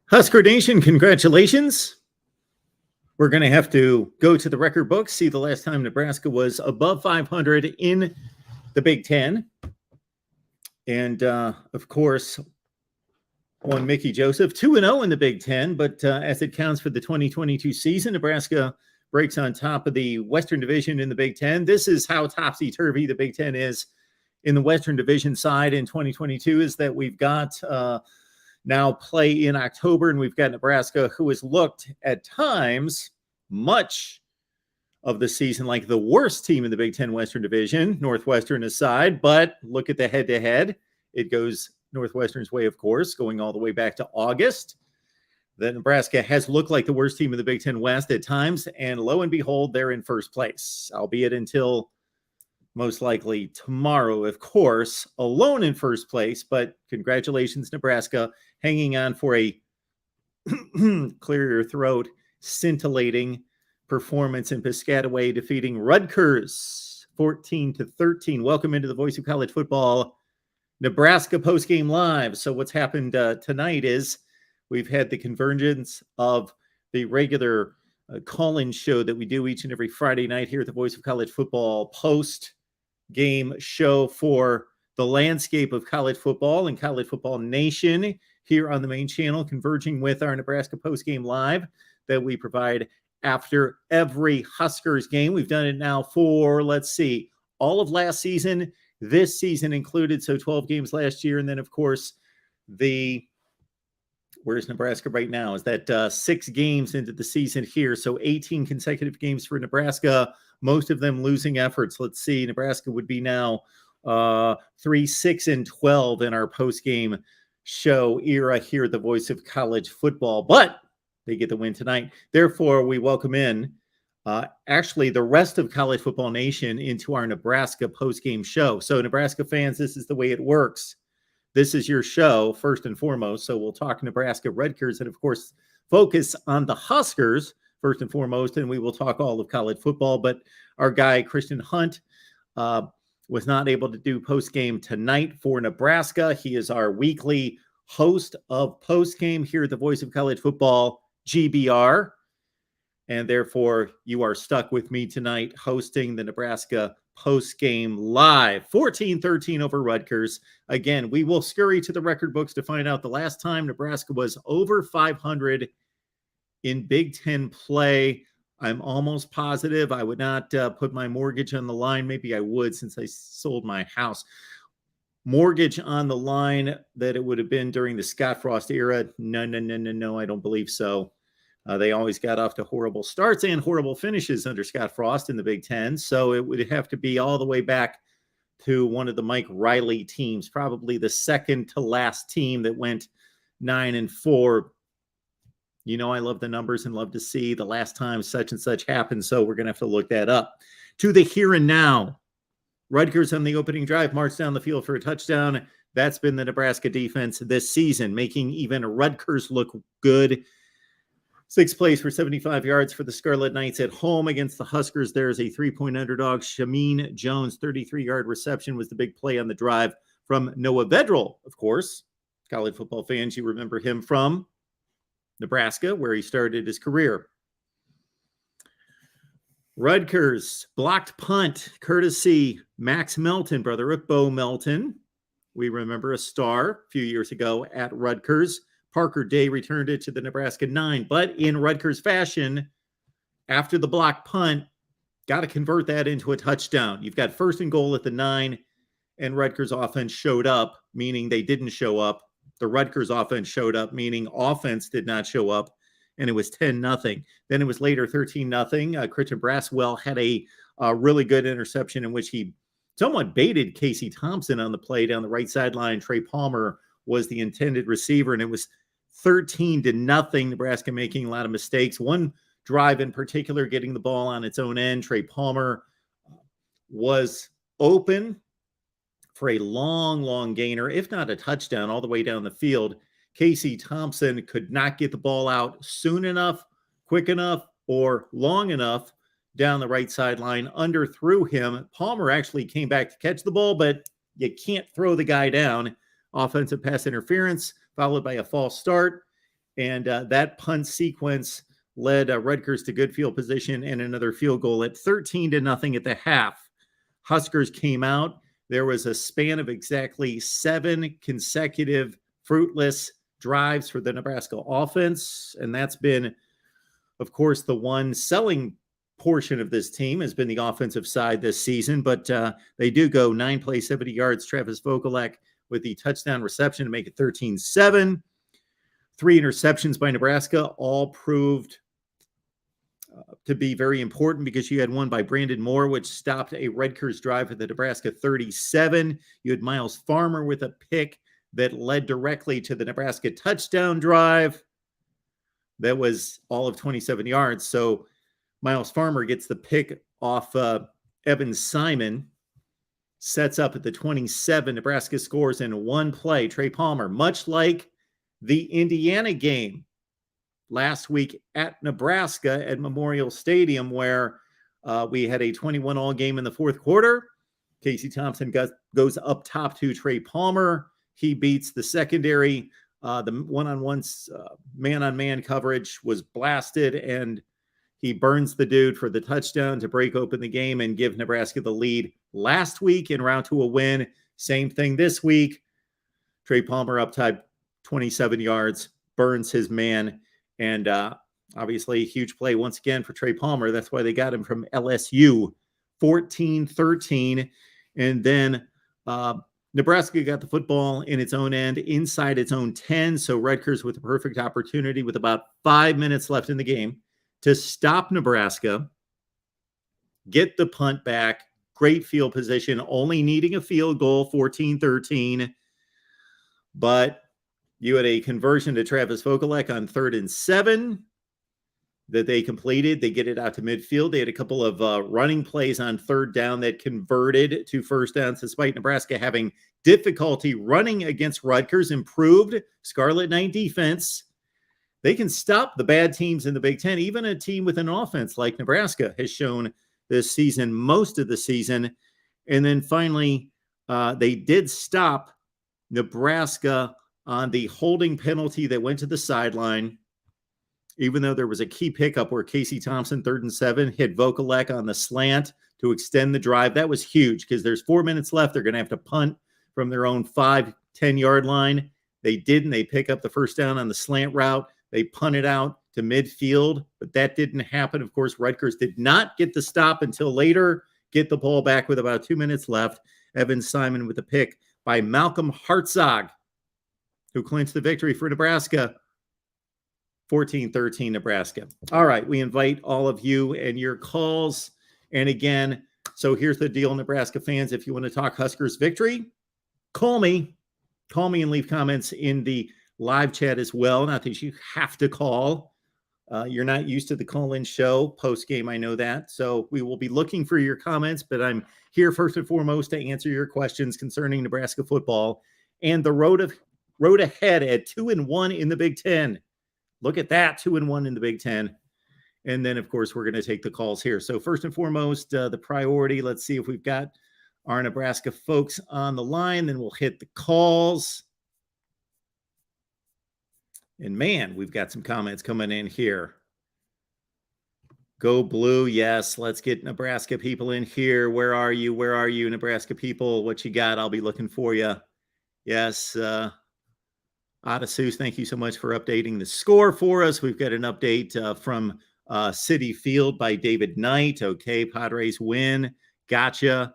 Husker Nation, congratulations. We're going to have to go to the record books, see the last time Nebraska was above 500 in the Big Ten. And, of course, on Mickey Joseph, 2-0 in the Big Ten. But as it counts for the 2022 season, Nebraska breaks on top of the Western Division in the Big Ten. This is how topsy-turvy the Big Ten is in the Western Division side in 2022, is that we've got now play in October, and we've got Nebraska, who has looked at times much of the season like the worst team in the Big Ten Western Division, Northwestern aside. But look at the head-to-head. It goes Northwestern's way, of course, going all the way back to August. That Nebraska has looked like the worst team in the Big Ten West at times, and lo and behold, they're in first place, albeit until most likely tomorrow, of course, alone in first place. But congratulations, Nebraska, hanging on for a clear your throat, scintillating performance in Piscataway, defeating Rutgers 14-13. Welcome into the Voice of College Football Nebraska postgame live. So what's happened tonight is we've had the convergence of the regular call-in show that we do each and every Friday night here at the Voice of College Football post-game show for the landscape of college football and College Football Nation here on the main channel, converging with our Nebraska postgame live that we provide after every Huskers game. We've done it now for, all of last season, this season included, so 12 games last year. And then, of course, where's Nebraska right now? Is that 6 games into the season here, so 18 consecutive games for Nebraska, most of them losing efforts. Let's see, Nebraska would be now 3-6-12 in our postgame show era here at the Voice of College Football, but they get the win tonight. Therefore, we welcome in actually the rest of College Football Nation into our Nebraska postgame show. So Nebraska fans, this is the way it works. This is your show first and foremost. So we'll talk Nebraska, Rutgers, and of course focus on the Huskers first and foremost, and we will talk all of college football. But our guy Christian Hunt was not able to do postgame tonight for Nebraska. He is our weekly host of postgame here at the Voice of College Football, GBR. And therefore, you are stuck with me tonight hosting the Nebraska postgame live. 14-13 over Rutgers. Again, we will scurry to the record books to find out the last time Nebraska was over 500 in Big Ten play. I'm almost positive I would not put my mortgage on the line. Maybe I would, since I sold my house. Mortgage on the line that it would have been during the Scott Frost era. No, I don't believe so. They always got off to horrible starts and horrible finishes under Scott Frost in the Big Ten. So it would have to be all the way back to one of the Mike Riley teams, probably the second to last team that went 9-4. You know, I love the numbers and love to see the last time such and such happened. So we're going to have to look that up. To the here and now. Rutgers on the opening drive marched down the field for a touchdown. That's been the Nebraska defense this season, making even Rutgers look good. 6 plays for 75 yards for the Scarlet Knights at home against the Huskers. There's a 3-point underdog. Shameen Jones, 33-yard reception was the big play on the drive from Noah Vedral, of course. College football fans, you remember him from Nebraska, where he started his career. Rutgers blocked punt, courtesy Max Melton, brother of Bo Melton. We remember a star a few years ago at Rutgers. Parker Day returned it to the Nebraska 9. But in Rutgers fashion, after the block punt, got to convert that into a touchdown. You've got first and goal at the 9, and Rutgers offense showed up, meaning they didn't show up. The Rutgers offense showed up, meaning offense did not show up. and it was 10-0. Then it was later 13-0. Christian Braswell had a really good interception in which he somewhat baited Casey Thompson on the play down the right sideline. Trey Palmer was the intended receiver, and it was 13-0. Nebraska making a lot of mistakes. One drive in particular, getting the ball on its own end. Trey Palmer was open for a long gainer, if not a touchdown, all the way down the field. Casey Thompson could not get the ball out soon enough, quick enough, or long enough down the right sideline, underthrew him. Palmer actually came back to catch the ball, but you can't throw the guy down. Offensive pass interference, followed by a false start. And that punt sequence led Rutgers to good field position and another field goal at 13-0 at the half. Huskers came out. There was a span of exactly 7 consecutive fruitless drives for the Nebraska offense. And that's been, of course, the one selling portion of this team has been the offensive side this season. But they do go 9 plays, 70 yards. Travis Vogelek with the touchdown reception to make it 13-7. 3 interceptions by Nebraska, all proved to be very important because you had one by Brandon Moore, which stopped a Rutgers drive at the Nebraska 37. You had Miles Farmer with a pick that led directly to the Nebraska touchdown drive. That was all of 27 yards. So Miles Farmer gets the pick off Evan Simon, sets up at the 27. Nebraska scores in one play. Trey Palmer, much like the Indiana game last week at Nebraska at Memorial Stadium, where we had a 21-all game in the fourth quarter. Casey Thompson goes up top to Trey Palmer. He beats the secondary. The one-on-one man-on-man coverage was blasted, and he burns the dude for the touchdown to break open the game and give Nebraska the lead last week en route to a win. Same thing this week. Trey Palmer up top, 27 yards, burns his man, and obviously a huge play once again for Trey Palmer. That's why they got him from LSU, 14-13. And then Nebraska got the football in its own end, inside its own 10. So Rutgers with a perfect opportunity with about 5 minutes left in the game to stop Nebraska, get the punt back, great field position, only needing a field goal, 14-13. But you had a conversion to Travis Vogelek on 3rd and 7 that they completed. They get it out to midfield. They had a couple of running plays on 3rd down that converted to first downs, despite Nebraska having difficulty running against Rutgers. Improved Scarlet Knight defense. They can stop the bad teams in the Big Ten. Even a team with an offense like Nebraska has shown this season, most of the season. And then finally, they did stop Nebraska on the holding penalty that went to the sideline, even though there was a key pickup where Casey Thompson, 3rd and 7, hit Vogelek on the slant to extend the drive. That was huge because there's 4 minutes left. They're going to have to punt from their own 5-10 yard line. They didn't. They pick up the first down on the slant route. They punted out to midfield, but that didn't happen. Of course, Rutgers did not get the stop until later, get the ball back with about 2 minutes left. Evan Simon with a pick by Malcolm Hartzog, who clinched the victory for Nebraska, 14-13 Nebraska. All right, we invite all of you and your calls. And again, so here's the deal, Nebraska fans. If you want to talk Huskers victory, call me. Call me and leave comments in the live chat as well. Not that you have to call. You're not used to the call-in show. Post-game, I know that. So we will be looking for your comments, but I'm here first and foremost to answer your questions concerning Nebraska football and the road ahead at 2-1 in the Big Ten. Look at that, 2-1 in the Big Ten. And then, of course, we're going to take the calls here. So first and foremost, the priority, let's see if we've got our Nebraska folks on the line. Then we'll hit the calls. And man, we've got some comments coming in here. Go Blue. Yes, let's get Nebraska people in here. Where are you? Where are you, Nebraska people? What you got? I'll be looking for you. Yes, Odyssey, thank you so much for updating the score for us. We've got an update from City Field by David Knight. Okay, Padres win. Gotcha.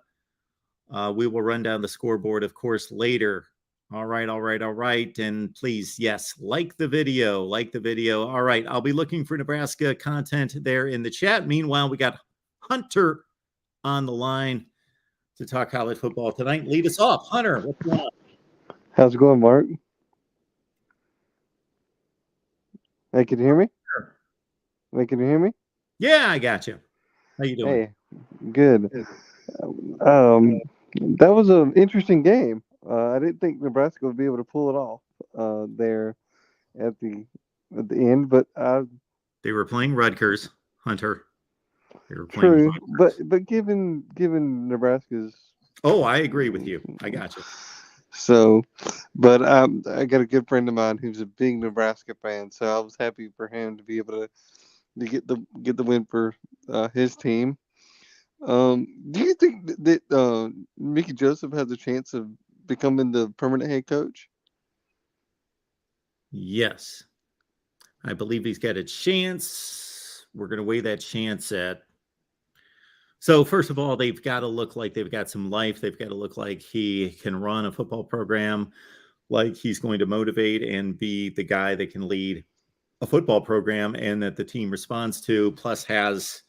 We will run down the scoreboard, of course, later All right, all right, all right. And please, yes, like the video, like the video. All right, I'll be looking for Nebraska content there in the chat. Meanwhile, we got Hunter on the line to talk college football tonight. Lead us off. Hunter, what's going on? How's it going, Mark? Hey, can you hear me? Sure. Hey, can you hear me? Yeah, I got you. How you doing? Hey, good. Um, that was an interesting game. I didn't think Nebraska would be able to pull it off there at the end, but They were playing Rutgers, Hunter. They were playing true. Rutgers. But given Nebraska's Oh, I agree with you. I got you. so, but I got a good friend of mine who's a big Nebraska fan, so I was happy for him to be able to get the win for his team. Do you think that Mickey Joseph has a chance of becoming the permanent head coach? Yes. I believe he's got a chance. We're going to weigh that chance at. So, first of all, they've got to look like they've got some life. They've got to look like he can run a football program, like he's going to motivate and be the guy that can lead a football program and that the team responds to, plus has,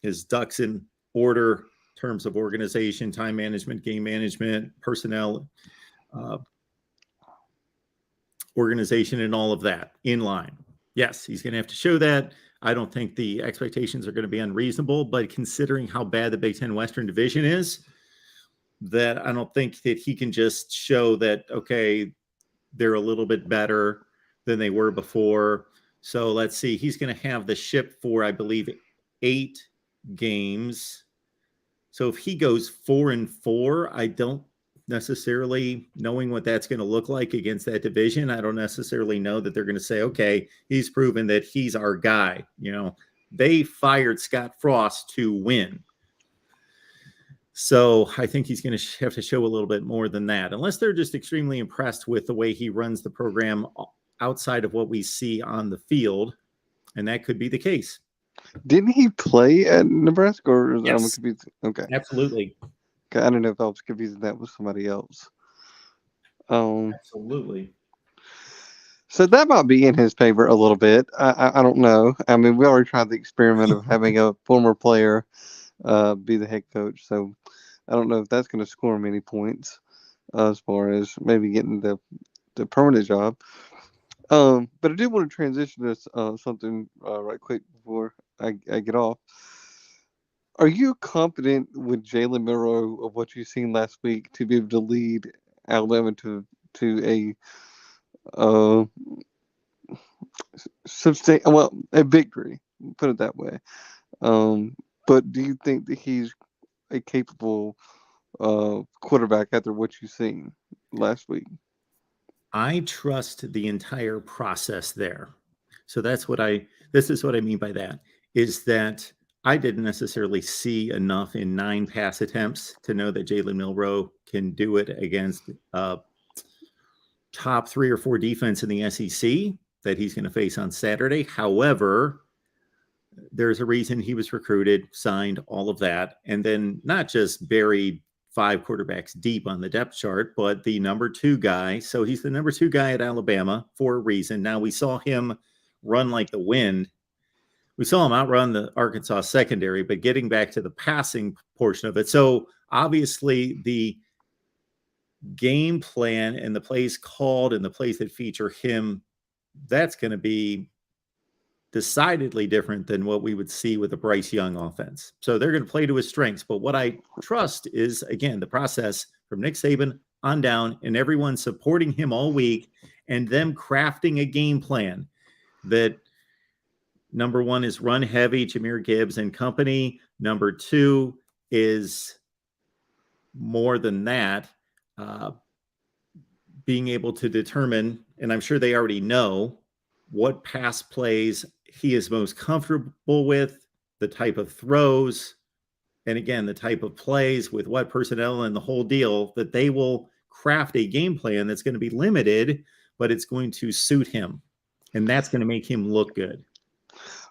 his ducks in order in terms of organization, time management, game management, personnel, organization, and all of that in line. Yes, he's going to have to show that. I don't think the expectations are going to be unreasonable, but considering how bad the Big Ten Western Division is, that I don't think that he can just show that, okay, they're a little bit better than they were before. So let's see. He's going to have the ship for, I believe, 8 games. So if he goes 4-4, I don't necessarily, knowing what that's going to look like against that division, I don't necessarily know that they're going to say, okay, he's proven that he's our guy. They fired Scott Frost to win. So I think he's going to have to show a little bit more than that, unless they're just extremely impressed with the way he runs the program outside of what we see on the field. And that could be the case. Didn't he play at Nebraska? Or Yes. I'm confused. Okay. Absolutely. Okay, I don't know if I was confusing that with somebody else. Absolutely. So that might be in his favor a little bit. I don't know. I mean, we already tried the experiment of having a former player be the head coach. So I don't know if that's going to score him any points as far as maybe getting the permanent job. But I do want to transition to something right quick before I get off. Are you confident with Jalen Milroe of what you've seen last week to be able to lead Alabama to a uh, a victory? Put it that way. But do you think that he's a capable quarterback after what you've seen last week? I trust the entire process there. So this is what I mean by that, is that I didn't necessarily see enough in 9 pass attempts to know that Jalen Milroe can do it against top 3 or 4 defense in the SEC that he's going to face on Saturday. However, there's a reason he was recruited, signed, all of that, and then not just buried 5 quarterbacks deep on the depth chart, but the number 2 guy. So he's the number 2 guy at Alabama for a reason. Now, we saw him run like the wind. We saw him outrun the Arkansas secondary, but getting back to the passing portion of it. So obviously the game plan and the plays called and the plays that feature him, that's going to be decidedly different than what we would see with a Bryce Young offense. So they're going to play to his strengths. But what I trust is, again, the process from Nick Saban on down and everyone supporting him all week and them crafting a game plan that, number 1 is run heavy, Jahmyr Gibbs and company. Number 2 is more than that, being able to determine, and I'm sure they already know, what pass plays he is most comfortable with, the type of throws, and again, the type of plays with what personnel and the whole deal, that they will craft a game plan that's going to be limited, but it's going to suit him. And that's going to make him look good.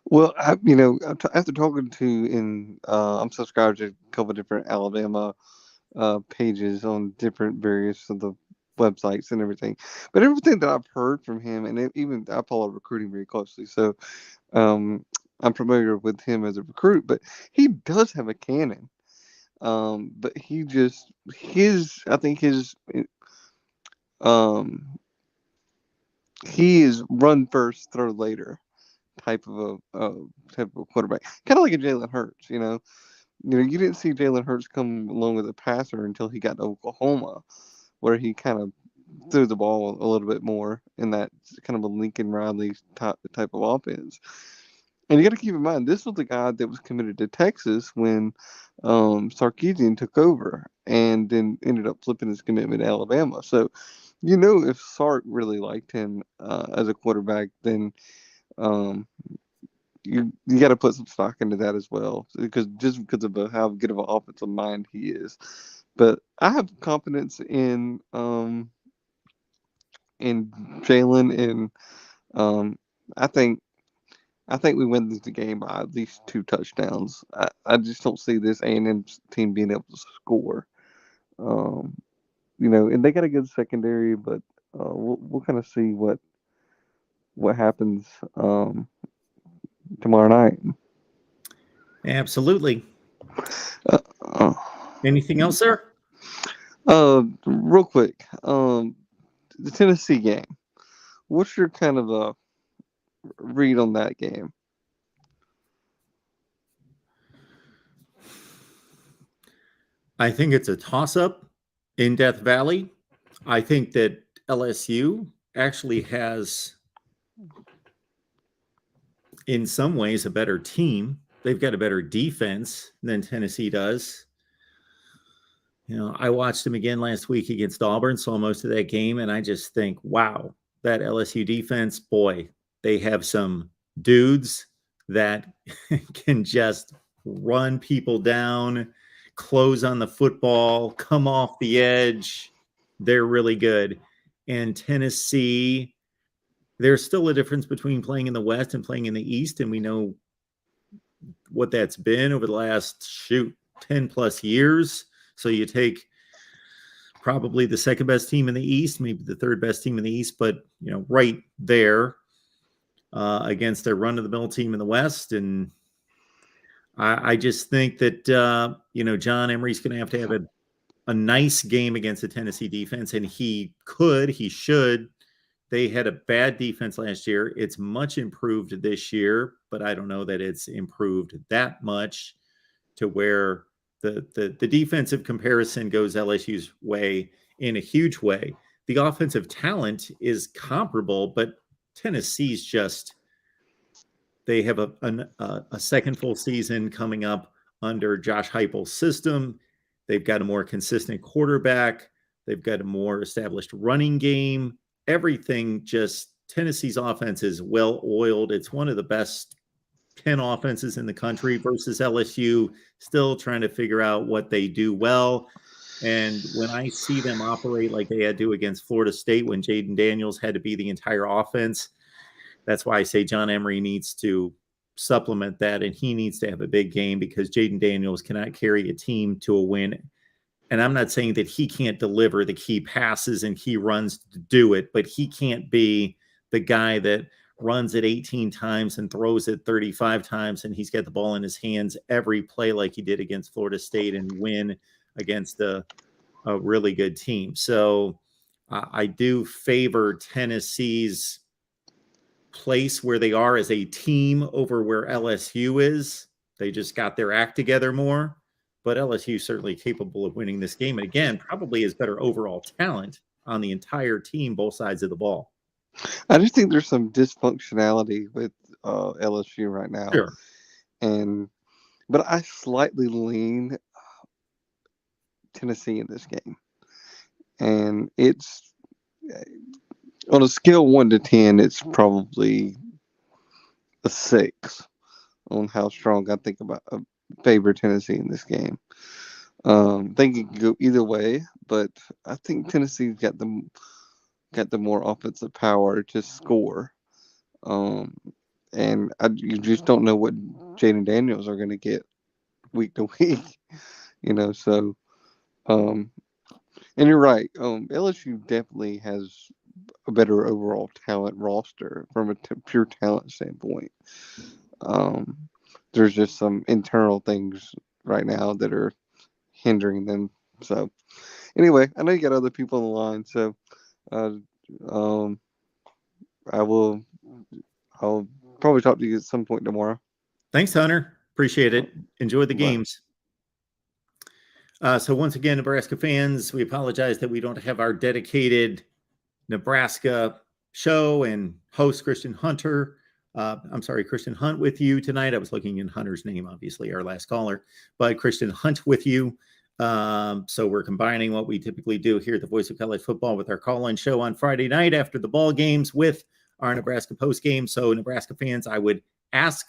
Well, after talking to I'm subscribed to a couple of different Alabama pages on different various of the websites and everything. But everything that I've heard from him, and even I follow recruiting very closely, so I'm familiar with him as a recruit. But he does have a cannon. But I think um, he is run first, throw later type of a quarterback, kind of like a Jalen Hurts. You didn't see Jalen Hurts come along with a passer until he got to Oklahoma, where he kind of threw the ball a little bit more in that kind of a Lincoln Riley type of offense. And you got to keep in mind, this was the guy that was committed to Texas when Sarkisian took over, and then ended up flipping his commitment to Alabama. So, if Sark really liked him as a quarterback, then um, you got to put some stock into that as well, because of how good of an offensive mind he is. But I have confidence in Jalen, and I think we win the game by at least 2 touchdowns. I just don't see this A&M team being able to score. Um, and they got a good secondary, but we'll kind of see what happens tomorrow night. Absolutely. Uh, Anything else, sir? Real quick, the Tennessee game. What's your kind of a read on that game? I think it's a toss-up in Death Valley. I think that LSU actually has, in some ways, a better team. They've got a better defense than Tennessee does. I watched them again last week against Auburn, saw most of that game, and I just think, wow, that LSU defense, boy, they have some dudes that can just run people down, close on the football, come off the edge. They're really good. And Tennessee, there's still a difference between playing in the West and playing in the East, and we know what that's been over the last 10 plus years. So you take probably the second best team in the East, maybe the third best team in the East, but right there against a run-of-the-mill team in the West. And I just think that John Emery's going to have a nice game against the Tennessee defense, and he should. They had a bad defense last year. It's much improved this year, but I don't know that it's improved that much to where the defensive comparison goes LSU's way in a huge way. The offensive talent is comparable, but Tennessee's just, they have a second full season coming up under Josh Heupel's system. They've got a more consistent quarterback. They've got a more established running game. Everything just, Tennessee's offense is well-oiled. It's one of the best 10 offenses in the country versus LSU still trying to figure out what they do well. And when I see them operate like they had to against Florida State when Jaden Daniels had to be the entire offense, that's why I say John Emery needs to supplement that, and he needs to have a big game because Jaden Daniels cannot carry a team to a win. And I'm not saying that he can't deliver the key passes and key runs to do it, but he can't be the guy that runs it 18 times and throws it 35 times, and he's got the ball in his hands every play like he did against Florida State and win against a really good team. So I do favor Tennessee's place where they are as a team over where LSU is. They just got their act together more, but LSU is certainly capable of winning this game. And again, probably has better overall talent on the entire team, both sides of the ball. I just think there's some dysfunctionality with LSU right now. Sure. But I slightly lean Tennessee in this game. And it's on a scale 1 to 10, it's probably a 6 on how strong I think about favor Tennessee in this game. I think it can go either way, but I think Tennessee's got the more offensive power to score. And you just don't know what Jaden Daniels are going to get week to week, so And you're right. LSU definitely has a better overall talent roster from a pure talent standpoint. Um, there's just some internal things right now that are hindering them. So anyway, I know you got other people on the line, so uh, um, I will. I'll probably talk to you at some point tomorrow. Thanks, Hunter. Appreciate it. Enjoy the Bye. games. So once again, Nebraska fans, we apologize that we don't have our dedicated Nebraska show and host Christian Hunter. Christian Hunt with you tonight. I was looking in Hunter's name, obviously, our last caller, but Christian Hunt with you. So we're combining what we typically do here at the Voice of College Football with our call-in show on Friday night after the ball games with our Nebraska postgame. So Nebraska fans, I would ask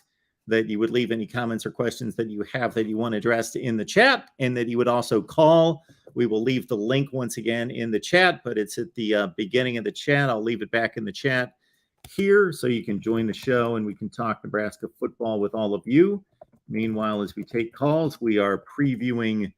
that you would leave any comments or questions that you have that you want addressed in the chat, and that you would also call. We will leave the link once again in the chat, but it's at the beginning of the chat. I'll leave it back in the chat here so you can join the show and we can talk Nebraska football with all of you. Meanwhile, as we take calls, we are previewing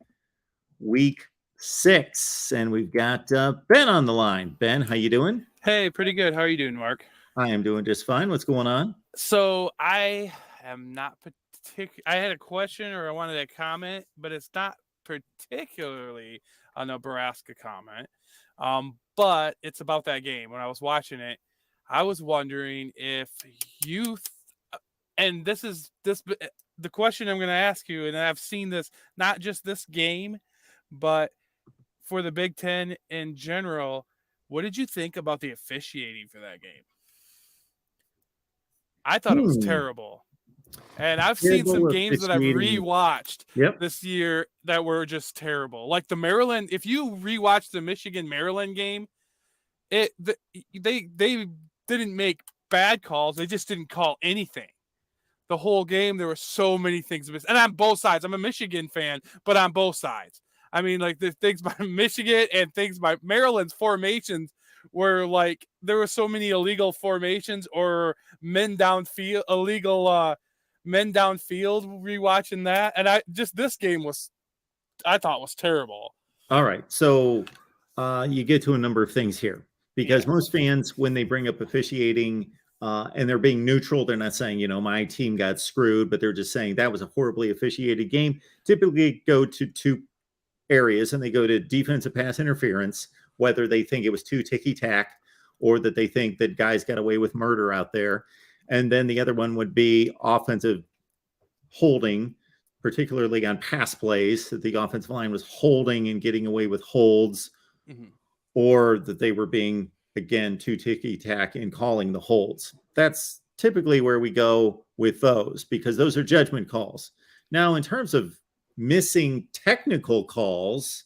week 6, and we've got Ben on the line. Ben, how you doing? Hey, pretty good. How are you doing, Mark? I am doing just fine. What's going on? So I am not particular. I had a question or I wanted a comment, but it's not particularly a Nebraska comment. But it's about that game. When I was watching it, I was wondering if you, and this is the question I'm going to ask you, and I've seen this not just this game, but for the Big Ten in general. What did you think about the officiating for that game? I thought it was terrible. And I've seen some games that I've rewatched this year that were just terrible. Like the Maryland, if you rewatch the Michigan-Maryland game, they didn't make bad calls. They just didn't call anything. The whole game, there were so many things. And on both sides. I'm a Michigan fan, but on both sides. I mean, like the things by Michigan and things by Maryland's formations were like, there were so many illegal formations or men downfield, illegal men downfield, rewatching that. And this game I thought was terrible. All right. So you get to a number of things here because most fans, when they bring up officiating and they're being neutral, they're not saying, my team got screwed, but they're just saying that was a horribly officiated game. Typically go to two areas, and they go to defensive pass interference, whether they think it was too ticky-tack or that they think that guys got away with murder out there. And then the other one would be offensive holding, particularly on pass plays, that the offensive line was holding and getting away with holds, or that they were being, again, too ticky-tack in calling the holds. That's typically where we go with those, because those are judgment calls. Now, in terms of missing technical calls,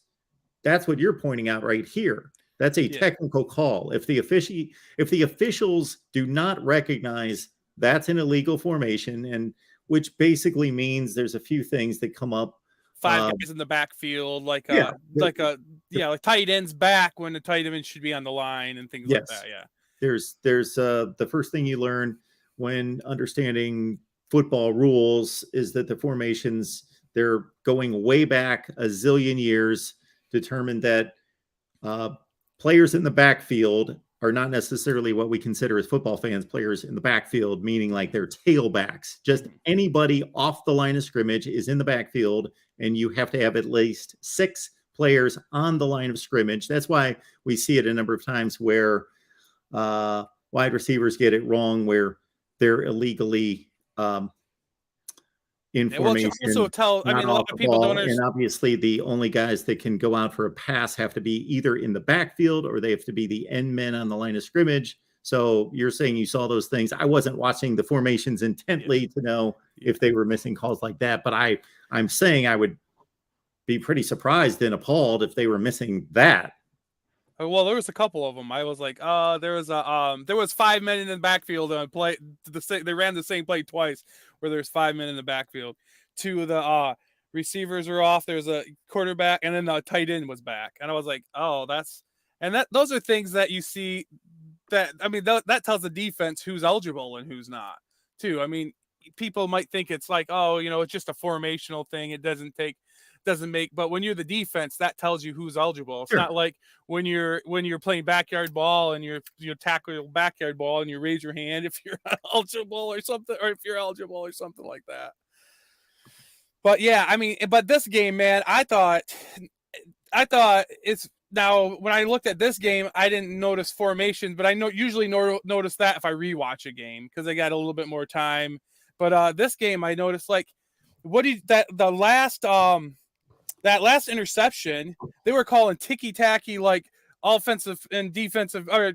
that's what you're pointing out right here. That's a technical call. If the officials do not recognize that's an illegal formation, and which basically means there's a few things that come up. 5 guys in the backfield, like tight ends back when the tight end should be on the line and things like that. Yeah. There's the first thing you learn when understanding football rules is that the formations, they're going way back a zillion years, determined that players in the backfield are not necessarily what we consider as football fans players in the backfield, meaning like they're tailbacks. Just anybody off the line of scrimmage is in the backfield, and you have to have at least 6 players on the line of scrimmage. That's why we see it a number of times where wide receivers get it wrong, where they're illegally in formation. Also a lot of people don't understand. And obviously the only guys that can go out for a pass have to be either in the backfield or they have to be the end men on the line of scrimmage. So you're saying you saw those things. I wasn't watching the formations intently to know if they were missing calls like that, but I'm saying I would be pretty surprised and appalled if they were missing that. Well, there was a couple of them. I was like, there was 5 men in the backfield and they ran the same play twice where there's 5 men in the backfield. 2 of the receivers are off. There's a quarterback, and then the tight end was back. And I was like, oh, those are things that you see that tells the defense who's eligible and who's not too. I mean, people might think it's like, it's just a formational thing. It doesn't take doesn't make, but when you're the defense, that tells you who's eligible. It's Sure. not like when you're playing backyard ball and you're tackling backyard ball and you raise your hand if you're eligible or something, or if you're eligible or something like that. But yeah, I mean, but this game, man, I thought it's now when I looked at this game, I didn't notice formations, but I usually notice that if I rewatch a game because I got a little bit more time. But this game, I noticed like that last interception, they were calling ticky-tacky like offensive and defensive or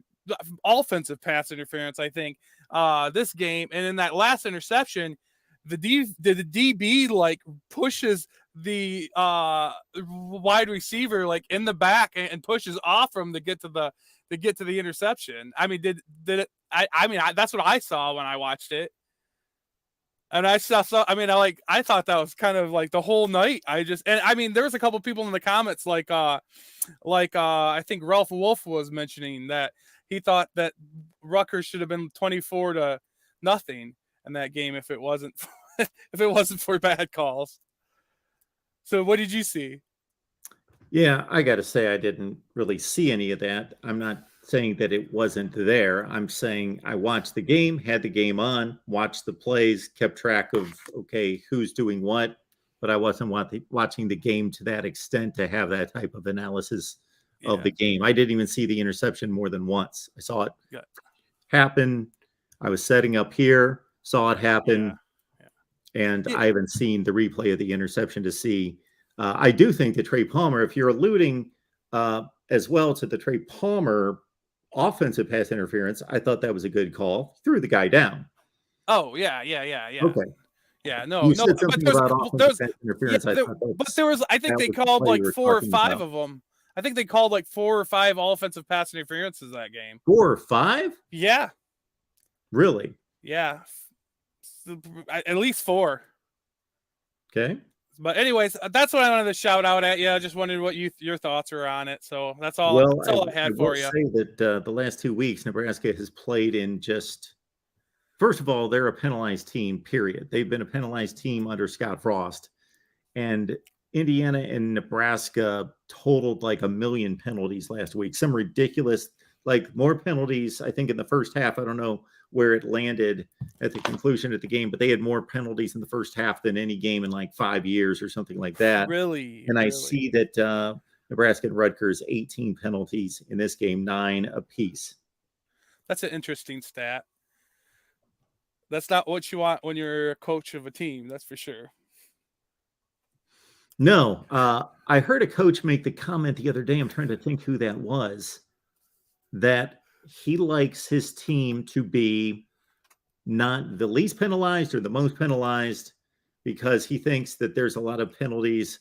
offensive pass interference, I think, this game. And in that last interception, the DB like pushes the wide receiver like in the back and pushes off from to get to the interception. I mean, did it? I mean, that's what I saw when I watched it. And I thought that was kind of like the whole night. I mean, there was a couple people in the comments like I think Ralph Wolf was mentioning that he thought that Rutgers should have been 24-0 in that game if it wasn't for bad calls. So what did you see? Yeah, I got to say I didn't really see any of that. I'm not saying that it wasn't there. I'm saying I watched the game, had the game on, watched the plays, kept track of, okay, who's doing what, but I wasn't watching the game to that extent to have that type of analysis of the game. I didn't even see the interception more than once. I saw it happen. I was setting up here, saw it happen, and I haven't seen the replay of the interception to see. I do think that Trey Palmer, if you're alluding as well to the Trey Palmer offensive pass interference, I thought that was a good call. Threw the guy down. Oh, yeah. Okay. Yeah, You said something about offensive pass interference. I think they called like 4 or 5 of them. I think they called like 4 or 5 offensive pass interferences that game. 4 or 5? Yeah. Really? Yeah. At least 4. Okay. But anyways, that's what I wanted to shout out at you. I just wondered what your thoughts were on it. So that's all. Well, that's all I had for you. Say that the last 2 weeks, Nebraska has played in just. First of all, they're a penalized team. Period. They've been a penalized team under Scott Frost, and Indiana and Nebraska totaled like 1 million penalties last week. Some ridiculous, like more penalties. I think in the first half. I don't know where it landed at the conclusion of the game, but they had more penalties in the first half than any game in like 5 years or something like that. Really? And I see that Nebraska and Rutgers, 18 penalties in this game, 9 apiece. That's an interesting stat. That's not what you want when you're a coach of a team. That's for sure. No, I heard a coach make the comment the other day. I'm trying to think who that was, that he likes his team to be not the least penalized or the most penalized because he thinks that there's a lot of penalties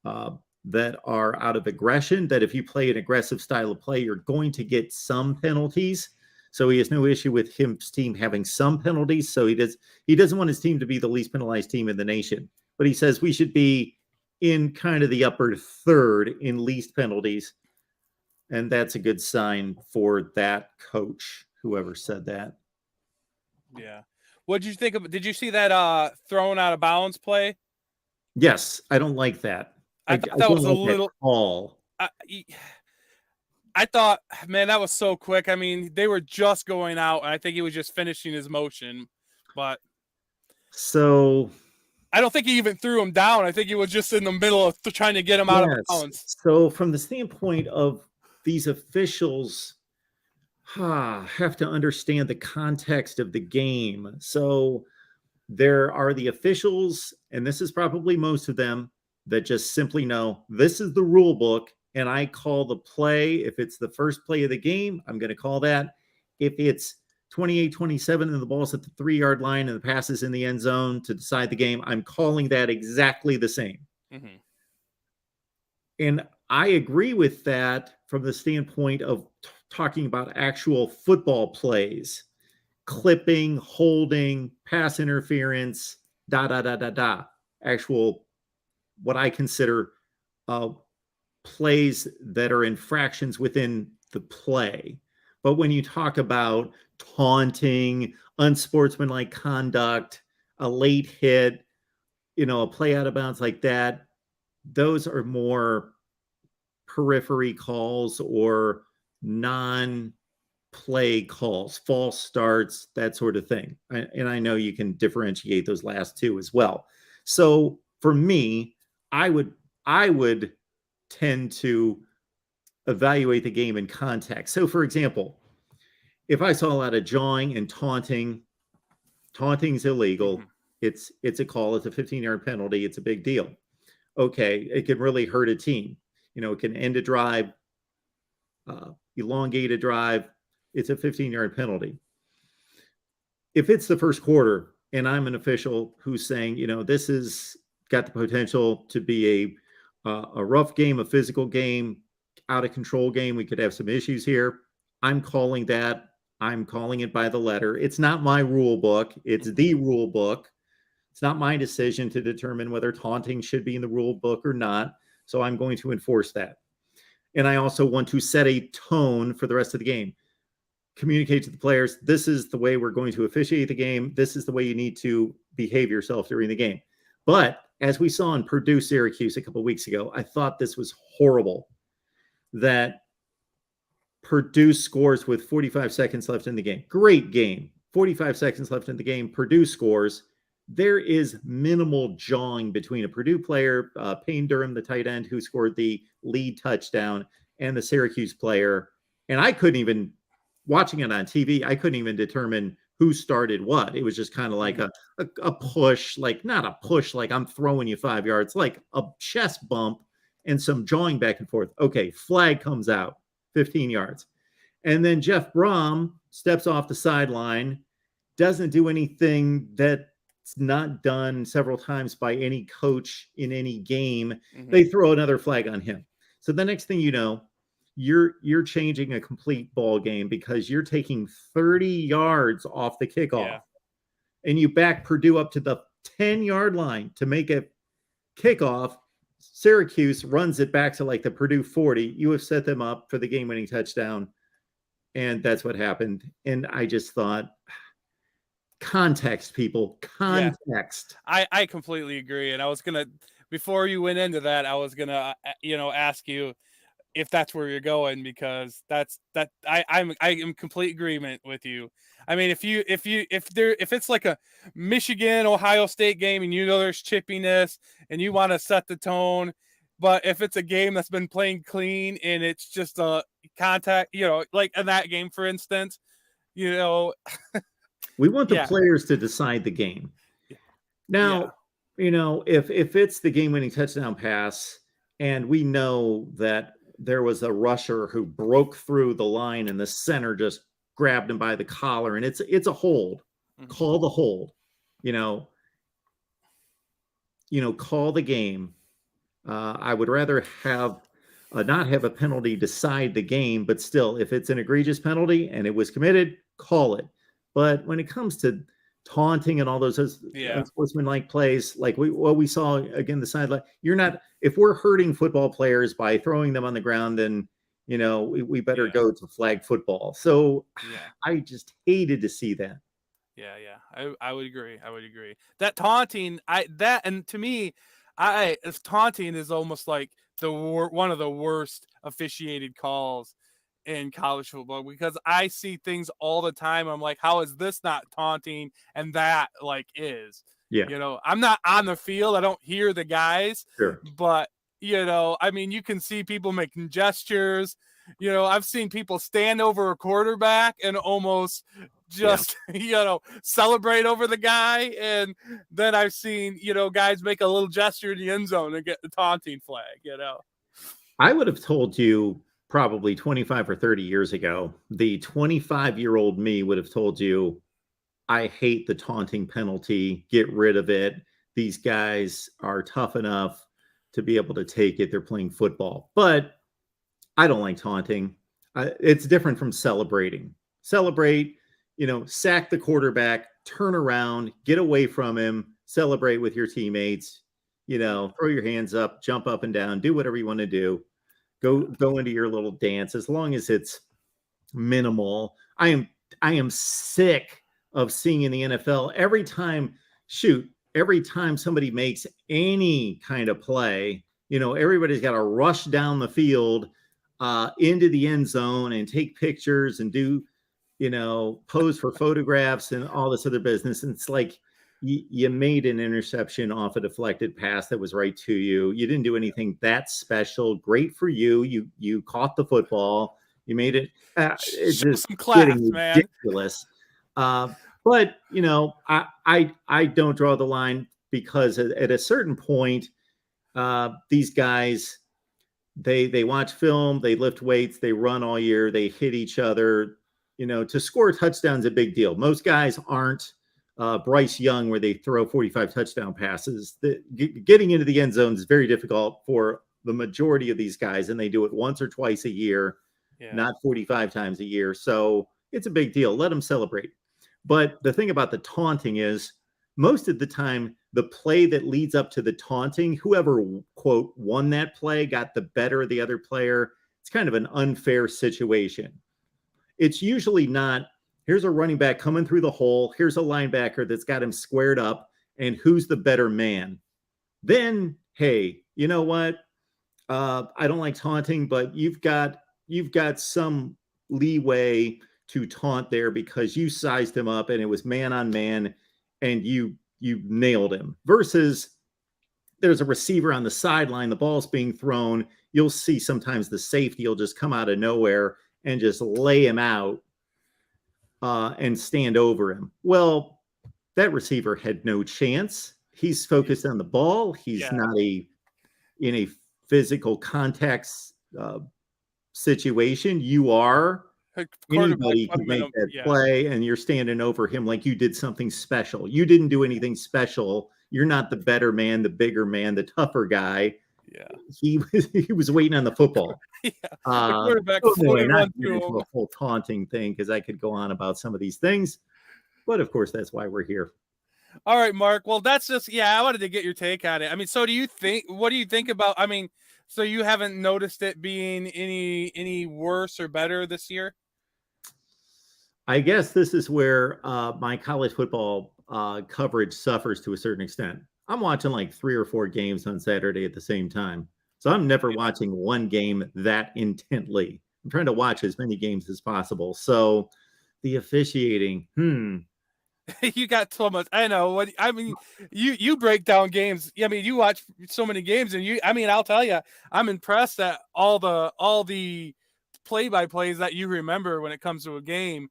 that are out of aggression, that if you play an aggressive style of play, you're going to get some penalties. So he has no issue with his team having some penalties. So he doesn't want his team to be the least penalized team in the nation. But he says we should be in kind of the upper third in least penalties. And that's a good sign for that coach, whoever said that. Yeah. What did you think of? Did you see that thrown out of bounds play? Yes, I don't like that. I thought that was a little call. I thought, man, that was so quick. I mean, they were just going out, and I think he was just finishing his motion. But so I don't think he even threw him down. I think he was just in the middle of trying to get him out of bounds. So from the standpoint of these officials have to understand the context of the game. So there are the officials, and this is probably most of them, that just simply know this is the rule book, and I call the play. If it's the first play of the game, I'm going to call that. If it's 28-27 and the ball's at the 3-yard line and the pass is in the end zone to decide the game, I'm calling that exactly the same. Mm-hmm. And I agree with that from the standpoint of talking about actual football plays, clipping, holding, pass interference, actual, what I consider plays that are infractions within the play. But when you talk about taunting, unsportsmanlike conduct, a late hit, a play out of bounds like that, those are more periphery calls or non-play calls, false starts, that sort of thing. And I know you can differentiate those last two as well. So for me, I would tend to evaluate the game in context. So for example, if I saw a lot of jawing and taunting's illegal. Mhm. It's a call. It's a 15-yard penalty. It's a big deal. Okay, it can really hurt a team. It can end a drive, elongate a drive. It's a 15-yard penalty. If it's the first quarter and I'm an official who's saying, this has got the potential to be a rough game, a physical game, out of control game, we could have some issues here. I'm calling that. I'm calling it by the letter. It's not my rule book. It's the rule book. It's not my decision to determine whether taunting should be in the rule book or not. So I'm going to enforce that. And I also want to set a tone for the rest of the game. Communicate to the players, this is the way we're going to officiate the game. This is the way you need to behave yourself during the game. But as we saw in Purdue-Syracuse a couple of weeks ago, I thought this was horrible that Purdue scores with 45 seconds left in the game. Great game. 45 seconds left in the game. Purdue scores. There is minimal jawing between a Purdue player, Payne Durham, the tight end who scored the lead touchdown, and the Syracuse player. And I couldn't even, watching it on TV, I couldn't even determine who started what. It was just kind of like a push, like not a push, like I'm throwing you 5 yards, like a chest bump and some jawing back and forth. Okay, flag comes out, 15 yards. And then Jeff Brom steps off the sideline, doesn't do anything that's not done several times by any coach in any game. Mm-hmm. They throw another flag on him. So the next thing you know, you're changing a complete ball game because you're taking 30 yards off the kickoff, and you back Purdue up to the 10-yard line to make a kickoff. Syracuse runs it back to like the Purdue 40. You have set them up for the game-winning touchdown, and that's what happened. And I just thought, context, people, context. Yeah. I completely agree. And I was gonna, before you went into that, I was gonna ask you if that's where you're going, because I'm in complete agreement with you. I mean, if it's like a Michigan Ohio State game and there's chippiness and you want to set the tone, but if it's a game that's been playing clean and it's just a contact, like in that game, for instance, we want the players to decide the game. Now, if it's the game-winning touchdown pass and we know that there was a rusher who broke through the line and the center just grabbed him by the collar and it's a hold, call the hold, call the game. I would rather have not have a penalty decide the game, but still, if it's an egregious penalty and it was committed, call it. But when it comes to taunting and all those unsportsmanlike plays, like what we saw again, the sideline, if we're hurting football players by throwing them on the ground, then we better go to flag football. So I just hated to see that. I would agree. That taunting, and to me, taunting is almost like one of the worst officiated calls in college football, because I see things all the time. I'm like, how is this not taunting? And that is, I'm not on the field. I don't hear the guys, but I mean, you can see people making gestures. I've seen people stand over a quarterback and almost just, celebrate over the guy. And then I've seen, guys make a little gesture in the end zone and get the taunting flag, I would have told you probably 25 or 30 years ago, the 25-year-old me would have told you, I hate the taunting penalty. Get rid of it. These guys are tough enough to be able to take it. They're playing football. But I don't like taunting. It's different from celebrating. Celebrate, sack the quarterback, turn around, get away from him, celebrate with your teammates, throw your hands up, jump up and down, do whatever you want to do. Go into your little dance, as long as it's minimal. I am sick of seeing in the NFL every time somebody makes any kind of play, everybody's got to rush down the field into the end zone and take pictures and do, pose for photographs and all this other business. And it's like you made an interception off a deflected pass that was right to you. You didn't do anything that special. Great for you. You caught the football. You made it. It's Show just some class, getting man. ridiculous. But I don't draw the line because at a certain point, these guys, they watch film, they lift weights, they run all year, they hit each other. To score a touchdown is a big deal. Most guys aren't Bryce Young where they throw 45 touchdown passes. Getting into the end zone is very difficult for the majority of these guys, and they do it once or twice a year, not 45 times a year. So it's a big deal. Let them celebrate. But the thing about the taunting is most of the time, the play that leads up to the taunting, whoever, quote, won that play, got the better of the other player. It's kind of an unfair situation. It's usually not, here's a running back coming through the hole. Here's a linebacker that's got him squared up. And who's the better man? Then, hey, you know what? I don't like taunting, but you've got some leeway to taunt there because you sized him up and it was man on man and you nailed him. Versus there's a receiver on the sideline, the ball's being thrown. You'll see sometimes the safety will just come out of nowhere and just lay him out and stand over him. Well, that receiver had no chance. He's focused on the ball. He's not in a physical contact situation. You are. Anybody can make that play, and you're standing over him like you did something special. You didn't do anything special. You're not the better man, the bigger man, the tougher guy. Yeah, he was waiting on the football. The quarterback not into a whole taunting thing because I could go on about some of these things, but of course that's why we're here. All right, Mark. Well, that's just I wanted to get your take on it. I mean, so what do you think about? I mean, so you haven't noticed it being any worse or better this year? I guess this is where my college football coverage suffers to a certain extent. I'm watching like 3 or 4 games on Saturday at the same time. So I'm never watching one game that intently. I'm trying to watch as many games as possible. So the officiating, You got so much. I know. You break down games. I mean, you watch so many games, and I'll tell you, I'm impressed at all the play-by-plays that you remember when it comes to a game.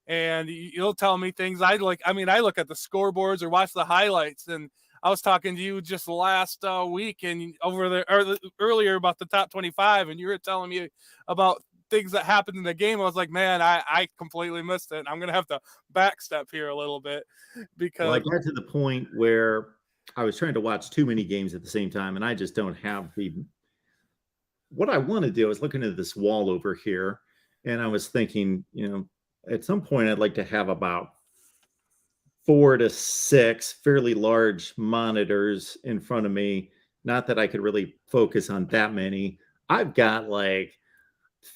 And you'll tell me things I look at the scoreboards or watch the highlights. And I was talking to you just last week and earlier about the top 25, and you were telling me about things that happened in the game. I was like, man, I completely missed it. I'm going to have to backstep here a little bit because I got to the point where I was trying to watch too many games at the same time, and I just don't have what I want to do. I was looking at this wall over here, and I was thinking, at some point I'd like to have about 4 to 6 fairly large monitors in front of me. Not that I could really focus on that many. I've got like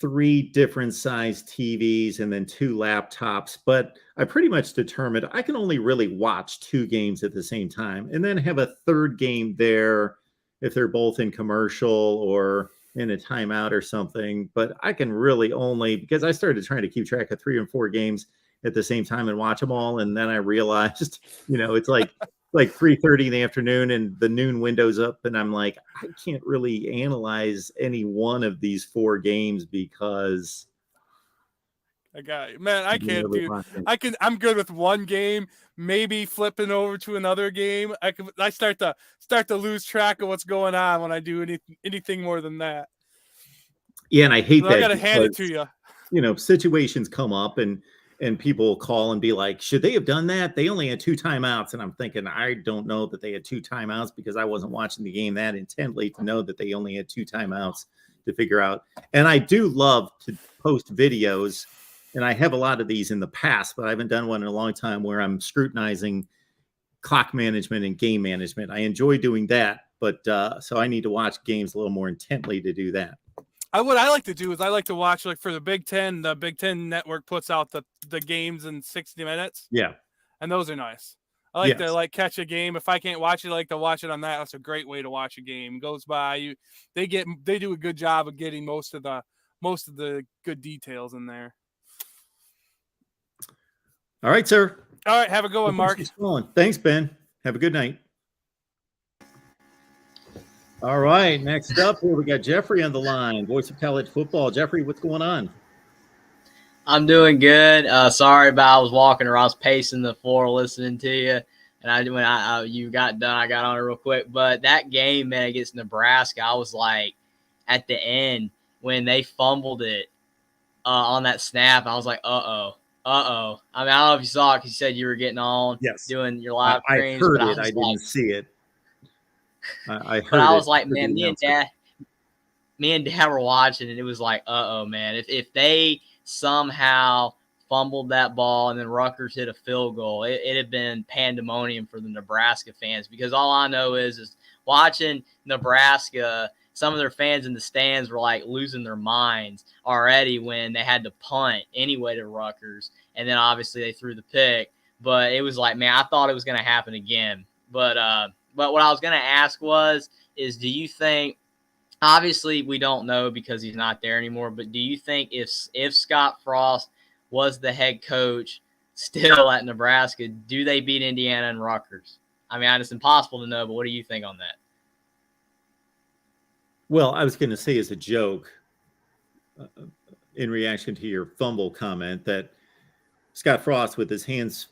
3 different size TVs and then 2 laptops, but I pretty much determined I can only really watch 2 games at the same time and then have a third game there if they're both in commercial or in a timeout or something. But I can really only, because I started trying to keep track of 3 and 4 games at the same time and watch them all. And then I realized, it's like 3:30 in the afternoon and the noon window's up. And I'm like, I can't really analyze any one of these 4 games because I can't I'm good with one game, maybe flipping over to another game. I start to lose track of what's going on when I do anything more than that. Yeah. And I hate that. I got to hand it to you. Situations come up and people call and be like, should they have done that? They only had 2 timeouts. And I'm thinking, I don't know that they had 2 timeouts because I wasn't watching the game that intently to know that they only had 2 timeouts to figure out. And I do love to post videos, and I have a lot of these in the past, but I haven't done one in a long time where I'm scrutinizing clock management and game management. I enjoy doing that, but so I need to watch games a little more intently to do that. What I like to do is I like to watch, like for the Big Ten network puts out the games in 60 minutes. Yeah. And those are nice. I like Yes. to catch a game. If I can't watch it, I like to watch it on that. That's a great way to watch a game. It goes by. They do a good job of getting most of the good details in there. All right, sir. All right, have a good one, Mark. Thanks, Ben. Have a good night. All right, next up here we got Jeffrey on the line, voice of college football. Jeffrey, what's going on? I'm doing good. Sorry about I was walking or I was pacing the floor listening to you. And when you got done, I got on it real quick. But that game, man, against Nebraska, I was like, at the end, when they fumbled it on that snap, I was like, uh-oh. I mean, I don't know if you saw it because you said you were getting on doing your live streams. I heard it. I didn't see it. I heard it. But I was like, man, me and Dad were watching, and it was like, uh-oh, man. If they somehow fumbled that ball and then Rutgers hit a field goal, it'd have been pandemonium for the Nebraska fans, because all I know is watching Nebraska, some of their fans in the stands were like losing their minds already when they had to punt anyway to Rutgers. And then obviously they threw the pick, but it was like, man, I thought it was going to happen again. But what I was going to ask is do you think, obviously we don't know because he's not there anymore, but do you think if Scott Frost was the head coach still at Nebraska, do they beat Indiana and Rutgers? I mean, it's impossible to know, but what do you think on that? Well, I was going to say as a joke, in reaction to your fumble comment, that Scott Frost with his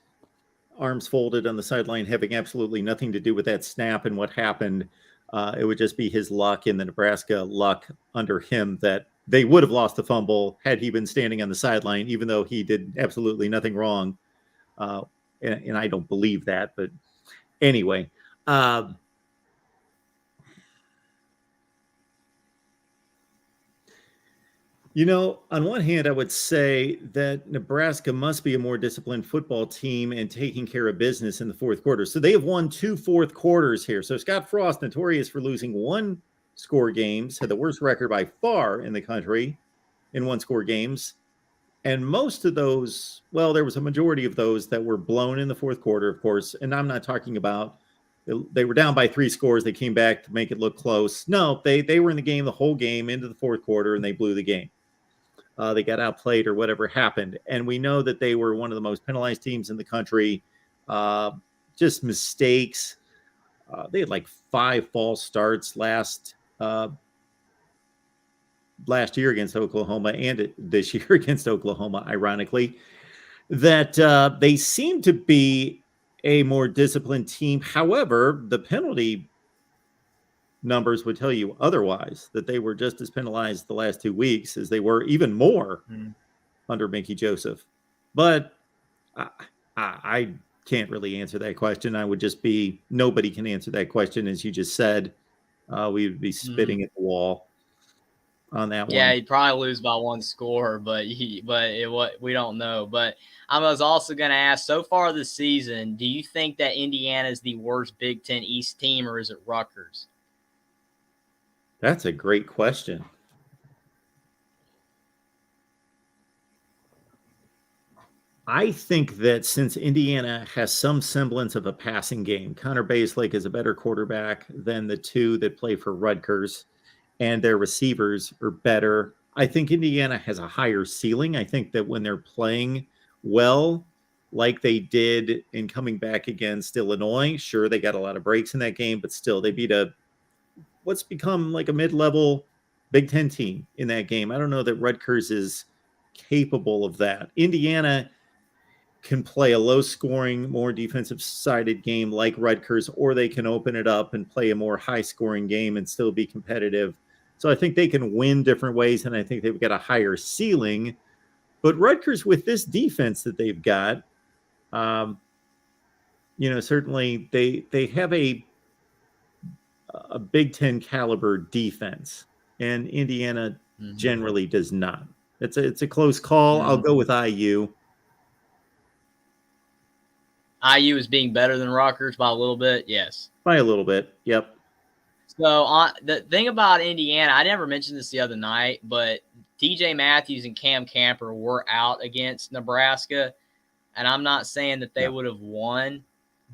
arms folded on the sideline, having absolutely nothing to do with that snap and what happened. It would just be his luck and the Nebraska luck under him that they would have lost the fumble had he been standing on the sideline, even though he did absolutely nothing wrong. And I don't believe that, but anyway. On one hand, I would say that Nebraska must be a more disciplined football team and taking care of business in the fourth quarter. So they have won 2 fourth quarters here. So Scott Frost, notorious for losing 1-score games, had the worst record by far in the country in 1-score games. And most of those, well, there was a majority of those that were blown in the fourth quarter, of course. And I'm not talking about they were down by 3 scores. They came back to make it look close. No, they were in the game the whole game into the fourth quarter, and they blew the game. They got outplayed or whatever happened. And we know that they were one of the most penalized teams in the country. Just mistakes. They had like 5 false starts last year against Oklahoma and this year against Oklahoma, ironically. That they seem to be a more disciplined team. However, the penalty numbers would tell you otherwise, that they were just as penalized the last 2 weeks as they were, even more under Mickey Joseph. But I can't really answer that question. I would just be, nobody can answer that question. As you just said, we would be spitting at the wall on that one. Yeah, he'd probably lose by 1 score, but we don't know. But I was also going to ask, so far this season, do you think that Indiana is the worst Big Ten East team, or is it Rutgers? That's a great question. I think that since Indiana has some semblance of a passing game, Connor Baselake is a better quarterback than the 2 that play for Rutgers, and their receivers are better. I think Indiana has a higher ceiling. I think that when they're playing well, like they did in coming back against Illinois, sure, they got a lot of breaks in that game, but still they beat what's become like a mid-level Big Ten team in that game. I don't know that Rutgers is capable of that. Indiana can play a low-scoring, more defensive-sided game like Rutgers, or they can open it up and play a more high-scoring game and still be competitive. So I think they can win different ways, and I think they've got a higher ceiling. But Rutgers, with this defense that they've got, certainly they have a Big Ten caliber defense, and Indiana generally does not. It's a close call. I'll go with IU. IU is being better than Rutgers by a little bit, yes. By a little bit, yep. So the thing about Indiana, I never mentioned this the other night, but DJ Matthews and Cam Camper were out against Nebraska, and I'm not saying that they would have won,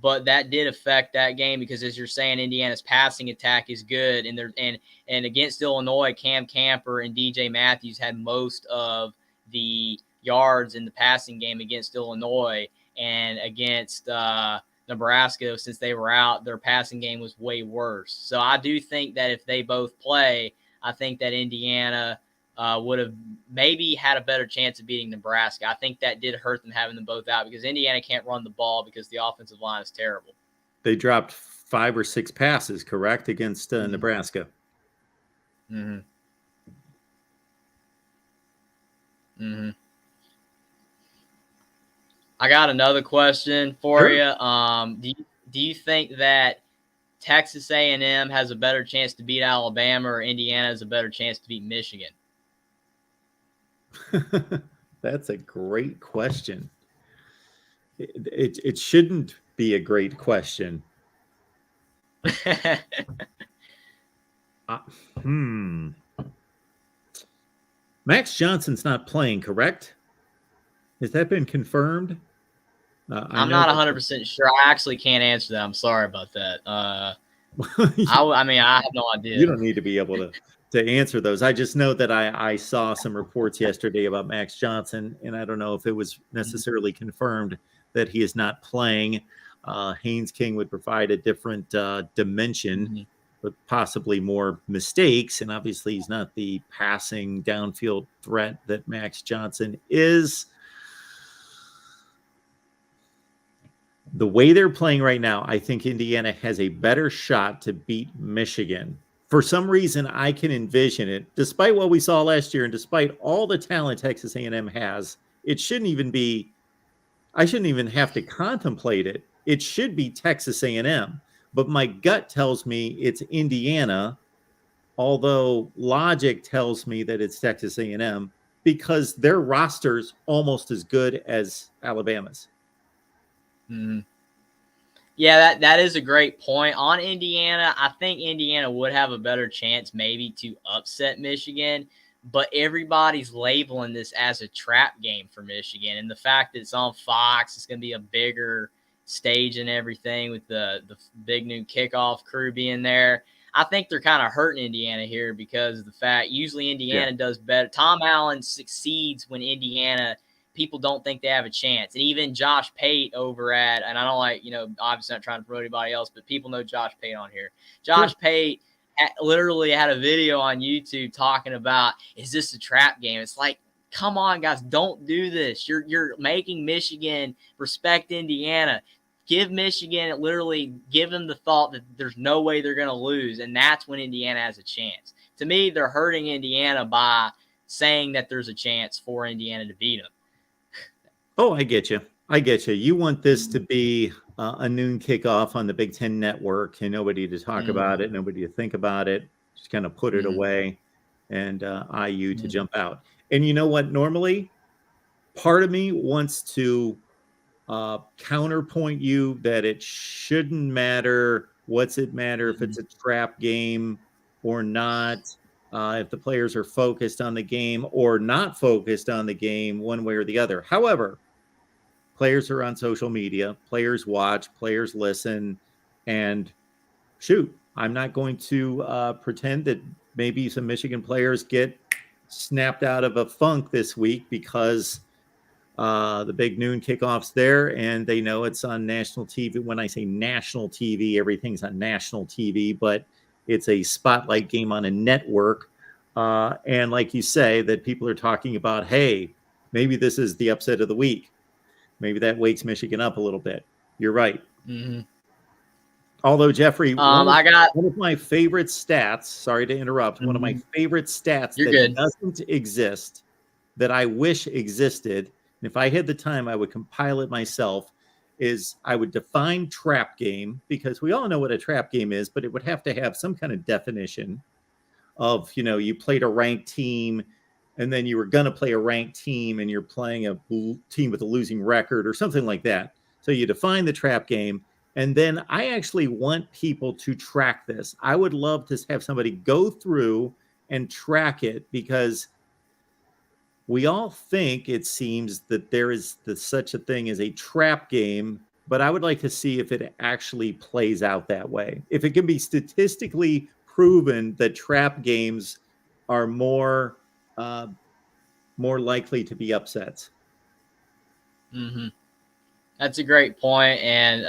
but that did affect that game because, as you're saying, Indiana's passing attack is good, and against Illinois, Cam Camper and DJ Matthews had most of the yards in the passing game against Illinois, and against Nebraska, since they were out, their passing game was way worse. So I do think that if they both play, I think that Indiana would have maybe had a better chance of beating Nebraska. I think that did hurt them having them both out because Indiana can't run the ball because the offensive line is terrible. They dropped 5 or 6 passes, correct, against Nebraska. Mm-hmm. Mm-hmm. I got another question for you. Do you think that Texas A&M has a better chance to beat Alabama, or Indiana has a better chance to beat Michigan? That's a great question. It shouldn't be a great question. Max Johnson's not playing, correct? Has that been confirmed? I'm not 100% sure. I actually can't answer that. I'm sorry about that. I have no idea. You don't need to be able to answer those. I just know that I saw some reports yesterday about Max Johnson, and I don't know if it was necessarily confirmed that he is not playing. Haynes King would provide a different dimension, but possibly more mistakes. And obviously he's not the passing downfield threat that Max Johnson is. The way they're playing right now, I think Indiana has a better shot to beat Michigan. For some reason, I can envision it, despite what we saw last year and despite all the talent Texas A&M has, it shouldn't even be, I shouldn't even have to contemplate it. It should be Texas A&M. But my gut tells me it's Indiana, although logic tells me that it's Texas A&M because their roster's almost as good as Alabama's. Mm-hmm. Yeah, that is a great point. On Indiana, I think Indiana would have a better chance maybe to upset Michigan, but everybody's labeling this as a trap game for Michigan. And the fact that it's on Fox, it's going to be a bigger stage and everything with the big new kickoff crew being there. I think they're kind of hurting Indiana here because of the fact usually Indiana does better. Tom Allen succeeds when Indiana – people don't think they have a chance. And even Josh Pate over at, and I don't obviously not trying to promote anybody else, but people know Josh Pate on here. Josh Pate literally had a video on YouTube talking about, is this a trap game? It's like, come on, guys, don't do this. You're making Michigan respect Indiana. Give Michigan, literally give them the thought that there's no way they're going to lose, and that's when Indiana has a chance. To me, they're hurting Indiana by saying that there's a chance for Indiana to beat them. Oh, I get you. You want this to be a noon kickoff on the Big Ten Network and nobody to talk about it, nobody to think about it, just kind of put it away and IU to jump out. And you know what? Normally, part of me wants to counterpoint you that it shouldn't matter. What's it matter if it's a trap game or not? If the players are focused on the game or not focused on the game one way or the other. However, players are on social media, players watch, players listen, and shoot, I'm not going to pretend that maybe some Michigan players get snapped out of a funk this week because the big noon kickoff's there and they know it's on national TV. When I say national TV, everything's on national TV, but it's a spotlight game on a network. And like you say, that people are talking about, hey, maybe this is the upset of the week. Maybe that wakes Michigan up a little bit. You're right. Mm-hmm. Although, Jeffrey, one of my favorite stats, sorry to interrupt, one of my favorite stats doesn't exist, that I wish existed, and if I had the time, I would compile it myself, is I would define trap game, because we all know what a trap game is, but it would have to have some kind of definition of, you played a ranked team, and then you were going to play a ranked team and you're playing a team with a losing record or something like that. So you define the trap game. And then I actually want people to track this. I would love to have somebody go through and track it because we all think, it seems, that there is such a thing as a trap game but I would like to see if it actually plays out that way. If it can be statistically proven that trap games are more likely to be upsets. Mm-hmm. That's a great point, and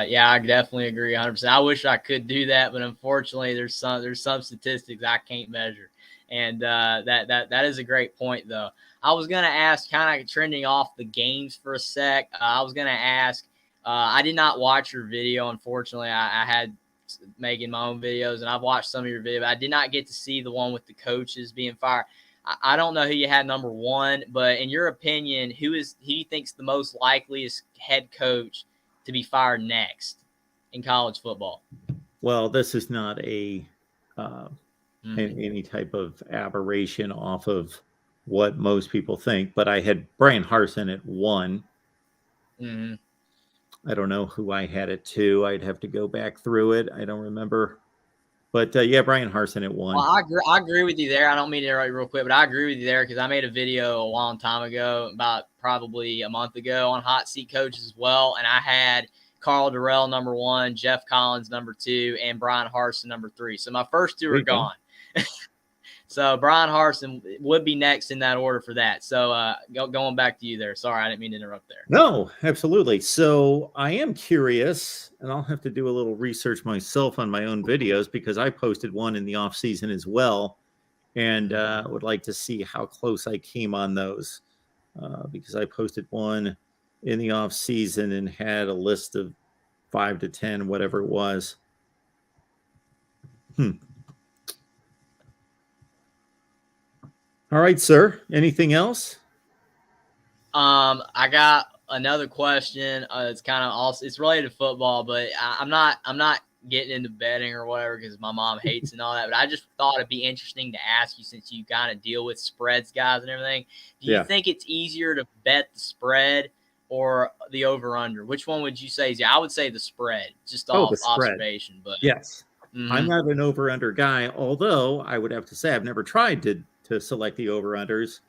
yeah, I definitely agree 100%. I wish I could do that, but unfortunately, there's some statistics I can't measure, and that is a great point, though. I was gonna ask, kind of trending off the games for a sec. I was gonna ask. I did not watch your video, unfortunately. I had making my own videos, and I've watched some of your videos. But I did not get to see the one with the coaches being fired. I don't know who you had number one, but in your opinion, who you think's the most likeliest head coach to be fired next in college football? Well, this is not any type of aberration off of what most people think, but I had Brian Harsin at 1. Mm-hmm. I don't know who I had at 2. I'd have to go back through it. I don't remember. But yeah, Brian Harsin at 1. Well, I agree with you there. I don't mean to interrupt you real quick, but I agree with you there because I made a video a long time ago, about probably a month ago, on hot seat coaches as well. And I had Carl Durrell number 1, Jeff Collins number 2, and Brian Harsin number 3. So my first 2 are gone. So Brian Harsin would be next in that order for that. So going back to you there. Sorry, I didn't mean to interrupt there. No, absolutely. So I am curious, and I'll have to do a little research myself on my own videos because I posted one in the off season as well, and would like to see how close I came on those because I posted one in the off season and had a list of 5 to 10, whatever it was. All right, sir. Anything else? I got another question. It's kind of also, it's related to football, but I'm not getting into betting or whatever because my mom hates and all that. But I just thought it'd be interesting to ask you, since you kind of deal with spreads, guys, and everything. Do you think it's easier to bet the spread or the over under? Which one would you say is? I would say the spread, just off observation. But yes, I'm not an over under guy. Although I would have to say I've never tried to select the over unders.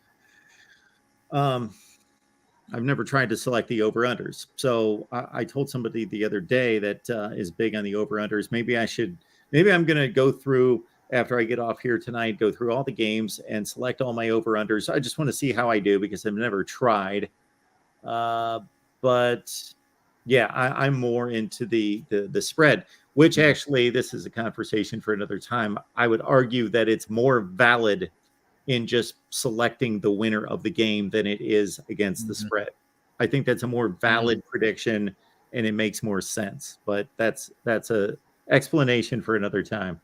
I've never tried to select the over unders. So I told somebody the other day that is big on the over unders. Maybe I'm going to go through after I get off here tonight, go through all the games and select all my over unders. I just want to see how I do because I've never tried. But yeah, I'm more into the spread, which actually, this is a conversation for another time. I would argue that it's more valid in just selecting the winner of the game than it is against the spread. I think that's a more valid prediction and it makes more sense, but that's a explanation for another time.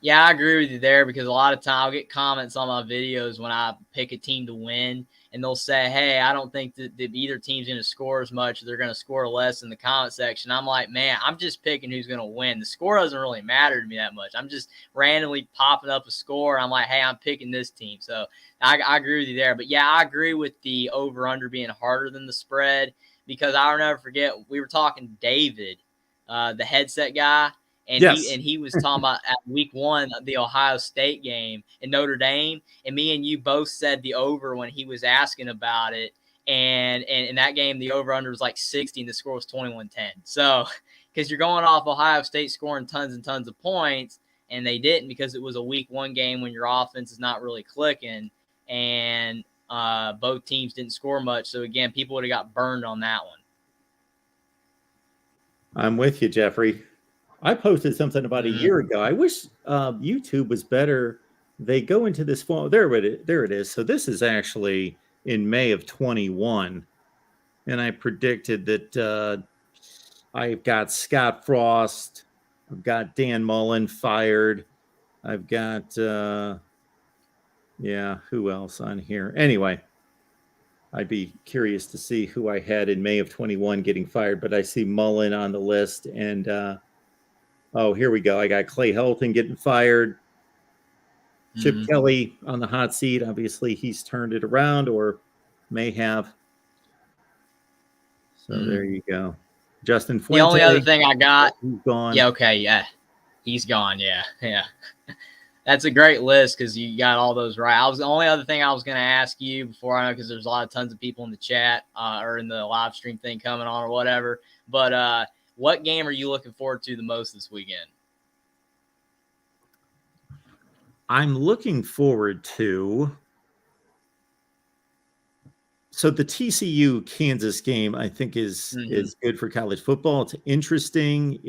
Yeah, I agree with you there because a lot of time I'll get comments on my videos when I pick a team to win, and they'll say, hey, I don't think that either team's going to score as much. They're going to score less in the comment section. I'm like, man, I'm just picking who's going to win. The score doesn't really matter to me that much. I'm just randomly popping up a score. I'm like, hey, I'm picking this team. So I agree with you there. But, yeah, I agree with the over-under being harder than the spread because I'll never forget, we were talking to David, the headset guy. And he was talking about at week 1 of the Ohio State game in Notre Dame, and me and you both said the over when he was asking about it. And in that game, the over under was like 60, and the score was 21-10. So, because you're going off Ohio State scoring tons and tons of points, and they didn't because it was a week 1 game when your offense is not really clicking, and both teams didn't score much. So again, people would have got burned on that one. I'm with you, Jeffrey. I posted something about a year ago. I wish YouTube was better. They go into this form. There it is. So this is actually in May of 21. And I predicted that I've got Scott Frost. I've got Dan Mullen fired. I've got, who else on here? Anyway, I'd be curious to see who I had in May of 21 getting fired. But I see Mullen on the list and oh, here we go. I got Clay Helton getting fired. Chip Kelly on the hot seat. Obviously, he's turned it around or may have. So there you go. Justin Fuente. The only other thing I got. He's gone. Yeah, okay, yeah. He's gone, yeah. That's a great list because you got all those right. The only other thing I was going to ask you before, I know because there's tons of people in the chat or in the live stream thing coming on or whatever. But what game are you looking forward to the most this weekend? I'm looking forward to. So the TCU Kansas game, I think, is good for college football. It's interesting.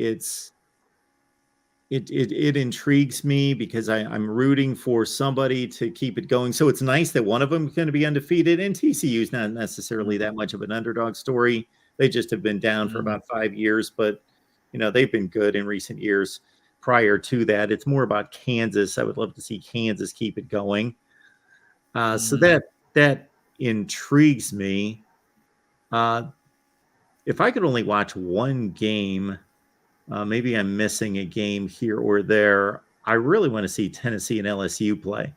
It intrigues me because I'm rooting for somebody to keep it going. So it's nice that one of them is going to be undefeated, and TCU is not necessarily that much of an underdog story. They just have been down for about 5 years, but they've been good in recent years. Prior to that, it's more about Kansas. I would love to see Kansas keep it going. So that intrigues me. If I could only watch one game. Maybe I'm missing a game here or there. I really want to see Tennessee and LSU play.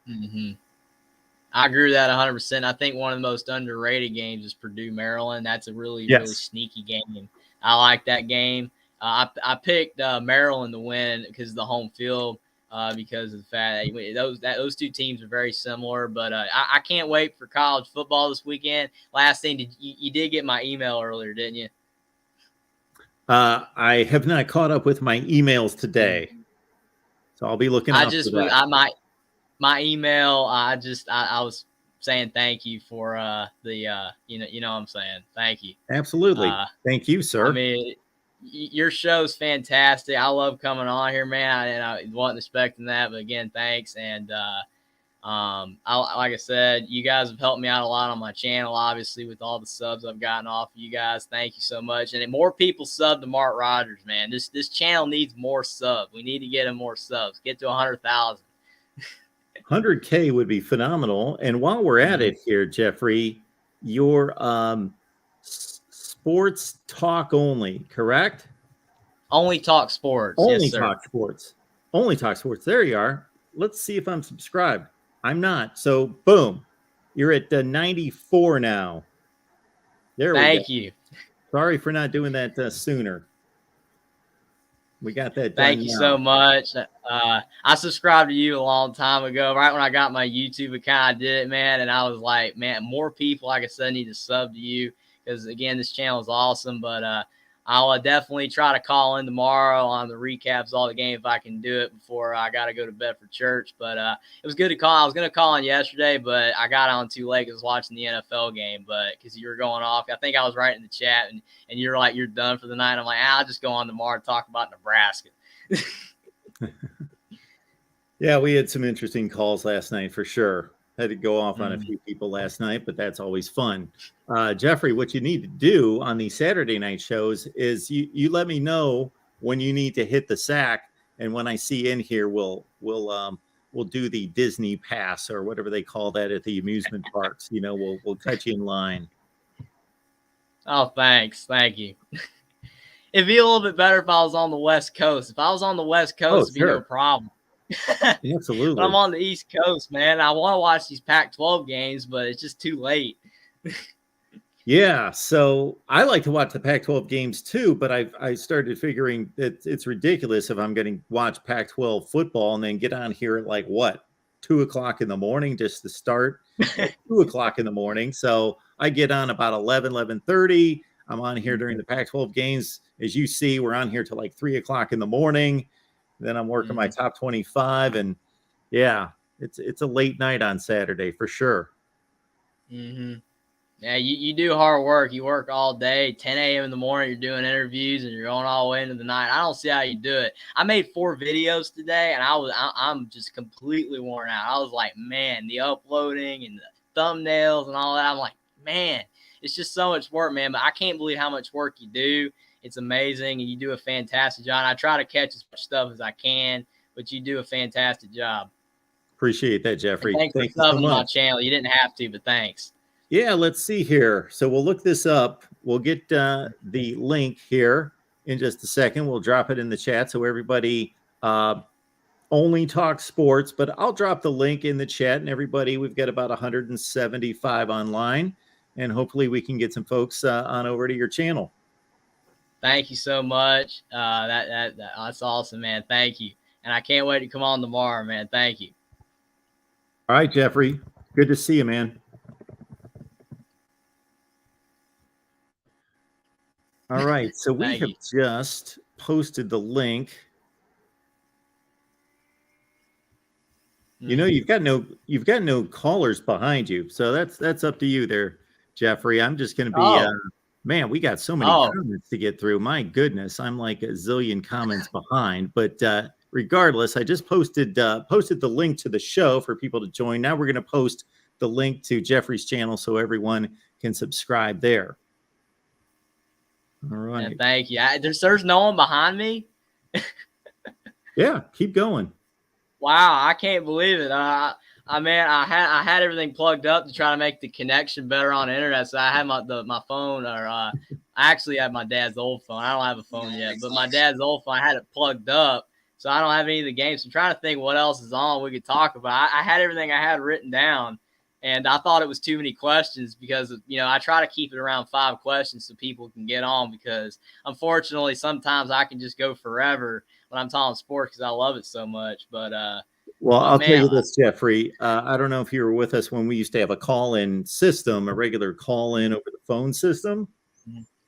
I agree with that 100%. I think one of the most underrated games is Purdue, Maryland. That's a really sneaky game. I like that game. I picked Maryland to win because of the home field, because of the fact that those two teams are very similar. But I can't wait for college football this weekend. Last thing, you did get my email earlier, didn't you? I have not caught up with my emails today, so I'll be looking. My email. I was saying thank you for you know what I'm saying. Thank you. Absolutely. Thank you, sir. I mean, your show's fantastic. I love coming on here, man, and I wasn't expecting that, but again, thanks. And like I said, you guys have helped me out a lot on my channel, obviously, with all the subs I've gotten off of you guys. Thank you so much. And more people sub to Mark Rogers, man. This channel needs more subs. We need to get him more subs. Get to 100,000. 100K would be phenomenal. And while we're at it here, Jeffrey, your sports talk only, correct? Only talk sports. Only yes, sir. talk sports. Only talk sports. There you are. Let's see if I'm subscribed. I'm not. So, boom. You're at 94 now. There we go. Thank you. Sorry for not doing that sooner. We got that done. Thank you so much. I subscribed to you a long time ago. Right when I got my YouTube account, I did it, man. And I was like, man, more people, like I said, need to sub to you because, again, this channel is awesome. But I'll definitely try to call in tomorrow on the recaps of all the games if I can do it before I got to go to bed for church. But it was good to call. I was going to call in yesterday, but I got on too late because I was watching the NFL game. But because you were going off, I think I was right in the chat, and you're like, you're done for the night. I'm like, I'll just go on tomorrow and talk about Nebraska. Yeah, we had some interesting calls last night for sure. Had to go off on a few people last night, but that's always fun. Jeffrey, what you need to do on these Saturday night shows is you let me know when you need to hit the sack, and when I see in here, we'll do the Disney pass or whatever they call that at the amusement parks. We'll cut you in line. Oh, thank you. It'd be a little bit better if I was on the West Coast. If I was on the West Coast, it'd be no problem. Absolutely. But I'm on the East Coast, man. I want to watch these Pac-12 games, but it's just too late. Yeah, so I like to watch the Pac-12 games too, but I started figuring that it's ridiculous if I'm going to watch Pac-12 football and then get on here at 2:00 in the morning just to start 2:00 in the morning. So I get on about 11:30. I'm on here during the Pac-12 games. As you see, we're on here till 3:00 in the morning. Then I'm working my top 25, and yeah, it's a late night on Saturday for sure. Yeah, you do hard work. You work all day, 10 a.m. in the morning. You're doing interviews, and you're going all the way into the night. I don't see how you do it. I made 4 videos today, and I'm just completely worn out. I was like, man, the uploading and the thumbnails and all that. I'm like, man, it's just so much work, man. But I can't believe how much work you do. It's amazing, and you do a fantastic job. And I try to catch as much stuff as I can, but you do a fantastic job. Appreciate that, Jeffrey. Thanks for subbing my channel. You didn't have to, but thanks. Yeah, let's see here. So we'll look this up. We'll get the link here in just a second. We'll drop it in the chat so everybody only talk sports, but I'll drop the link in the chat, and everybody, we've got about 175 online, and hopefully we can get some folks on over to your channel. Thank you so much. That's awesome, man. Thank you. and I can't wait to come on tomorrow, man. Thank you. All right, Jeffrey. Good to see you, man. All right. So we Thank have you. just posted the link. You know, you've got no callers behind you. So that's up to you there, Jeffrey. I'm just going to be man, we got so many comments to get through. My goodness, I'm like a zillion comments behind. But regardless, I just posted the link to the show for people to join. Now we're going to post the link to Jeffrey's channel so everyone can subscribe there. All right. And thank you. There's no one behind me. Yeah, keep going. Wow, I can't believe it. I had everything plugged up to try to make the connection better on the internet. So I had my phone, or I actually had my dad's old phone. I don't have a phone yet, but my dad's old phone, I had it plugged up, so I don't have any of the games. So I'm trying to think what else is on we could talk about. I had everything I had written down, and I thought it was too many questions because I try to keep it around 5 questions so people can get on, because unfortunately sometimes I can just go forever when I'm talking sports because I love it so much. But well, I'll tell you this, Jeffrey. I don't know if you were with us when we used to have a call-in system, a regular call-in over the phone system.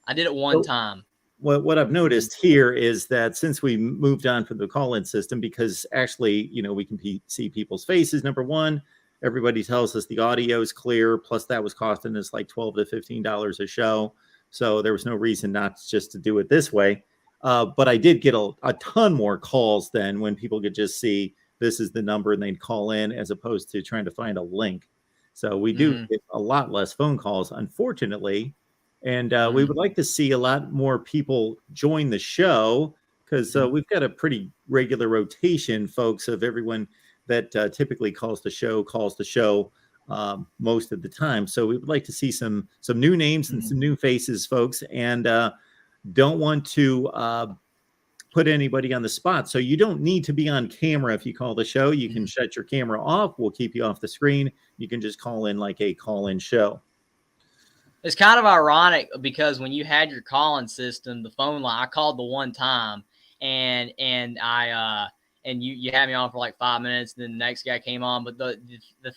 I did it one time. What I've noticed here is that since we moved on from the call-in system, because actually, we can see people's faces. Number one, everybody tells us the audio is clear. Plus, that was costing us like $12 to $15 a show, so there was no reason not just to do it this way. But I did get a ton more calls than when people could just see this is the number and they'd call in, as opposed to trying to find a link. So we do get a lot less phone calls, unfortunately. And we would like to see a lot more people join the show, because we've got a pretty regular rotation, folks, of everyone that typically calls the show most of the time. So we would like to see some new names and some new faces, folks, and don't want to put anybody on the spot. So you don't need to be on camera if you call the show. You can shut your camera off. We'll keep you off the screen. You can just call in like a call-in show. It's kind of ironic because when you had your calling system, the phone line, I called the one time and you had me on for like 5 minutes. And then the next guy came on. But the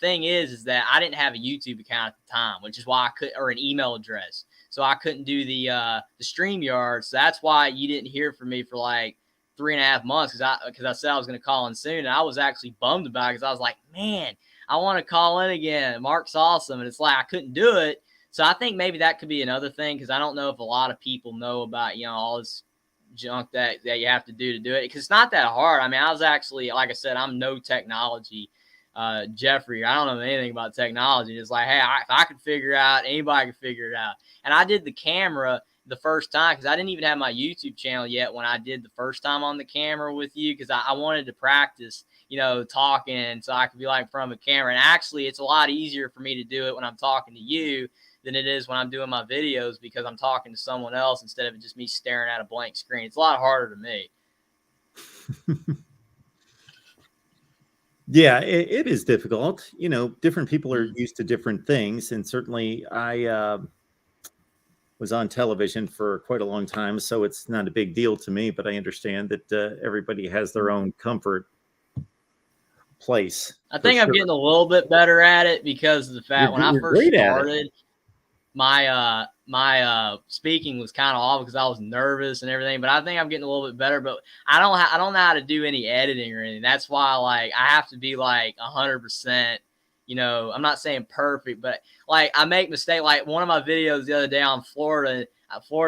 thing is that I didn't have a YouTube account at the time, which is why or an email address. So I couldn't do the StreamYard. So that's why you didn't hear from me for like 3.5 months, because I said I was going to call in soon. And I was actually bummed about it, because I was like, man, I want to call in again. Mark's awesome. And it's like I couldn't do it. So I think maybe that could be another thing, because I don't know if a lot of people know about, all this junk that you have to do it, because it's not that hard. I mean, I was actually, like I said, I'm no technology Jeffrey. I don't know anything about technology. It's like, hey, if I could figure it out, anybody could figure it out. And I did the camera the first time because I didn't even have my YouTube channel yet when I did the first time on the camera with you, because I wanted to practice, talking so I could be like from a camera. And actually, it's a lot easier for me to do it when I'm talking to you than it is when I'm doing my videos, because I'm talking to someone else instead of just me staring at a blank screen. It's a lot harder to me. Yeah, it is difficult. Different people are used to different things. And certainly I was on television for quite a long time, so it's not a big deal to me, but I understand that everybody has their own comfort place. I think I'm getting a little bit better at it because of the fact when I first started, my speaking was kind of off because I was nervous and everything, but I think I'm getting a little bit better. But I don't know how to do any editing or anything. That's why I have to be 100%. I'm not saying perfect, but I make mistakes. Like one of my videos the other day on Florida,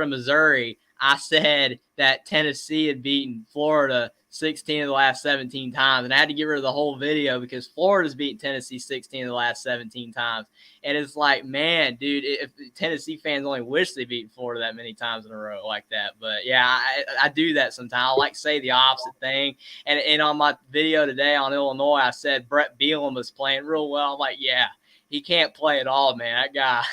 Missouri, I said that Tennessee had beaten Florida 16 of the last 17 times. And I had to get rid of the whole video because Florida's beaten Tennessee 16 of the last 17 times. And it's like, man, dude, if Tennessee fans only wish they beat Florida that many times in a row like that. But yeah, I do that sometimes. I like to say the opposite thing. And on my video today on Illinois, I said Brett Bielema was playing real well. I'm like, yeah, he can't play at all, man. That guy.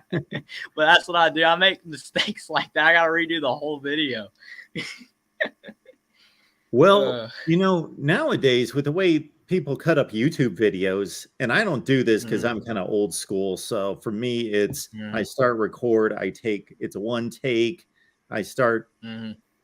But that's what I do. I make mistakes like that. I got to redo the whole video. Well, nowadays with the way people cut up YouTube videos, and I don't do this because I'm kind of old school. So for me, it's I start record, it's a one take, I start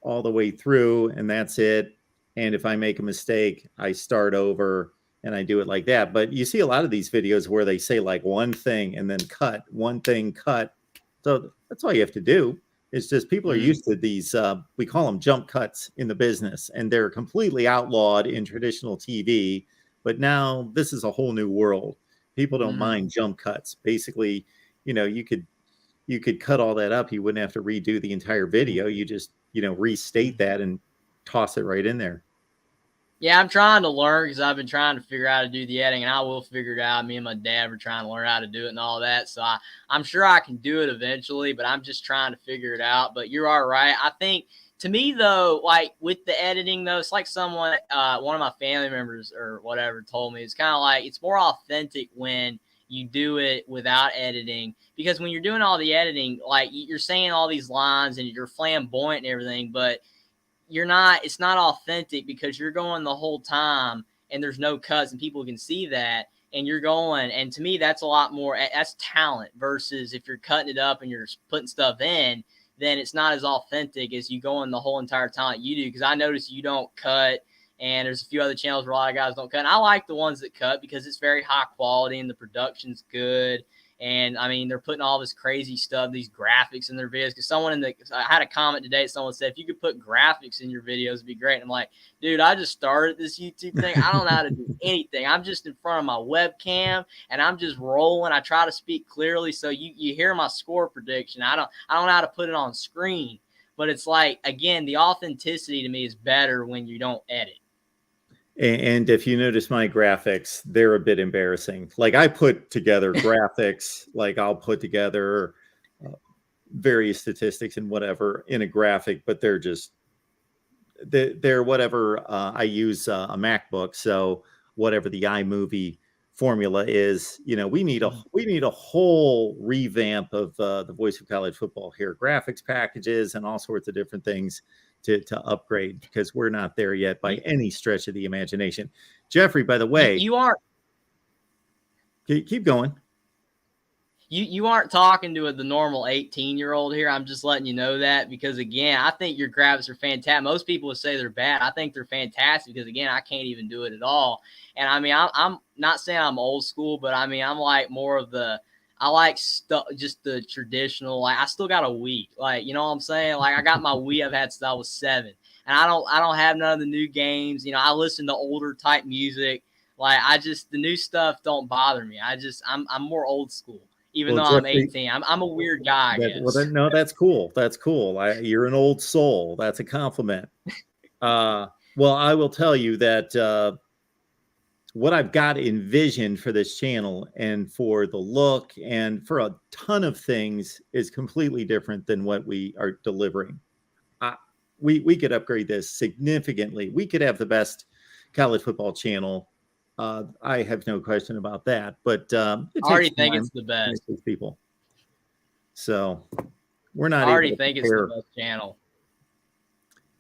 all the way through, and that's it. And if I make a mistake, I start over and I do it like that. But you see a lot of these videos where they say like one thing and then cut, one thing, cut. So that's all you have to do. It's just people are used to these, we call them jump cuts in the business, and they're completely outlawed in traditional TV. But now this is a whole new world. People don't mind jump cuts. Basically, you could cut all that up. You wouldn't have to redo the entire video. You just, restate that and toss it right in there. Yeah, I'm trying to learn because I've been trying to figure out how to do the editing, and I will figure it out. Me and my dad were trying to learn how to do it and all that. So I'm sure I can do it eventually, but I'm just trying to figure it out. But you are right. I think, to me, though, like with the editing, though, it's like someone, one of my family members or whatever told me, it's kind of like it's more authentic when you do it without editing, because when you're doing all the editing, like you're saying all these lines and you're flamboyant and everything, but it's not authentic because you're going the whole time and there's no cuts and people can see that and you're going. And to me, that's a lot more, that's talent versus if you're cutting it up and you're putting stuff in, then it's not as authentic as you going the whole entire time like you do. Because I notice you don't cut, and there's a few other channels where a lot of guys don't cut. And I like the ones that cut because it's very high quality and the production's good. And I mean, they're putting all this crazy stuff, these graphics in their videos. Because I had a comment today. Someone said, if you could put graphics in your videos, it'd be great. And I'm like, dude, I just started this YouTube thing. I don't know how to do anything. I'm just in front of my webcam and I'm just rolling. I try to speak clearly so you hear my score prediction. I don't know how to put it on screen. But it's like, again, the authenticity to me is better when you don't edit. And if you notice my graphics, they're a bit embarrassing. Like I put together graphics, like I'll put together various statistics and whatever in a graphic, but they're whatever. I use a MacBook, so whatever the iMovie formula is, we need a whole revamp of the Voice of College Football here, graphics packages and all sorts of different things to upgrade, because we're not there yet by any stretch of the imagination. Jeffrey, by the way, you aren't. Keep going. You aren't talking to the normal 18-year-old here. I'm just letting you know that, because again, I think your graphics are fantastic. Most people would say they're bad. I think they're fantastic because again, I can't even do it at all. And I mean, I'm not saying I'm old school, but I mean, I'm like more of I like stuff, just the traditional. Like I still got a Wii, like, you know what I'm saying? Like I got my Wii I've had since I was 7, and I don't have none of the new games. I listen to older type music. Like the new stuff don't bother me. I'm more old school, even though I'm 18. I'm a weird guy, I guess. No, that's cool. That's cool. You're an old soul. That's a compliment. Well, I will tell you that what I've got envisioned for this channel and for the look and for a ton of things is completely different than what we are delivering. We could upgrade this significantly. We could have the best college football channel. I have no question about that. But I already think it's the best. People. So we're not. I already think it's the best channel.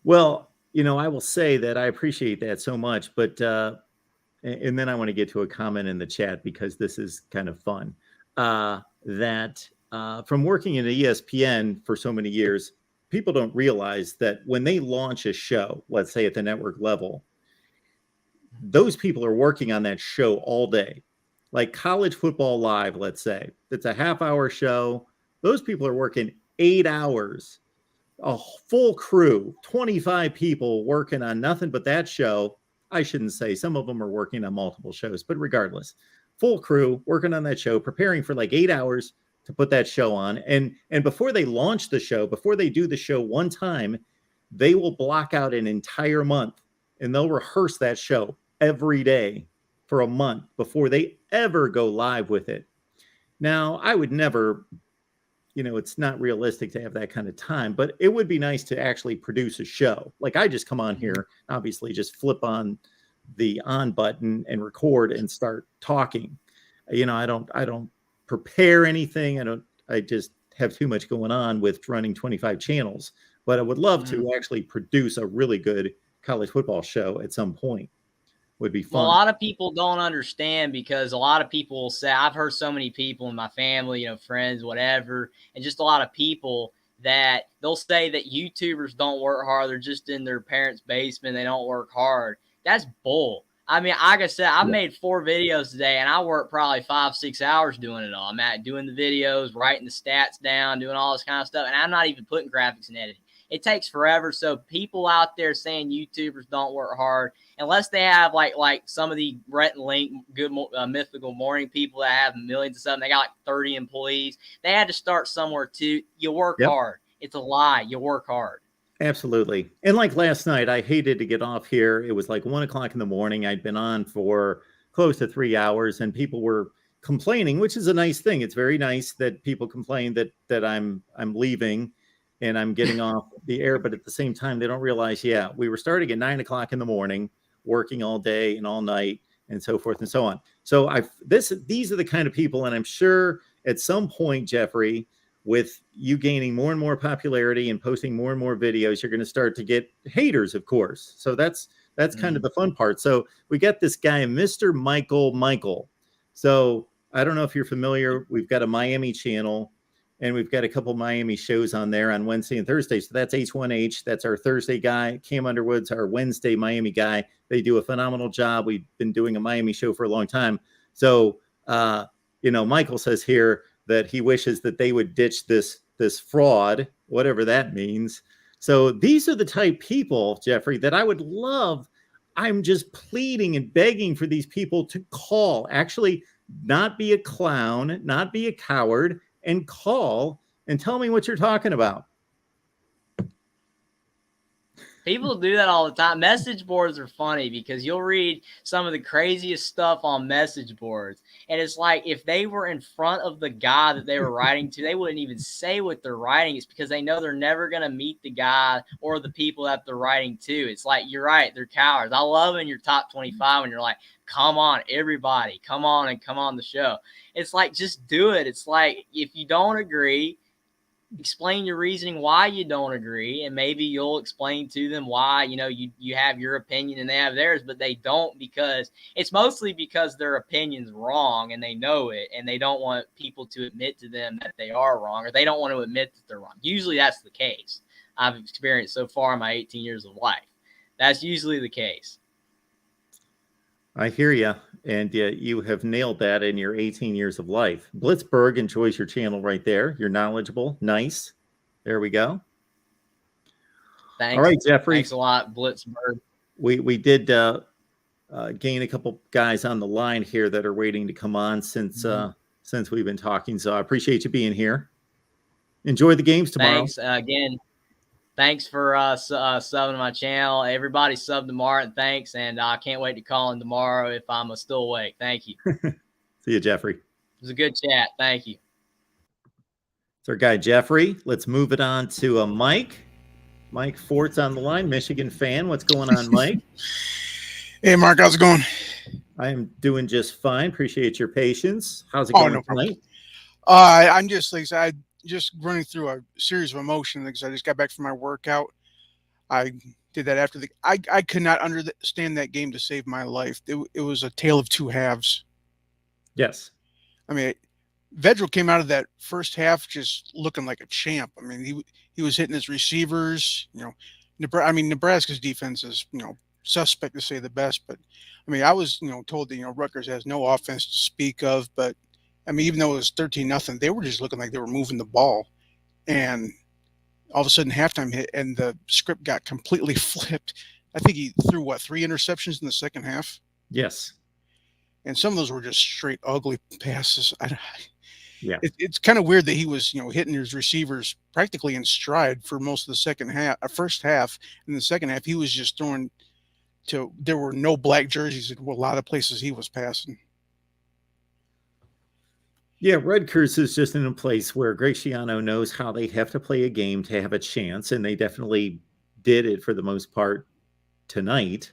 Well, I will say that I appreciate that so much, but. And then I want to get to a comment in the chat because this is kind of fun. That from working in ESPN for so many years, people don't realize that when they launch a show, let's say at the network level, those people are working on that show all day. Like College Football Live, let's say, it's a half-hour show. Those people are working 8 hours, a full crew, 25 people working on nothing but that show. I shouldn't say, some of them are working on multiple shows, but regardless, full crew working on that show, preparing for like 8 hours to put that show on. And before they launch the show, before they do the show one time, they will block out an entire month and they'll rehearse that show every day for a month before they ever go live with it. Now, I would never, it's not realistic to have that kind of time, but it would be nice to actually produce a show. Like I just come on here, obviously just flip on the on button and record and start talking. I don't prepare anything. I just have too much going on with running 25 channels, but I would love to actually produce a really good college football show at some point. Would be fun. Well, a lot of people don't understand because a lot of people will say, I've heard so many people in my family, friends, whatever, and just a lot of people that they'll say that YouTubers don't work hard. They're just in their parents' basement. They don't work hard. That's bull. I mean, like I said, I made 4 videos today, and I worked probably 5-6 hours doing it all. I'm doing the videos, writing the stats down, doing all this kind of stuff, and I'm not even putting graphics and editing. It takes forever. So people out there saying YouTubers don't work hard, unless they have like some of the Rhett and Link, good mythical morning people that have millions of stuff, they got like 30 employees. They had to start somewhere too. You work hard. It's a lie. You work hard. Absolutely. And like last night, I hated to get off here. It was like 1 o'clock in the morning. I'd been on for close to 3 hours, and people were complaining, which is a nice thing. It's very nice that people complain that I'm leaving and I'm getting off the air, but at the same time, they don't realize, we were starting at 9 o'clock in the morning, working all day and all night, and so forth and so on. So these are the kind of people, and I'm sure at some point, Jeffrey, with you gaining more and more popularity and posting more and more videos, you're going to start to get haters, of course. So that's kind of the fun part. So we got this guy, Mr. Michael. So I don't know if you're familiar. We've got a Miami channel, and we've got a couple Miami shows on there on Wednesday and Thursday. So that's H1H. That's our Thursday guy. Cam Underwood's our Wednesday Miami guy. They do a phenomenal job. We've been doing a Miami show for a long time. So, Michael says here that he wishes that they would ditch this fraud, whatever that means. So these are the type people, Jeffrey, that I would love. I'm just pleading and begging for these people to call, actually not be a clown, not be a coward, and call and tell me what you're talking about. People do that all the time. Message boards are funny because you'll read some of the craziest stuff on message boards. And it's like if they were in front of the guy that they were writing to, they wouldn't even say what they're writing. It's because they know they're never going to meet the guy or the people that they're writing to. It's like, you're right, they're cowards. I love in your top 25 when you're like, come on, everybody, come on and come on the show. It's like, just do it. It's like, if you don't agree, explain your reasoning why you don't agree, and maybe you'll explain to them why you have your opinion and they have theirs, but they don't, because it's mostly because their opinion's wrong and they know it, and they don't want people to admit to them that they are wrong, or they don't want to admit that they're wrong. Usually that's the case. I've experienced so far in my 18 years of life. That's usually the case. I hear you, and you have nailed that in your 18 years of life. Blitzberg enjoys your channel right there. You're knowledgeable. Nice. There we go. Thanks. All right, Jeffrey. Thanks a lot, Blitzberg. We did gain a couple guys on the line here that are waiting to come on since we've been talking. So I appreciate you being here. Enjoy the games tomorrow. Thanks again. Thanks for subbing to my channel. Everybody sub to Martin. Thanks. And I can't wait to call in tomorrow if I'm still awake. Thank you. See you, Jeffrey. It was a good chat. Thank you. It's our guy, Jeffrey. Let's move it on to Mike. Mike Fort's on the line, Michigan fan. What's going on, Mike? Hey, Mark. How's it going? I am doing just fine. Appreciate your patience. How's it going tonight? I'm just, like I said, just running through a series of emotions because I just got back from my workout. I did that after I could not understand that game to save my life. It was a tale of two halves. Yes. I mean, Vedral came out of that first half just looking like a champ. I mean, he was hitting his receivers. Nebraska's defense is, suspect to say the best, but I mean, I was, told that, Rutgers has no offense to speak of, but I mean, even though it was 13-0, they were just looking like they were moving the ball. And all of a sudden halftime hit and the script got completely flipped. I think he threw 3 interceptions in the second half. Yes. And some of those were just straight ugly passes. Yeah. It's kind of weird that he was, hitting his receivers practically in stride for most of the first half. In the second half, he was just throwing there were no black jerseys in a lot of places he was passing. Yeah, Rutgers is just in a place where Greg Schiano knows how they have to play a game to have a chance, and they definitely did it for the most part tonight,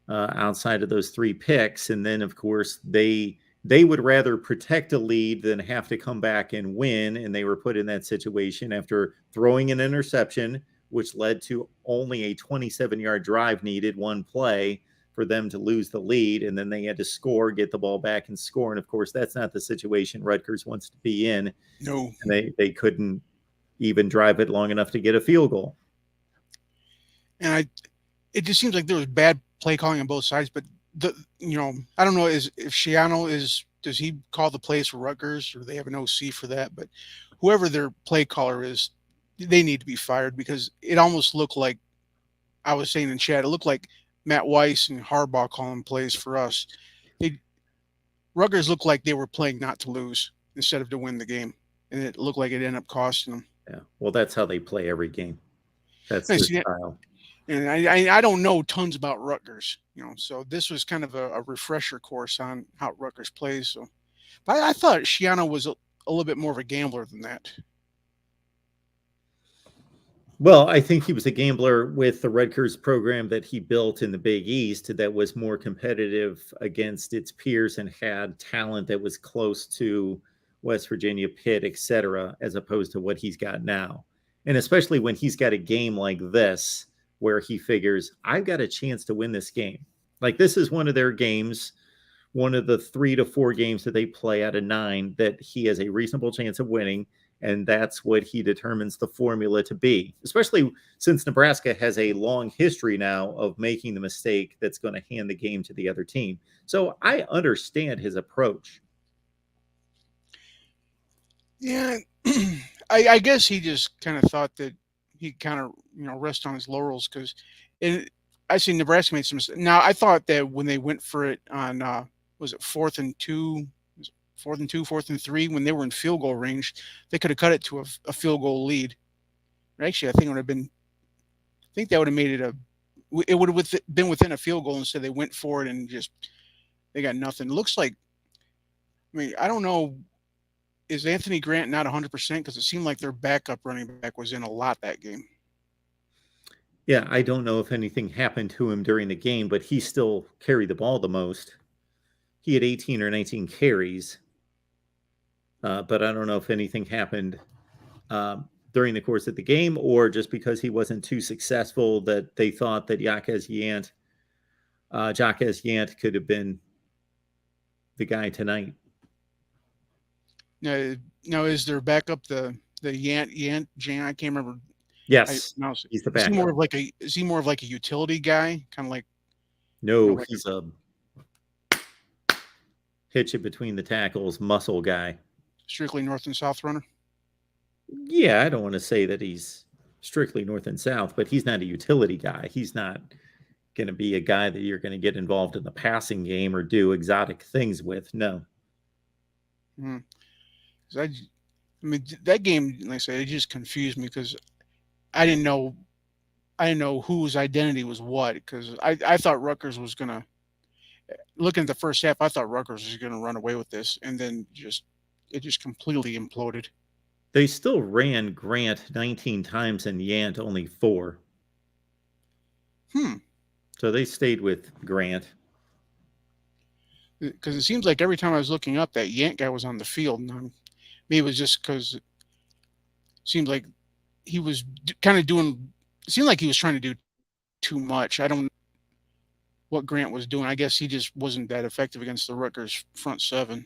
outside of those 3 picks. And then, of course, they would rather protect a lead than have to come back and win, and they were put in that situation after throwing an interception, which led to only a 27-yard drive needed, 1 play, for them to lose the lead, and then they had to score, get the ball back, and score. And of course, that's not the situation Rutgers wants to be in. No, and they couldn't even drive it long enough to get a field goal. And it just seems like there was bad play calling on both sides. But I don't know if Shiano does he call the plays for Rutgers, or they have an OC for that? But whoever their play caller is, they need to be fired, because it almost looked like, I was saying in chat, it looked like Matt Weiss and Harbaugh calling plays for us. Rutgers looked like they were playing not to lose instead of to win the game, and it looked like it ended up costing them. Yeah, well, that's how they play every game. That's their style. And I don't know tons about Rutgers, so this was kind of a refresher course on how Rutgers plays. So, but I thought Shiano was a little bit more of a gambler than that. Well, I think he was a gambler with the Rutgers program that he built in the Big East that was more competitive against its peers and had talent that was close to West Virginia, Pitt, etc., as opposed to what he's got now. And especially when he's got a game like this, where he figures, I've got a chance to win this game. Like, this is one of their games, one of the 3 to 4 games that they play out of 9 that he has a reasonable chance of winning. And that's what he determines the formula to be, especially since Nebraska has a long history now of making the mistake that's going to hand the game to the other team. So I understand his approach. Yeah, I guess he just kind of thought that he kind of rest on his laurels, because I see Nebraska made some mistakes. Now, I thought that when they went for it on was it 4th and 2, 4th and 3, when they were in field goal range, they could have cut it to a field goal lead. Actually, I think it would have been. I think that would have made it it would have been within a field goal. Instead, they went for it and just they got nothing. It looks like. I mean, I don't know. Is Anthony Grant not 100%? Because it seemed like their backup running back was in a lot that game. Yeah, I don't know if anything happened to him during the game, but he still carried the ball the most. He had 18 or 19 carries, but I don't know if anything happened during the course of the game, or just because he wasn't too successful that they thought that Jacques Yant could have been the guy tonight. Now is their backup the Yant Jan? I can't remember. Yes, he's the Is backup. he more of like a utility guy, kind of like? No, he's a hitch it between the tackles muscle guy. Strictly north and south runner. Yeah, I don't want to say that he's strictly north and south, but he's not a utility guy. He's not going to be a guy that you're going to get involved in the passing game or do exotic things with. No. I mean, that game, like I said, it just confused me, because I didn't know whose identity was what, because I thought Rutgers was going to, looking at the first half, I thought Rutgers was going to run away with this, and then it just completely imploded. They still ran Grant 19 times and Yant only 4. So they stayed with Grant. Because it seems like every time I was looking up, that Yant guy was on the field. And maybe it was just because it seemed like he was kind of doing. It seemed like he was trying to do too much. I don't know what Grant was doing. I guess he just wasn't that effective against the Rutgers front 7.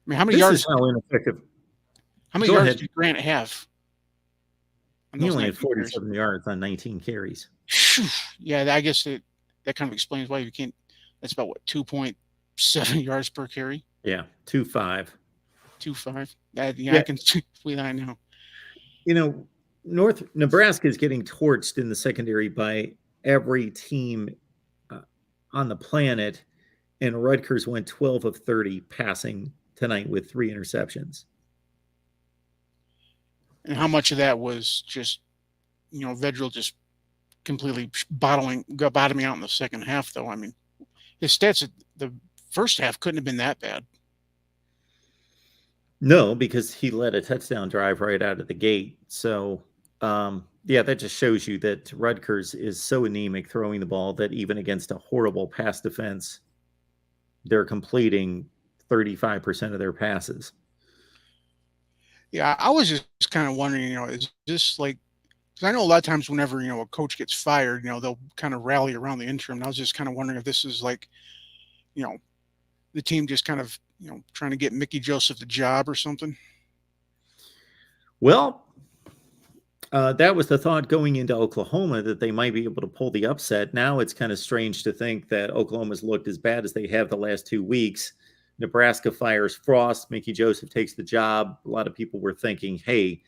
I mean, how many yards? How ineffective. How many yards did Grant have? He only had 47 yards on 19 carries. Yeah, I guess that kind of explains why you can't. That's about what, 2.7 yards per carry. Yeah, 2.5. 2.5. Yeah, I can see that now. Nebraska is getting torched in the secondary by every team on the planet, and Rutgers went 12 of 30 passing tonight with 3 interceptions. And how much of that was just, Vedral just completely bottoming out in the second half, though? I mean, his stats at the first half couldn't have been that bad. No, because he led a touchdown drive right out of the gate. So, that just shows you that Rutgers is so anemic throwing the ball that even against a horrible pass defense, they're completing 35% of their passes. Yeah, I was just kind of wondering, is this like, because I know a lot of times whenever, a coach gets fired, they'll kind of rally around the interim. And I was just kind of wondering if this is like, the team just kind of, trying to get Mickey Joseph the job or something. Well, that was the thought going into Oklahoma, that they might be able to pull the upset. Now it's kind of strange to think that Oklahoma's looked as bad as they have the last 2 weeks. Nebraska fires Frost. Mickey Joseph takes the job. A lot of people were thinking, hey,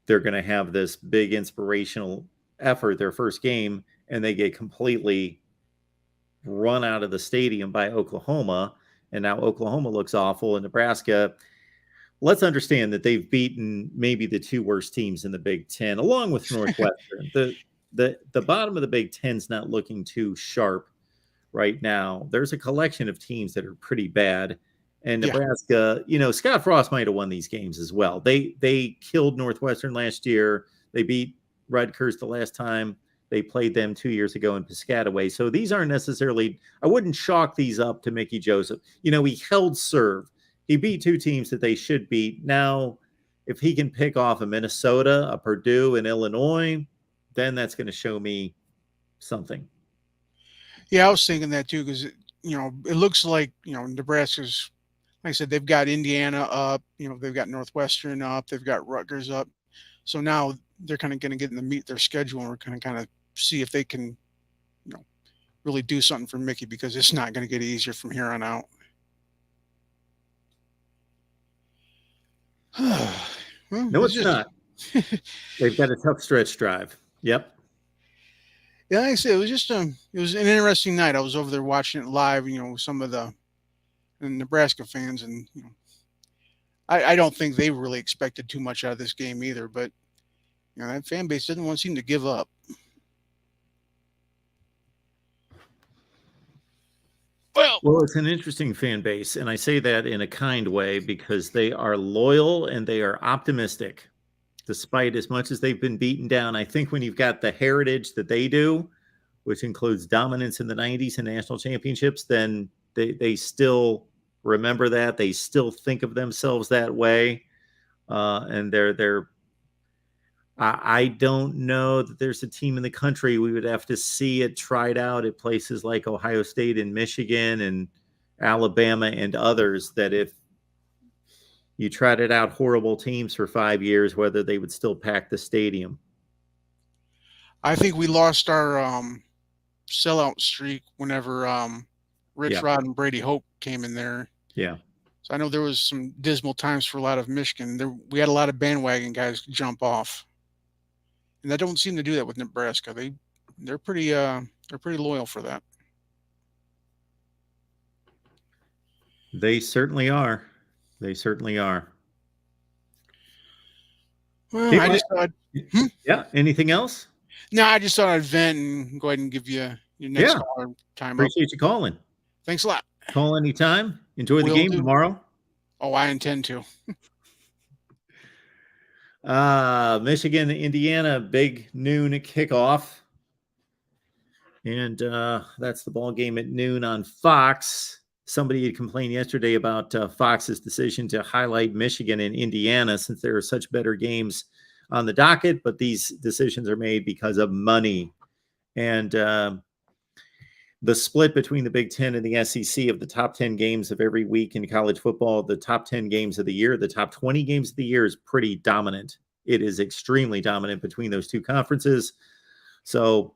they're going to have this big inspirational effort, their first game, and they get completely run out of the stadium by Oklahoma. And now Oklahoma looks awful. And Nebraska, let's understand that they've beaten maybe the 2 worst teams in the Big Ten, along with Northwestern. The bottom of the Big Ten's not looking too sharp right now. There's a collection of teams that are pretty bad. And Nebraska, Scott Frost might have won these games as well. They killed Northwestern last year. They beat Rutgers the last time they played them 2 years ago in Piscataway. So these aren't necessarily, I wouldn't chalk these up to Mickey Joseph. He held serve. He beat 2 teams that they should beat. Now, if he can pick off a Minnesota, a Purdue, and Illinois, then that's going to show me something. Yeah, I was thinking that too, because it looks like Nebraska's, like I said, they've got Indiana up, they've got Northwestern up, they've got Rutgers up. So now they're kind of going to get in the meet their schedule, and we're going to kind of see if they can, really do something for Mickey, because it's not going to get easier from here on out. Well, No, it's not. They've got a tough stretch drive. Yep. Yeah, like I said, it was an interesting night. I was over there watching it live, with some of the Nebraska fans, and I don't think they really expected too much out of this game either. But that fan base doesn't seem to give up. Well, it's an interesting fan base, and I say that in a kind way because they are loyal and they are optimistic, despite as much as they've been beaten down. I think when you've got the heritage that they do, which includes dominance in the 90s and national championships, then they still remember that. They still think of themselves that way, and they're. I don't know that there's a team in the country. We would have to see it tried out at places like Ohio State and Michigan and Alabama and others, that if you trotted out horrible teams for 5 years, whether they would still pack the stadium. I think we lost our sellout streak whenever Rich Rod and Brady Hoke came in there. Yeah. So I know there was some dismal times for a lot of Michigan. We had a lot of bandwagon guys jump off. And they don't seem to do that with Nebraska. They're pretty loyal for that. They certainly are. They certainly are. Well, I just thought. Yeah. Anything else? No, I just thought I'd vent and go ahead and give you your next caller time. Appreciate you calling. Thanks a lot. Call anytime. Enjoy the game tomorrow. Oh, I intend to. Michigan, Indiana, big noon kickoff. And that's the ball game at noon on Fox. Somebody had complained yesterday about Fox's decision to highlight Michigan and Indiana since there are such better games on the docket, but these decisions are made because of money. And the split between the Big Ten and the SEC of the top 10 games of every week in college football, the top 10 games of the year, the top 20 games of the year is pretty dominant. It is extremely dominant between those two conferences. So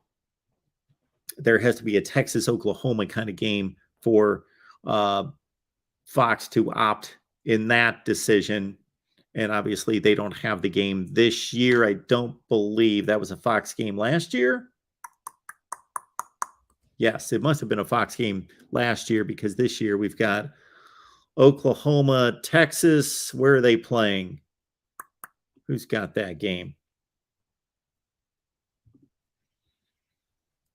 there has to be a Texas-Oklahoma kind of game for Fox to opt in that decision. And obviously they don't have the game this year. I don't believe that was a Fox game last year. Yes, it must have been a Fox game last year, because this year we've got Oklahoma, Texas. Where are they playing? Who's got that game?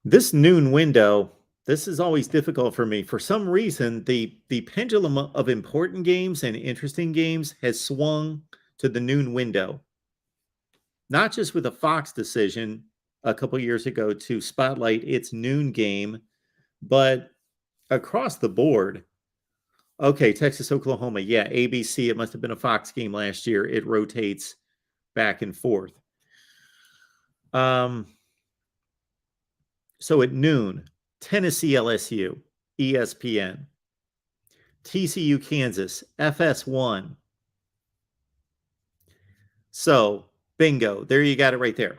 This noon window, this is always difficult for me. For some reason, the pendulum of important games and interesting games has swung to the noon window. Not just with a Fox decision a couple years ago to spotlight its noon game, but across the board. Okay, Texas, Oklahoma. Yeah, ABC. It must have been a Fox game last year. It rotates back and forth. So at noon, Tennessee, LSU, ESPN. TCU, Kansas, FS1. So, bingo. There you got it right there.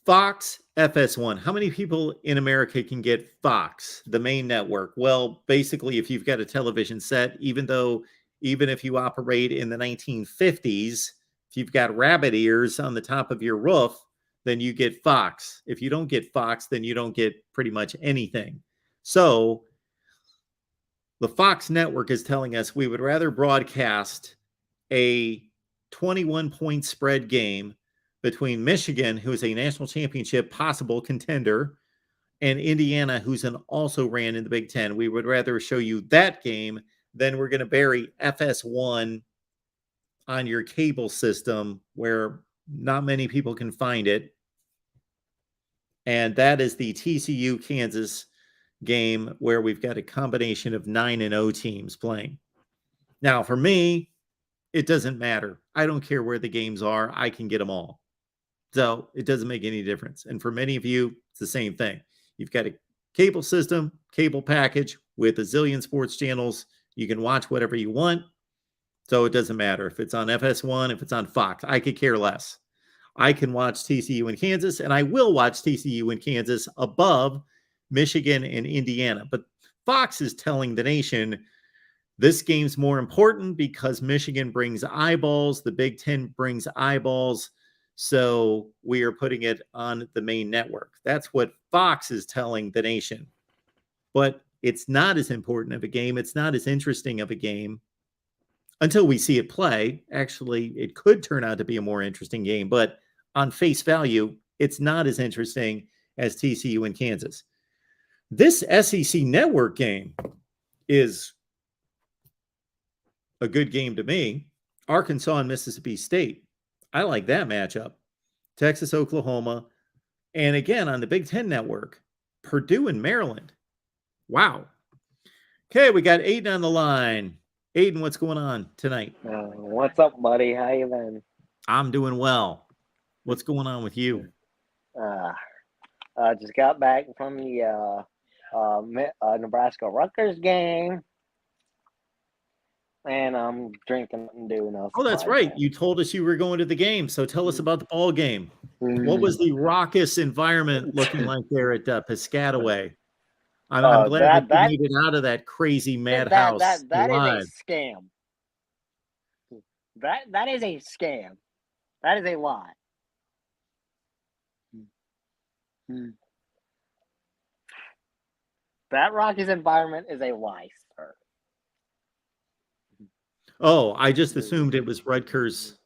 Fox FS1. How many people in America can get Fox, the main network? Well, basically, if you've got a television set, even if you operate in the 1950s, if you've got rabbit ears on the top of your roof, then you get Fox. If you don't get Fox, then you don't get pretty much anything. So the Fox network is telling us we would rather broadcast a 21-point spread game between Michigan, who is a national championship possible contender, and Indiana, who's also ran in the Big Ten. We would rather show you that game than we're going to bury FS1 on your cable system where not many people can find it. And that is the TCU Kansas game where we've got a combination of 9-0 teams playing. Now, for me, it doesn't matter. I don't care where the games are. I can get them all. So it doesn't make any difference. And for many of you, it's the same thing. You've got a cable system, cable package with a zillion sports channels. You can watch whatever you want. So it doesn't matter if it's on FS1, if it's on Fox. I could care less. I can watch TCU and Kansas, and I will watch TCU and Kansas above Michigan and Indiana. But Fox is telling the nation this game's more important because Michigan brings eyeballs, the Big Ten brings eyeballs, so we are putting it on the main network. That's what Fox is telling the nation. But it's not as important of a game. It's not as interesting of a game until we see it play. Actually, it could turn out to be a more interesting game, but on face value, it's not as interesting as TCU and Kansas. This SEC network game is a good game to me. Arkansas and Mississippi State. I like that matchup. Texas, Oklahoma. And again, on the Big Ten network, Purdue and Maryland. Wow. Okay, we got Aiden on the line. Aiden, what's going on tonight? What's up, buddy? How you been? I'm doing well. What's going on with you? Just got back from the Nebraska Rutgers game, and I'm drinking and doing else. Oh, that's right. You told us you were going to the game, so tell us about the ball game. What was the raucous environment looking like there at Piscataway? I'm glad that you made it out of that crazy madhouse that alive. is a scam. That is a scam. That is a lie. That Rockies environment is a lie, sir. Oh, I just assumed it was Rutgers,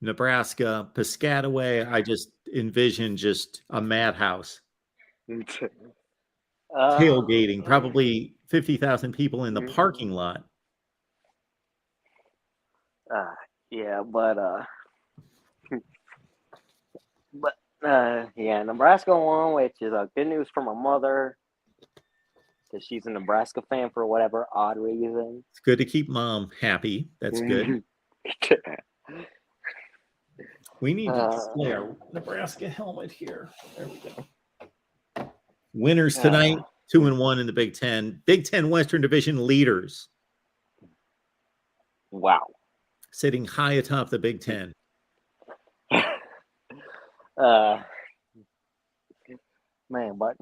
Nebraska, Piscataway. I just envisioned just a madhouse. Tailgating, probably 50,000 people in the parking lot. Yeah, yeah, Nebraska won, which is good news for my mother because she's a Nebraska fan for whatever odd reason. It's good to keep mom happy. That's good. We need to display our Nebraska helmet here. There we go. Winners tonight, 2-1 in the Big Ten. Big Ten Western Division leaders. Wow. Sitting high atop the Big Ten. Man, but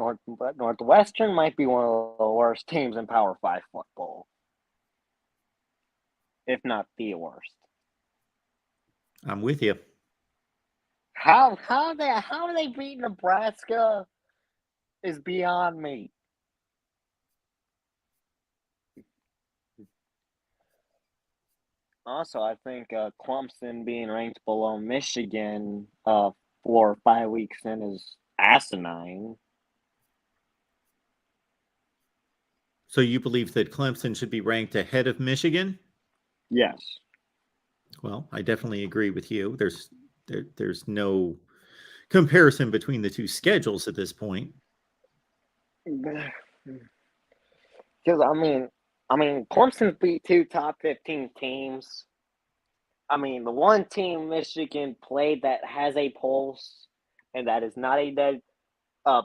Northwestern might be one of the worst teams in Power 5 football, if not the worst. I'm with you. How they beat Nebraska is beyond me. Also, I think Clemson being ranked below Michigan 4 or 5 weeks in is asinine. So you believe that Clemson should be ranked ahead of Michigan? Yes. Well, I definitely agree with you. There's no comparison between the two schedules at this point. Because I mean, Clemson beat 2 top 15 teams. I mean, the one team Michigan played that has a pulse, and that is not a dead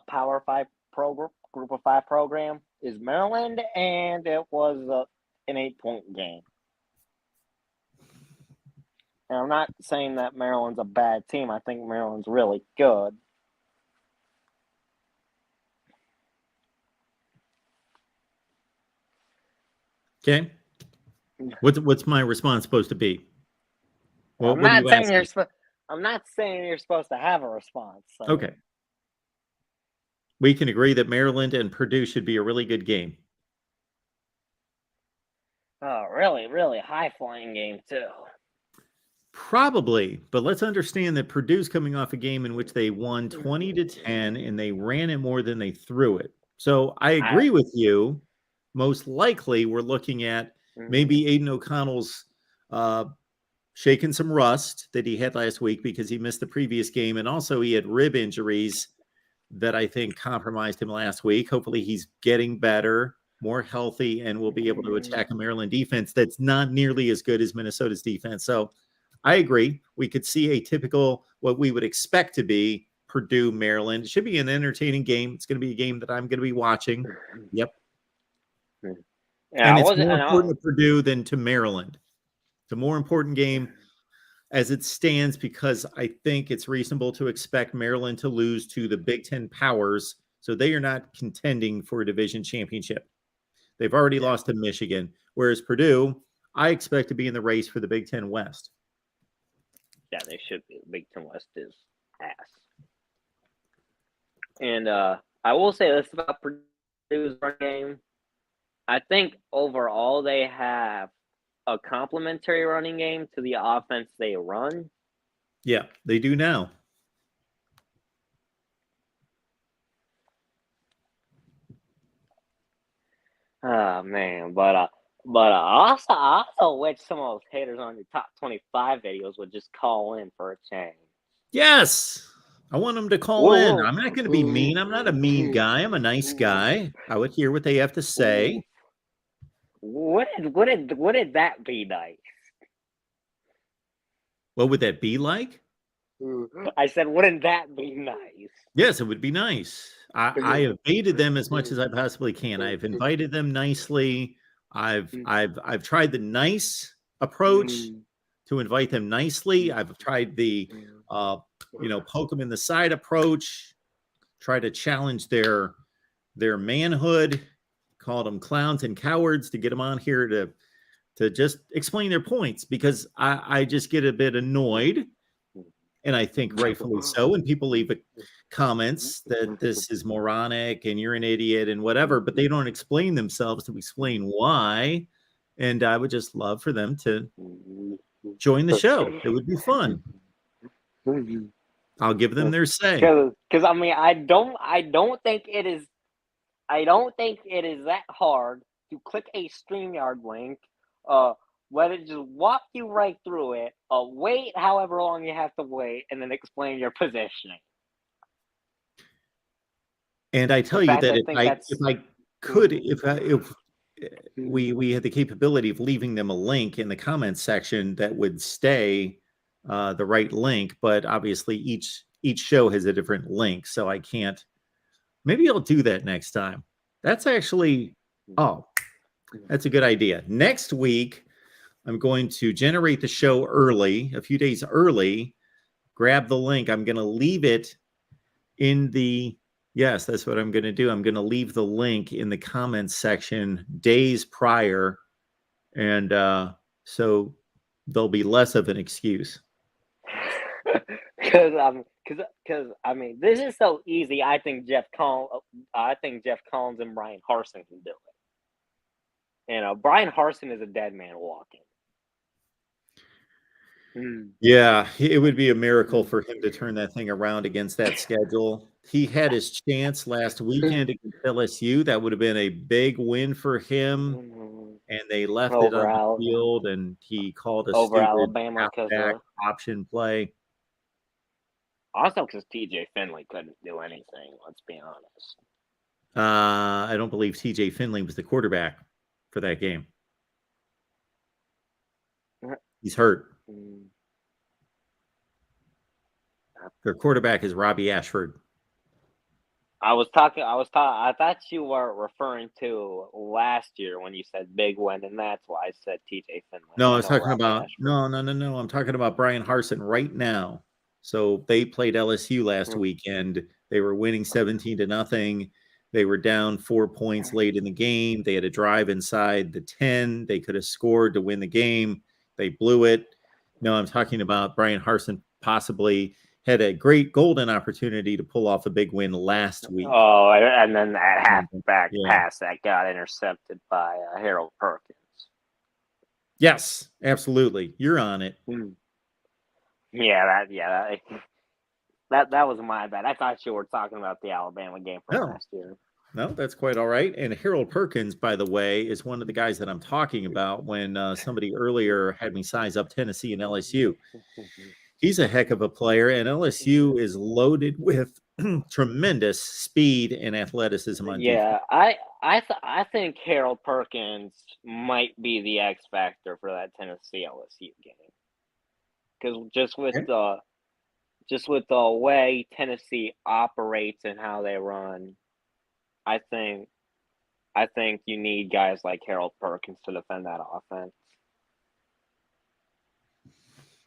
Power 5 program, Group of 5 program, is Maryland, and it was an 8-point game. And I'm not saying that Maryland's a bad team. I think Maryland's really good. Okay. What's my response supposed to be? Well, I'm what are not you saying asking? I'm not saying you're supposed to have a response. So. Okay. We can agree that Maryland and Purdue should be a really good game. Oh, really, really high flying game too. Probably, but let's understand that Purdue's coming off a game in which they won 20-10 and they ran it more than they threw it. So I agree with you. Most likely, we're looking at maybe Aiden O'Connell's shaking some rust that he had last week because he missed the previous game. And also he had rib injuries that I think compromised him last week. Hopefully he's getting better, more healthy, and will be able to attack a Maryland defense that's not nearly as good as Minnesota's defense. So I agree. We could see a typical, what we would expect to be Purdue, Maryland. It should be an entertaining game. It's going to be a game that I'm going to be watching. Yep. Yeah, and it's more important to Purdue than to Maryland. It's a more important game as it stands because I think it's reasonable to expect Maryland to lose to the Big Ten powers, so they are not contending for a division championship. They've already lost to Michigan, whereas Purdue, I expect to be in the race for the Big Ten West. Yeah, they should be. The Big Ten West is ass. And I will say this about Purdue's run game. I think overall they have a complementary running game to the offense they run. Yeah, they do now. Oh man, but I also wish some of those haters on your top 25 videos would just call in for a change. Yes, I want them to call in. I'm not going to be mean. I'm not a mean guy. I'm a nice guy. I would hear what they have to say. Wouldn't that be nice? What would that be like? I said, wouldn't that be nice? Yes, it would be nice. I have baited them as much as I possibly can. I've invited them nicely. I've tried the nice approach to invite them nicely. I've tried the poke them in the side approach, try to challenge their manhood, called them clowns and cowards to get them on here to just explain their points because I just get a bit annoyed. And I think rightfully so. When people leave comments that this is moronic and you're an idiot and whatever, but they don't explain themselves to explain why. And I would just love for them to join the show. It would be fun. I'll give them their say. Because I mean, I don't think it is that hard to click a StreamYard link. Let it just walk you right through it, wait however long you have to wait, and then explain your positioning. And I tell you that if we had the capability of leaving them a link in the comments section that would stay the right link, but obviously each show has a different link, so I can't. Maybe I'll do that next time. That's actually that's a good idea. Next week, I'm going to generate the show early, a few days early, grab the link. I'm going to leave it in yes, that's what I'm going to do. I'm going to leave the link in the comments section days prior. And so there'll be less of an excuse. Because I mean, this is so easy. I think Jeff Collins and Brian Harsin can do it. And Brian Harsin is a dead man walking. Yeah, it would be a miracle for him to turn that thing around against that schedule. He had his chance last weekend against LSU. That would have been a big win for him. And they left it on the field, and he called a stupid Alabama option play. Also, because TJ Finley couldn't do anything. Let's be honest. I don't believe TJ Finley was the quarterback for that game. He's hurt. Their quarterback is Robbie Ashford. I thought you were referring to last year when you said big win, and that's why I said TJ Finley. No, I I was know talking Robbie about Ashford. no. I'm talking about Brian Harsin right now. So they played LSU last weekend. They were winning 17-0. They were down 4 points late in the game. They had a drive inside the 10. They could have scored to win the game. They blew it. No, I'm talking about Brian Harsin possibly had a great golden opportunity to pull off a big win last week. Oh, and then that halfback Yeah. pass that got intercepted by Harold Perkins. Yes, absolutely. You're on it. Yeah, that was my bad. I thought you were talking about the Alabama game from last year. No, that's quite all right. And Harold Perkins, by the way, is one of the guys that I'm talking about when somebody earlier had me size up Tennessee and LSU. He's a heck of a player, and LSU is loaded with tremendous speed and athleticism on defense. I think Harold Perkins might be the X factor for that Tennessee LSU game, because just with the way Tennessee operates and how they run, I think you need guys like Harold Perkins to defend that offense.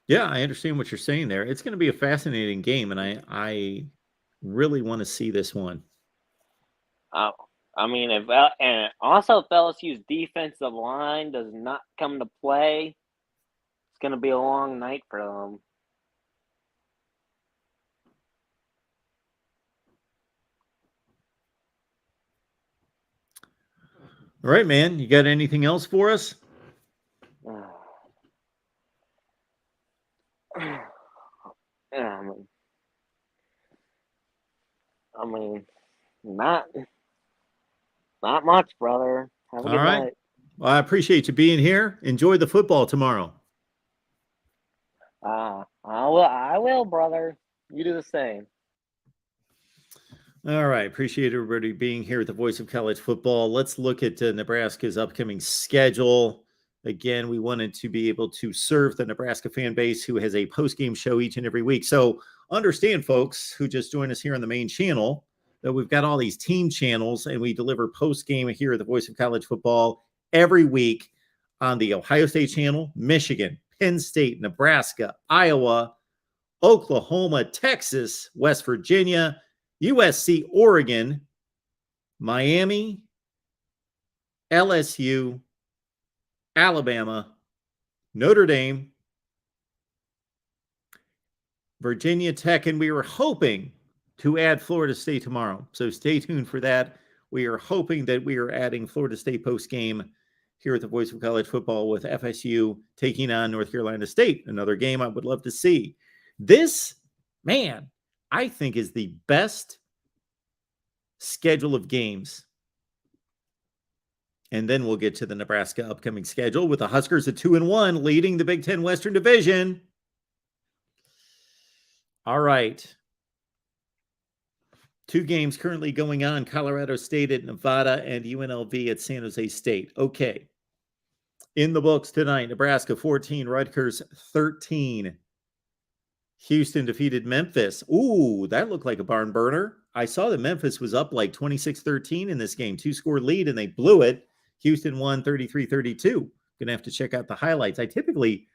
Yeah, I understand what you're saying there. It's going to be a fascinating game, and I really want to see this one. I mean, and also if LSU's defensive line does not come to play, it's going to be a long night for them. All right, man. You got anything else for us? I mean, not much, brother. Have a good night. Well, I appreciate you being here. Enjoy the football tomorrow. I will, brother. You do the same. All right. Appreciate everybody being here at the Voice of College Football. Let's look at Nebraska's upcoming schedule. Again, we wanted to be able to serve the Nebraska fan base who has a post-game show each and every week. So understand, folks who just joined us here on the main channel, that we've got all these team channels, and we deliver post-game here at the Voice of College Football every week on the Ohio State channel, Michigan, Penn State, Nebraska, Iowa, Oklahoma, Texas, West Virginia, USC, Oregon, Miami, LSU, Alabama, Notre Dame, Virginia Tech, and we were hoping to add Florida State tomorrow. So stay tuned for that. We are hoping that we are adding Florida State post game here at the Voice of College Football with FSU taking on North Carolina State. Another game I would love to see. This, man, I think is the best schedule of games. And then we'll get to the Nebraska upcoming schedule with the Huskers at 2-1, leading the Big Ten Western Division. All right. 2 games currently going on: Colorado State at Nevada and UNLV at San Jose State. Okay. In the books tonight, Nebraska 14, Rutgers 13. Houston defeated Memphis. Ooh, that looked like a barn burner. I saw that Memphis was up like 26-13 in this game, 2-score lead, and they blew it. Houston won 33-32. Going to have to check out the highlights. I typically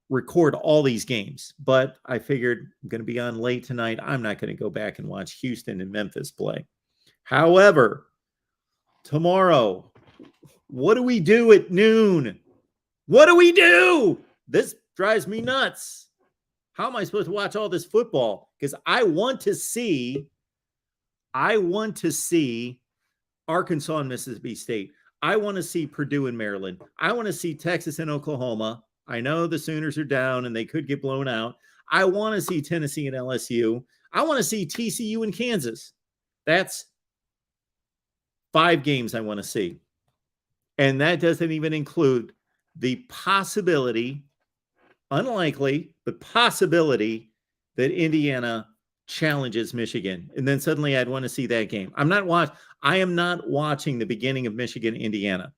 record all these games, but I figured I'm going to be on late tonight. I'm not going to go back and watch Houston and Memphis play. However, tomorrow, what do we do at noon? What do we do? This drives me nuts. How am I supposed to watch all this football? Because I want to see Arkansas and Mississippi State. I want to see Purdue and Maryland. I want to see Texas and Oklahoma. I know the Sooners are down and they could get blown out. I want to see Tennessee and LSU. I want to see TCU and Kansas. That's 5 games I want to see. And that doesn't even include the possibility, unlikely, but possibility that Indiana challenges Michigan. And then suddenly I'd want to see that game. I am not watching the beginning of Michigan, Indiana.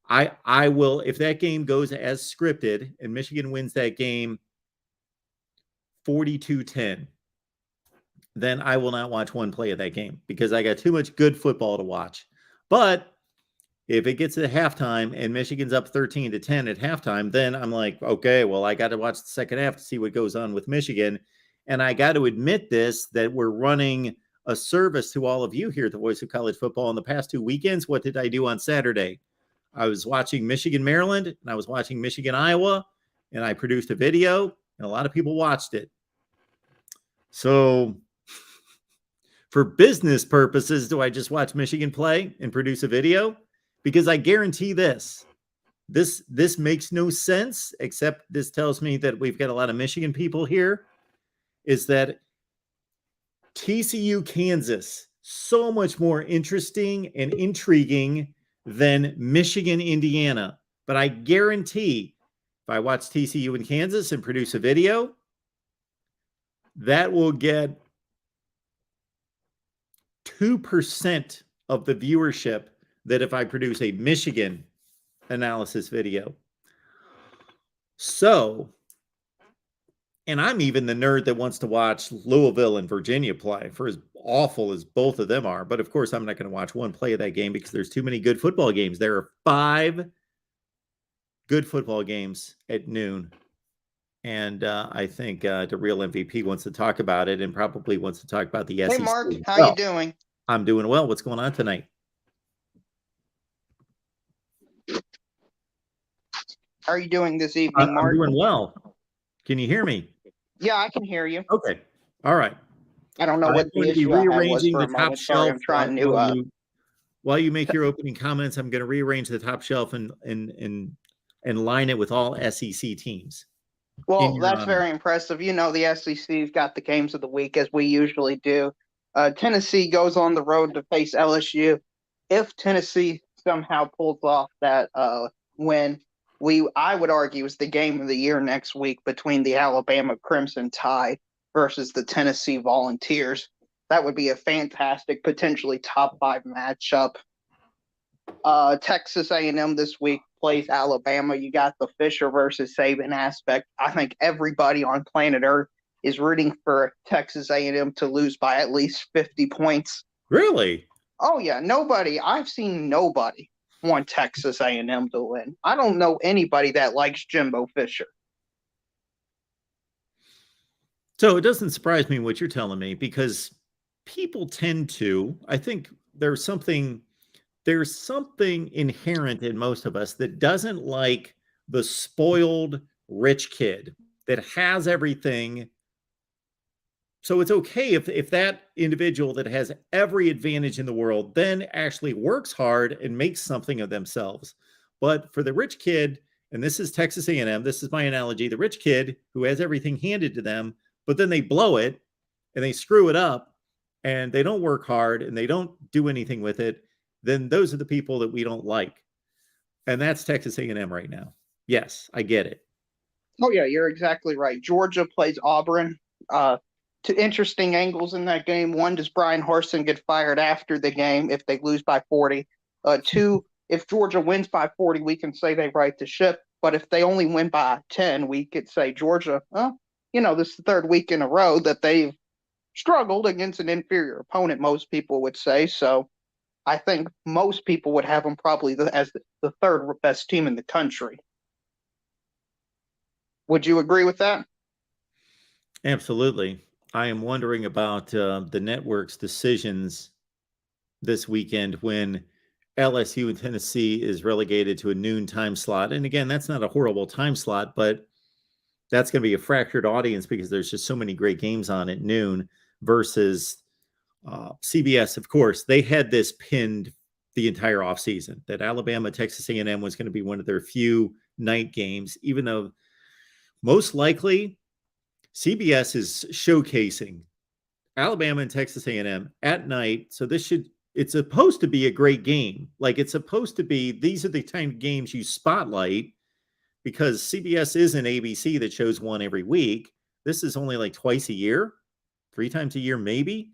I will, if that game goes as scripted and Michigan wins that game 42-10, then I will not watch one play of that game because I got too much good football to watch. But if it gets to halftime and Michigan's up 13-10 at halftime, then I'm like, okay, well, I got to watch the second half to see what goes on with Michigan. And I got to admit that we're running a service to all of you here at the Voice of College Football in the past 2 weekends. What did I do on Saturday? I was watching Michigan, Maryland, and I was watching Michigan, Iowa, and I produced a video, and a lot of people watched it. So for business purposes, do I just watch Michigan play and produce a video? Because I guarantee this makes no sense, except this tells me that we've got a lot of Michigan people here, is that TCU, Kansas, so much more interesting and intriguing than Michigan, Indiana. But I guarantee if I watch TCU in Kansas and produce a video, that will get 2% of the viewership that if I produce a Michigan analysis video. So, and I'm even the nerd that wants to watch Louisville and Virginia play, for as awful as both of them are. But of course, I'm not going to watch one play of that game because there's too many good football games. There are 5 good football games at noon. And I think the real MVP wants to talk about it and probably wants to talk about the SEC. Hey, Mark, how you doing? I'm doing well. What's going on tonight? How are you doing this evening, I'm Mark? doing well. Can you hear me? Yeah, I can hear you. Okay. All right. I don't know I'm what going the to be issue I had was rearranging for the a top moment. Sorry, shelf. I'm trying to. While you make your opening comments, I'm going to rearrange the top shelf and line it with all SEC teams. Well, that's very impressive. You know, the SEC's got the games of the week as we usually do. Tennessee goes on the road to face LSU. If Tennessee somehow pulls off that win, I would argue is the game of the year next week between the Alabama Crimson Tide versus the Tennessee Volunteers. That would be a fantastic, potentially top 5 matchup. Texas A&M this week plays Alabama. You got the Fisher versus Saban aspect. I think everybody on planet Earth is rooting for Texas A&M to lose by at least 50 points. Really? Oh yeah, I've seen nobody want Texas A&M to win. I don't know anybody that likes Jimbo Fisher. So it doesn't surprise me what you're telling me because people tend to, I think there's something inherent in most of us that doesn't like the spoiled rich kid that has everything. So it's okay if that individual that has every advantage in the world then actually works hard and makes something of themselves. But for the rich kid, and this is Texas A&M, this is my analogy, the rich kid who has everything handed to them, but then they blow it and they screw it up and they don't work hard and they don't do anything with it, then those are the people that we don't like. And that's Texas A&M right now. Yes, I get it. Oh, yeah, you're exactly right. Georgia plays Auburn. Two interesting angles in that game. One, does Brian Harsin get fired after the game if they lose by 40? 2, if Georgia wins by 40, we can say they right the ship. But if they only win by 10, we could say Georgia, this is the 3rd week in a row that they've struggled against an inferior opponent, most people would say. So I think most people would have them probably as the 3rd best team in the country. Would you agree with that? Absolutely. I am wondering about the network's decisions this weekend when LSU and Tennessee is relegated to a noon time slot. And again, that's not a horrible time slot, but that's going to be a fractured audience because there's just so many great games on at noon versus CBS. Of course, they had this pinned the entire offseason that Alabama, Texas A&M was going to be one of their few night games, even though most likely CBS is showcasing Alabama and Texas A&M at night. So it's supposed to be a great game. Like it's supposed to be, these are the kind of games you spotlight because CBS isn't ABC that shows one every week. This is only like twice a year, 3 times a year, maybe.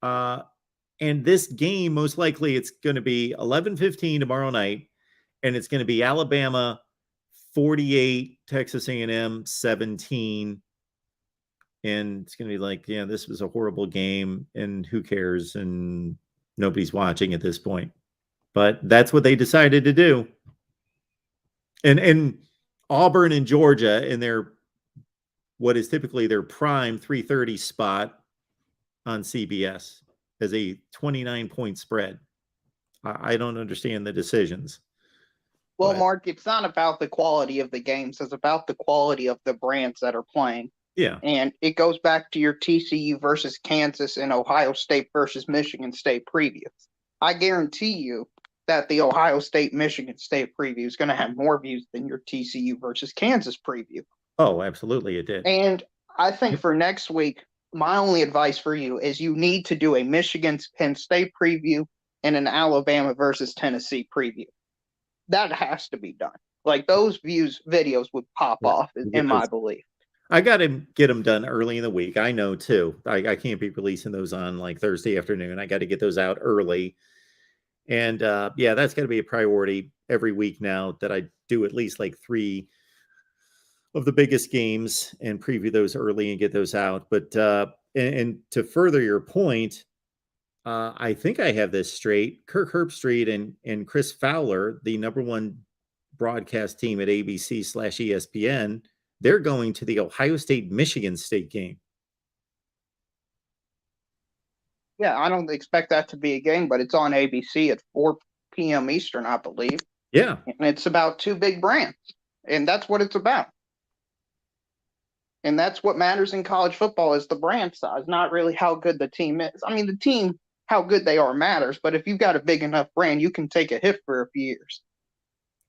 And this game, most likely it's going to be 11:15 tomorrow night. And it's going to be Alabama 48, Texas A&M 17. and it's going to be like, yeah, this was a horrible game, and who cares? And nobody's watching at this point. But that's what they decided to do. And Auburn and Georgia in their what is typically their prime 3:30 spot on CBS as a 29-point spread. I don't understand the decisions. Well, But- Mark, it's not about the quality of the games. It's about the quality of the brands that are playing. Yeah. And it goes back to your TCU versus Kansas and Ohio State versus Michigan State previews. I guarantee you that the Ohio State Michigan State preview is going to have more views than your TCU versus Kansas preview. Oh, absolutely, it did. And I think for next week, my only advice for you is you need to do a Michigan Penn State preview and an Alabama versus Tennessee preview. That has to be done. Like those videos would pop off, in my belief. I got to get them done early in the week. I know too. I can't be releasing those on like Thursday afternoon. I got to get those out early. And yeah, that's got to be a priority every week now that I do at least like 3 of the biggest games and preview those early and get those out. But and to further your point, I think I have this straight. Kirk Herbstreit and Chris Fowler, the #1 broadcast team at ABC/ESPN, they're going to the Ohio State-Michigan State game. Yeah, I don't expect that to be a game, but it's on ABC at 4 p.m. Eastern, I believe. Yeah. And it's about 2 big brands. And that's what it's about. And that's what matters in college football is the brand size, not really how good the team is. I mean, the team, how good they are matters, but if you've got a big enough brand, you can take a hit for a few years.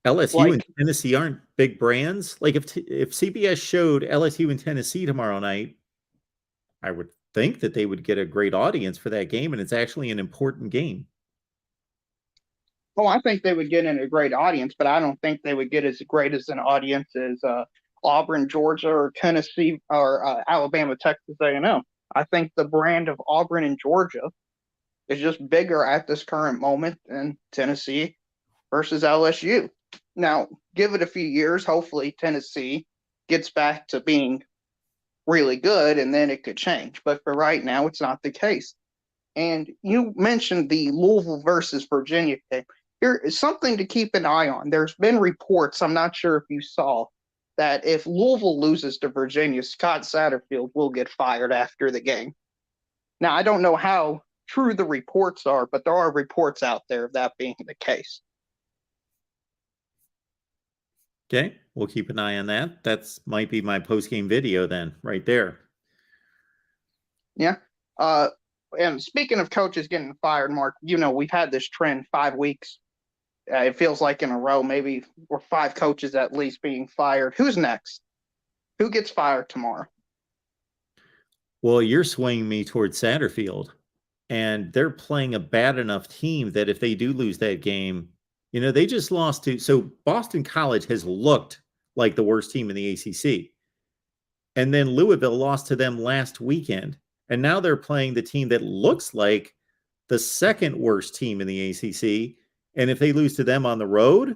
LSU and Tennessee aren't big brands. Like if CBS showed LSU and Tennessee tomorrow night, I would think that they would get a great audience for that game, and it's actually an important game. Well, I think they would get in a great audience, but I don't think they would get as great as an audience as Auburn, Georgia, or Tennessee, or Alabama, Texas A&M. I think the brand of Auburn and Georgia is just bigger at this current moment than Tennessee versus LSU. Now, give it a few years. Hopefully, Tennessee gets back to being really good, and then it could change. But for right now, it's not the case. And you mentioned the Louisville versus Virginia game. Here is something to keep an eye on. There's been reports, I'm not sure if you saw, that if Louisville loses to Virginia, Scott Satterfield will get fired after the game. Now, I don't know how true the reports are, but there are reports out there of that being the case. Okay, we'll keep an eye on that. That's might be my post-game video then, right there. Yeah. And speaking of coaches getting fired, Mark, you know, we've had this trend 5 weeks. It feels like in a row, maybe or 5 coaches at least being fired. Who's next? Who gets fired tomorrow? Well, you're swinging me towards Satterfield, and they're playing a bad enough team that if they do lose that game, you know, they just lost to. So Boston College has looked like the worst team in the ACC. And then Louisville lost to them last weekend. And now they're playing the team that looks like the second worst team in the ACC. And if they lose to them on the road,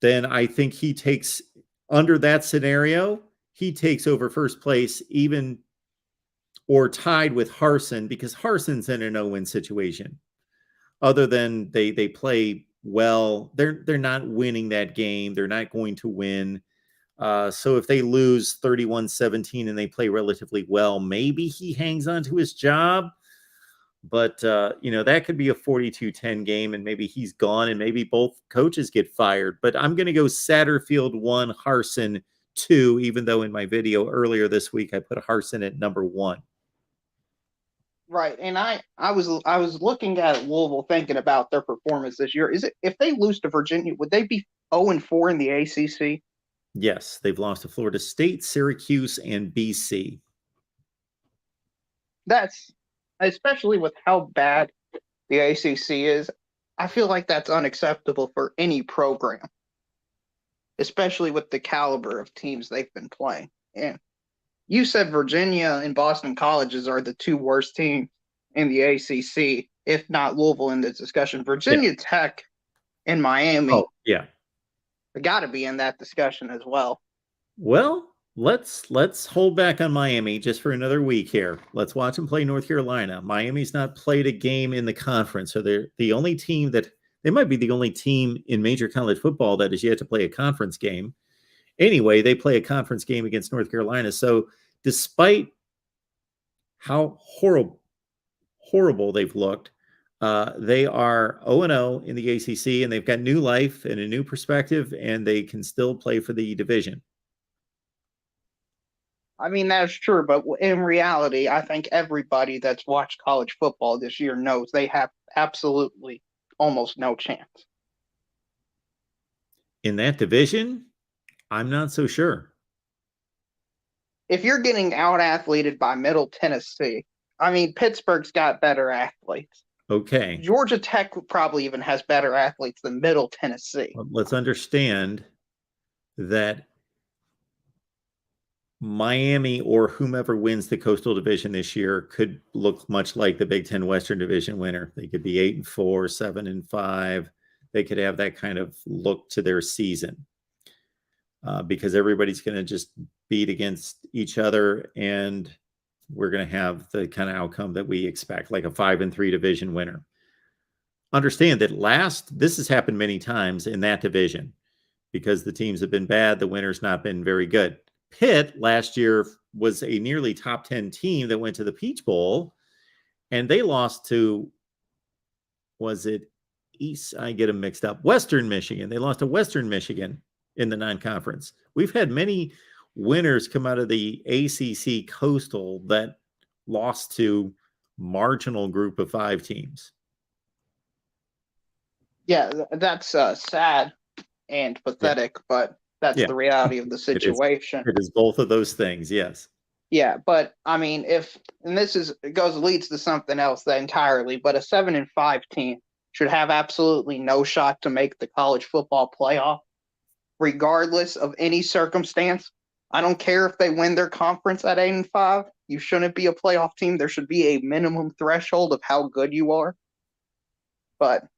then I think he takes, under that scenario, he takes over first place, even or tied with Harsin, because Harsin's in a no-win situation. Other than they play well, they're not winning that game. They're not going to win. So if they lose 31-17 and they play relatively well, maybe he hangs on to his job. But, you know, that could be a 42-10 game, and maybe he's gone, and maybe both coaches get fired. But I'm going to go Satterfield 1, Harsin 2, even though in my video earlier this week I put Harsin at number 1. Right, and I was looking at Louisville, thinking about their performance this year. Is it if they lose to Virginia, would they be 0-4 in the ACC? Yes, they've lost to Florida State, Syracuse, and BC. That's especially with how bad the ACC is. I feel like that's unacceptable for any program, especially with the caliber of teams they've been playing. And you said Virginia and Boston Colleges are the 2 worst teams in the ACC, if not Louisville in this discussion. Virginia Tech and Miami yeah, got to be in that discussion as well. Well, Let's hold back on Miami just for another week here. Let's watch them play North Carolina. Miami's not played a game in the conference, so they're the only team they might be the only team in major college football that has yet to play a conference game. Anyway, they play a conference game against North Carolina. So despite how horrible they've looked, they are 0-0 in the ACC, and they've got new life and a new perspective, and they can still play for the division. I mean, that's true, but in reality, I think everybody that's watched college football this year knows they have absolutely almost no chance. In that division, I'm not so sure. If you're getting out-athleted by Middle Tennessee, I mean, Pittsburgh's got better athletes. Okay. Georgia Tech probably even has better athletes than Middle Tennessee. Well, let's understand that Miami or whomever wins the Coastal Division this year could look much like the Big Ten Western Division winner. They could be 8-4, 7-5. They could have that kind of look to their season because everybody's going to just beat against each other, and we're going to have the kind of outcome that we expect, like a 5-3 division winner. Understand that this has happened many times in that division because the teams have been bad. The winner's not been very good. Pitt last year was a nearly top 10 team that went to the Peach Bowl, and they lost to, was it East? I get them mixed up. Western Michigan. They lost to Western Michigan in the non-conference. We've had many winners come out of the ACC Coastal that lost to marginal group of 5 teams. Yeah, that's sad and pathetic, but that's the reality of the situation. It is both of those things, yes. Yeah, but I mean, leads to something else entirely, but a 7-5 team should have absolutely no shot to make the college football playoff, regardless of any circumstance. I don't care if they win their conference at 8-5. You shouldn't be a playoff team. There should be a minimum threshold of how good you are. But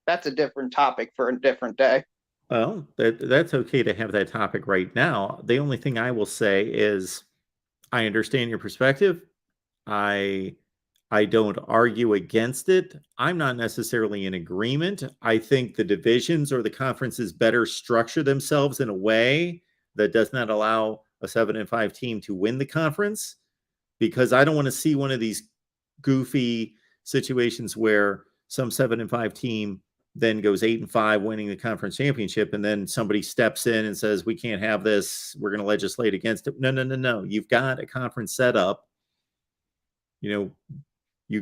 that's a different topic for a different day. Well, that's okay to have that topic right now. The only thing I will say is I understand your perspective. I don't argue against it. I'm not necessarily in agreement. I think the divisions or the conferences better structure themselves in a way that does not allow a 7-5 team to win the conference, because I don't want to see one of these goofy situations where some 7-5 team then goes 8-5 winning the conference championship, and then somebody steps in and says, we can't have this, we're going to legislate against it. No. You've got a conference set up. You've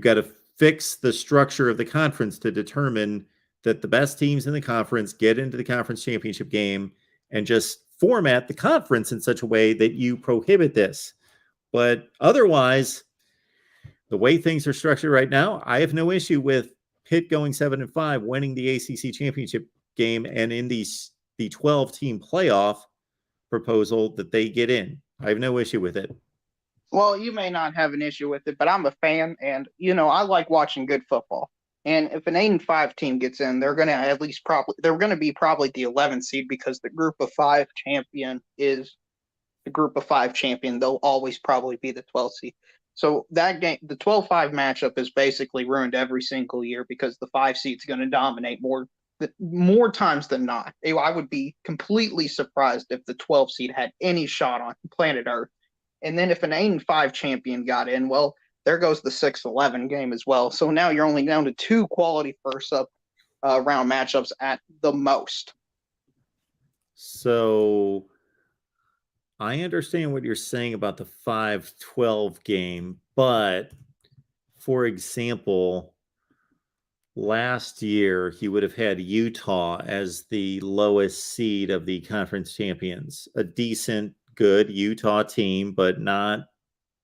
got to fix the structure of the conference to determine that the best teams in the conference get into the conference championship game, and just format the conference in such a way that you prohibit this. But otherwise, the way things are structured right now, I have no issue with Pitt going 7-5, winning the ACC championship game, and in the 12-team playoff proposal that they get in. I have no issue with it. Well, you may not have an issue with it, but I'm a fan, and I like watching good football. And if an 8-5 team gets in, they're going to be probably the 11th seed, because the group of 5 champion is the group of 5 champion. They'll always probably be the 12th seed. So that game, the 12-5 matchup, is basically ruined every single year because the 5 seed's going to dominate more times than not. I would be completely surprised if the 12 seed had any shot on planet Earth. And then if an 8-5 champion got in, well, there goes the 6-11 game as well. So now you're only down to 2 quality round matchups at the most. So I understand what you're saying about the 5-12 game, but for example, last year he would have had Utah as the lowest seed of the conference champions, a decent, good Utah team, but not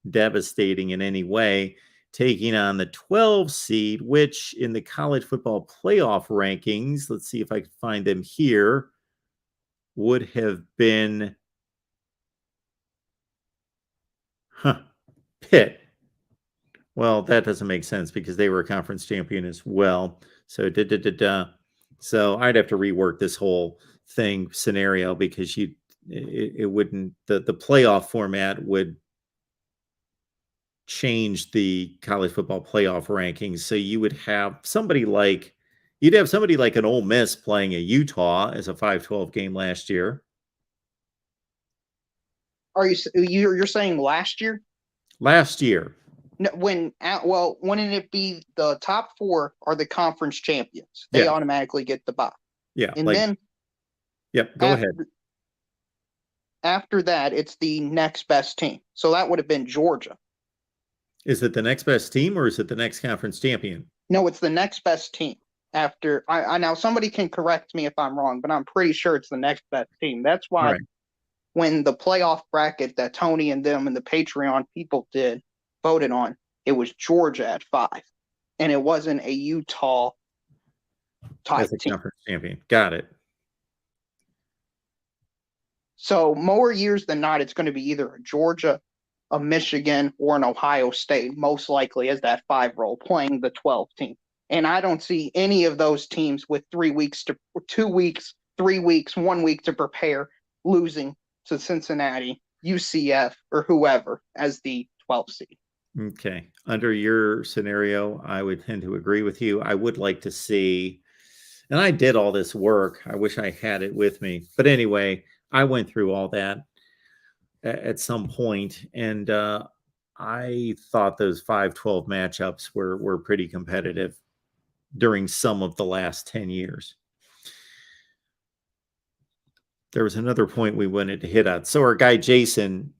devastating in any way, taking on the 12 seed, which in the college football playoff rankings, let's see if I can find them here, would have been Pitt. Well, that doesn't make sense because they were a conference champion as well. So So I'd have to rework this whole scenario, because it wouldn't, the playoff format would change the college football playoff rankings. So you would have somebody like, an Ole Miss playing a Utah as a 5-12 game last year. Are you're saying last year? Last year. No, wouldn't it be the top 4 are the conference champions? They Yeah. automatically get the bye. Yeah. And then yep. Go ahead. After that, it's the next best team. So that would have been Georgia. Is it the next best team or is it the next conference champion? No, it's the next best team. After I now somebody can correct me if I'm wrong, but I'm pretty sure it's the next best team. That's why when the playoff bracket that Tony and them and the Patreon people voted on, it was Georgia at 5. And it wasn't a Utah type As a team. conference champion. Got it. So more years than not, it's going to be either a Georgia, a Michigan, or an Ohio State, most likely as that 5 role playing the 12 team. And I don't see any of those teams with 2 weeks, 3 weeks, 1 week to prepare, losing to Cincinnati, UCF, or whoever as the 12th seed. Okay. Under your scenario, I would tend to agree with you. I would like to see, and I did all this work. I wish I had it with me. But anyway, I went through all that at some point, and I thought those 5-12 matchups were pretty competitive during some of the last 10 years. There was another point we wanted to hit on. So our guy Jason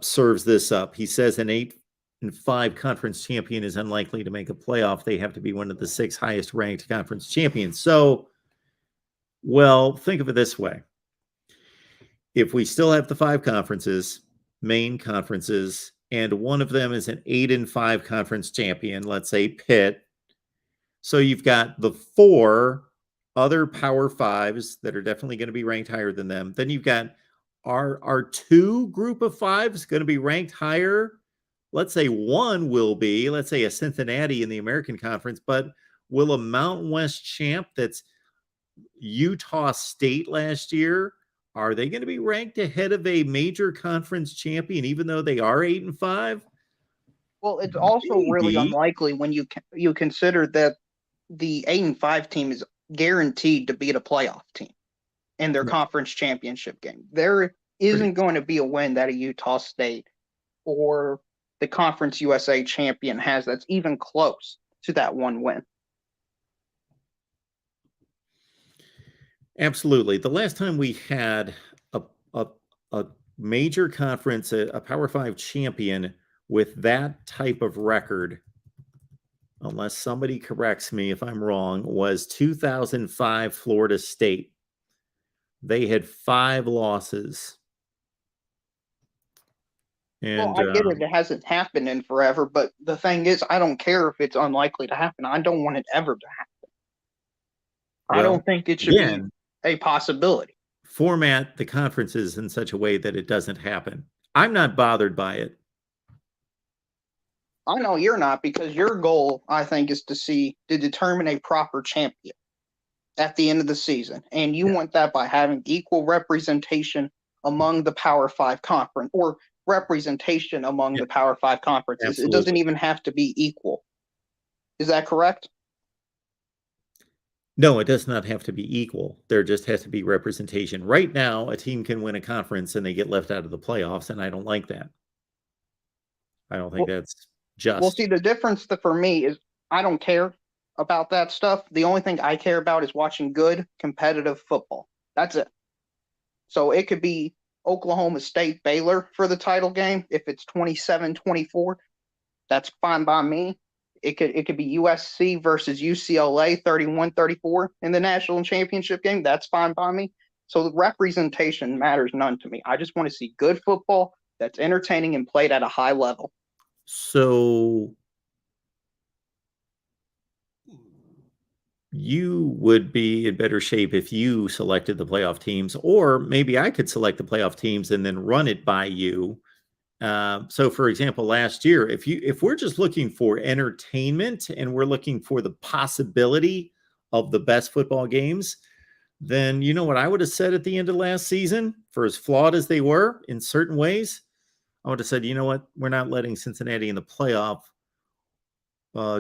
serves this up. He says an 8-5 conference champion is unlikely to make a playoff. They have to be one of the 6 highest ranked conference champions. So, well, think of it this way. If we still have the 5 conferences, main conferences, and one of them is an 8-5 conference champion, let's say Pitt. So you've got the 4 other Power 5s that are definitely going to be ranked higher than them. Then you've got our 2 group of 5s going to be ranked higher. Let's say one will be, let's say a Cincinnati in the American Conference, but will a Mountain West champ that's Utah State last year, are they going to be ranked ahead of a major conference champion, even though they are 8-5? Well, it's also really unlikely when you consider that the 8-5 team is guaranteed to beat a playoff team in their conference championship game. There isn't going to be a win that a Utah State or the Conference USA champion has that's even close to that one win. Absolutely. The last time we had a major conference, a Power 5 champion with that type of record, unless somebody corrects me if I'm wrong, was 2005 Florida State. They had 5 losses. And, well, I get it. It hasn't happened in forever, but the thing is, I don't care if it's unlikely to happen. I don't want it ever to happen. I don't think it should be a possibility. Format the conferences in such a way that it doesn't happen. I'm not bothered by it. I know you're not, because your goal, I think, is to determine a proper champion at the end of the season. And you want that by having equal representation among the Power 5 conference, or representation among the Power 5 conferences. Absolutely. It doesn't even have to be equal. Is that correct? No, it does not have to be equal. There just has to be representation. Right now, a team can win a conference and they get left out of the playoffs, and I don't like that. I don't think that's just. Well, see, the difference for me is I don't care about that stuff. The only thing I care about is watching good, competitive football. That's it. So it could be Oklahoma State Baylor for the title game. If it's 27-24, that's fine by me. It could be USC versus UCLA 31-34 in the national championship game. That's fine by me. So the representation matters none to me. I just want to see good football that's entertaining and played at a high level. So you would be in better shape if you selected the playoff teams, or maybe I could select the playoff teams and then run it by you. So for example, last year, if we're just looking for entertainment and we're looking for the possibility of the best football games, then you know what I would have said at the end of last season, for as flawed as they were in certain ways, I would have said, you know what, we're not letting Cincinnati in the playoff.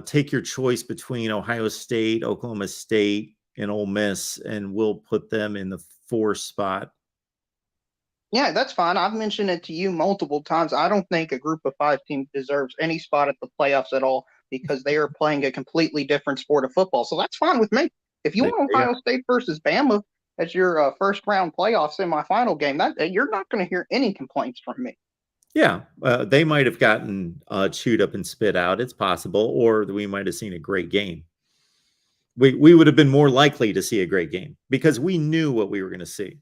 Take your choice between Ohio State, Oklahoma State, and Ole Miss, and we'll put them in the 4 spot. Yeah, that's fine. I've mentioned it to you multiple times. I don't think a group of 5 team deserves any spot at the playoffs at all because they are playing a completely different sport of football. So that's fine with me. If you want Ohio State versus Bama as your first round playoff semifinal game, that you're not going to hear any complaints from me. Yeah, they might have gotten chewed up and spit out. It's possible, or we might have seen a great game. We would have been more likely to see a great game because we knew what we were going to see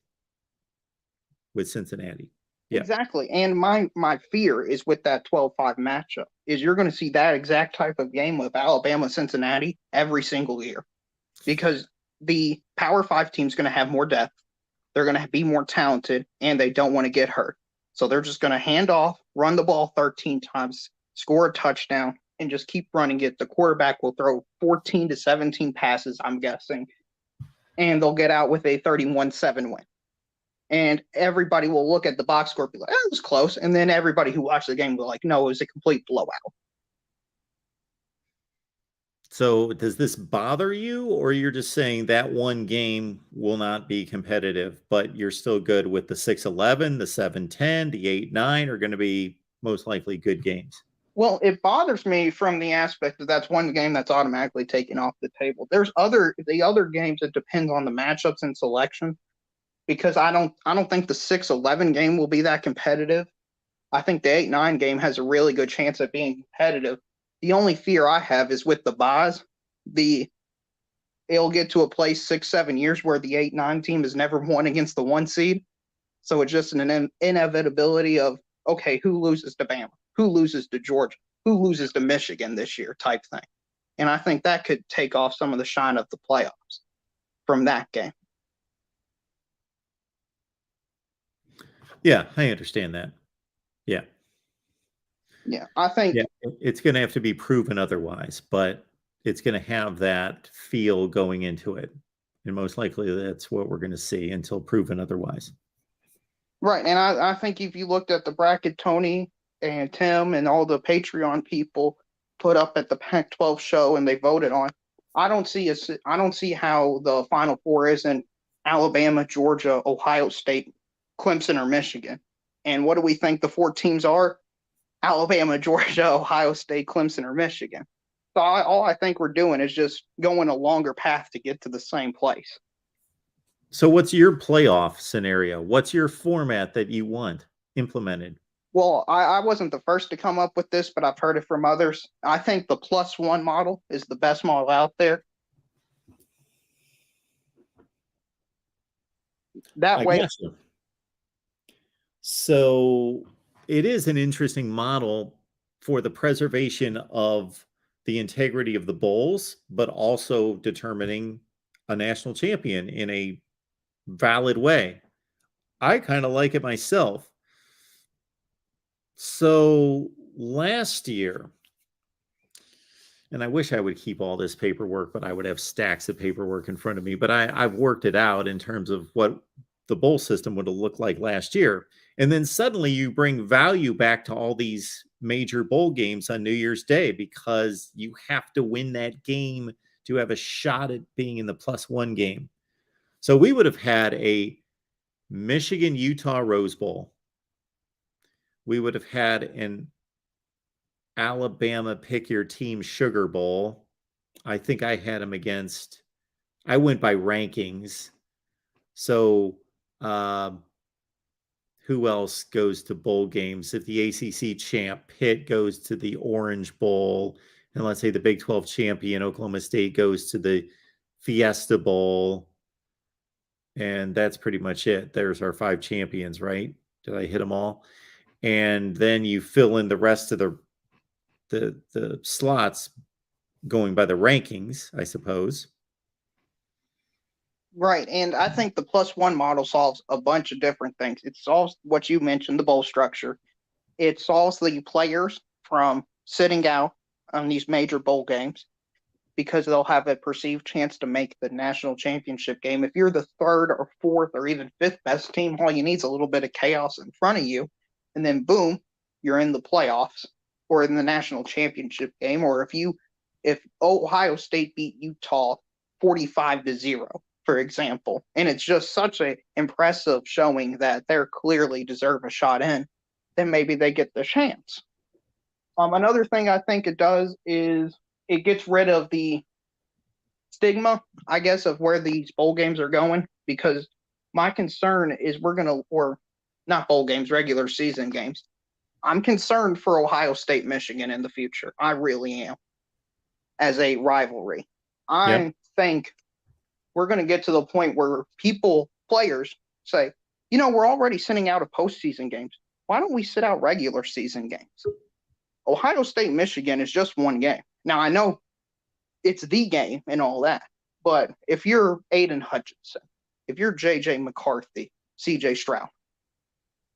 with Cincinnati. Yeah. Exactly. And my fear is with that 12-5 matchup is you're going to see that exact type of game with Alabama-Cincinnati every single year because the Power 5 team is going to have more depth. They're going to be more talented, and they don't want to get hurt. So they're just going to hand off, run the ball 13 times, score a touchdown, and just keep running it. The quarterback will throw 14 to 17 passes, I'm guessing, and they'll get out with a 31-7 win. And everybody will look at the box score and be like, it was close. And then everybody who watched the game will be like, no, it was a complete blowout. So does this bother you, or you're just saying that one game will not be competitive, but you're still good with the 6-11, the 7-10, the 8-9 are going to be most likely good games? Well, it bothers me from the aspect that that's one game that's automatically taken off the table. There's the other games that depend on the matchups and selection. Because I don't think the 6-11 game will be that competitive. I think the 8-9 game has a really good chance of being competitive. The only fear I have is with the buys. It'll get to a place 6-7 years where the 8-9 team has never won against the 1 seed. So it's just an inevitability of, okay, who loses to Bama? Who loses to Georgia? Who loses to Michigan this year type thing. And I think that could take off some of the shine of the playoffs from that game. Yeah, I understand that. Yeah. Yeah, I think it's going to have to be proven otherwise, but it's going to have that feel going into it. And most likely that's what we're going to see until proven otherwise. Right. And I think if you looked at the bracket Tony and Tim and all the Patreon people put up at the Pac-12 show and they voted on, I don't see how the Final Four isn't Alabama, Georgia, Ohio State, Clemson, or Michigan. And what do we think the 4 teams are? Alabama, Georgia, Ohio State, Clemson, or Michigan. So all I think we're doing is just going a longer path to get to the same place. So what's your playoff scenario? What's your format that you want implemented? Well, I wasn't the first to come up with this, but I've heard it from others. I think the +1 model is the best model out there. That way. So it is an interesting model for the preservation of the integrity of the bowls, but also determining a national champion in a valid way. I kind of like it myself. So last year, and I wish I would keep all this paperwork, but I would have stacks of paperwork in front of me. But I've worked it out in terms of what the bowl system would have looked like last year. And then suddenly you bring value back to all these major bowl games on New Year's Day because you have to win that game to have a shot at being in the +1 game. So we would have had a Michigan-Utah Rose Bowl. We would have had an Alabama Pick Your Team Sugar Bowl. I think I had them against, I went by rankings. So who else goes to bowl games? If the ACC champ Pitt goes to the Orange Bowl, and let's say the Big 12 champion Oklahoma State goes to the Fiesta Bowl, and that's pretty much it. There's our 5 champions, right? Did I hit them all? And then you fill in the rest of the slots going by the rankings, I suppose. Right. And I think the +1 model solves a bunch of different things. It solves what you mentioned, the bowl structure. It solves the players from sitting out on these major bowl games. because they'll have a perceived chance to make the national championship game. If you're the third or fourth or even fifth best team, all you need is a little bit of chaos in front of you, and then boom, you're in the playoffs or in the national championship game. Or if Ohio State beat Utah 45-0, for example, and it's just such an impressive showing that they're clearly deserve a shot in, then maybe they get the chance. Another thing I think it does is it gets rid of the stigma, I guess, of where these bowl games are going, because my concern is or not bowl games, regular season games. I'm concerned for Ohio State, Michigan in the future. I really am, as a rivalry. I think we're going to get to the point where players say, we're already sending out of postseason games. Why don't we sit out regular season games? Ohio State, Michigan is just one game. Now, I know it's the game and all that, but if you're Aiden Hutchinson, if you're J.J. McCarthy, C.J. Stroud,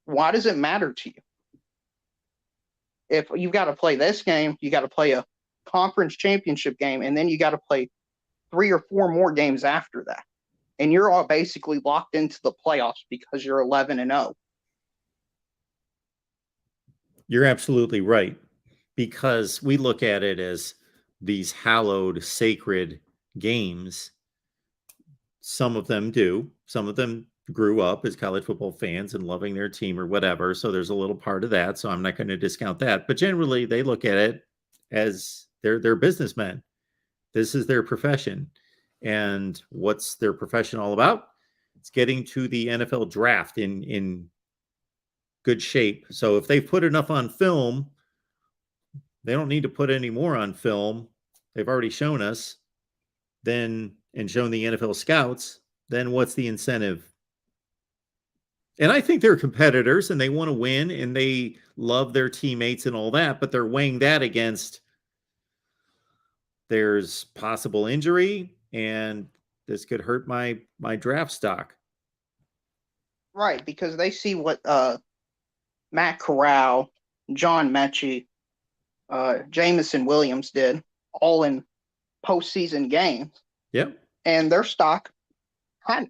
why does it matter to you? If you've got to play this game, you got to play a conference championship game, and then you got to play 3 or 4 more games after that. And you're all basically locked into the playoffs because you're 11-0. You're absolutely right, because we look at it as these hallowed, sacred games. Some of them do. Some of them grew up as college football fans and loving their team or whatever. So there's a little part of that. So I'm not going to discount that. But generally, they look at it as they're businessmen. This is their profession. And what's their profession all about? It's getting to the NFL draft in good shape. So if they've put enough on film, they don't need to put any more on film. They've already shown us and shown the NFL scouts, then what's the incentive? And I think they're competitors and they want to win and they love their teammates and all that, but they're weighing that against there's possible injury and this could hurt my draft stock. Right, because they see what Matt Corral, John Mechie, Jamison Williams did all in postseason games. Yep. And their stock had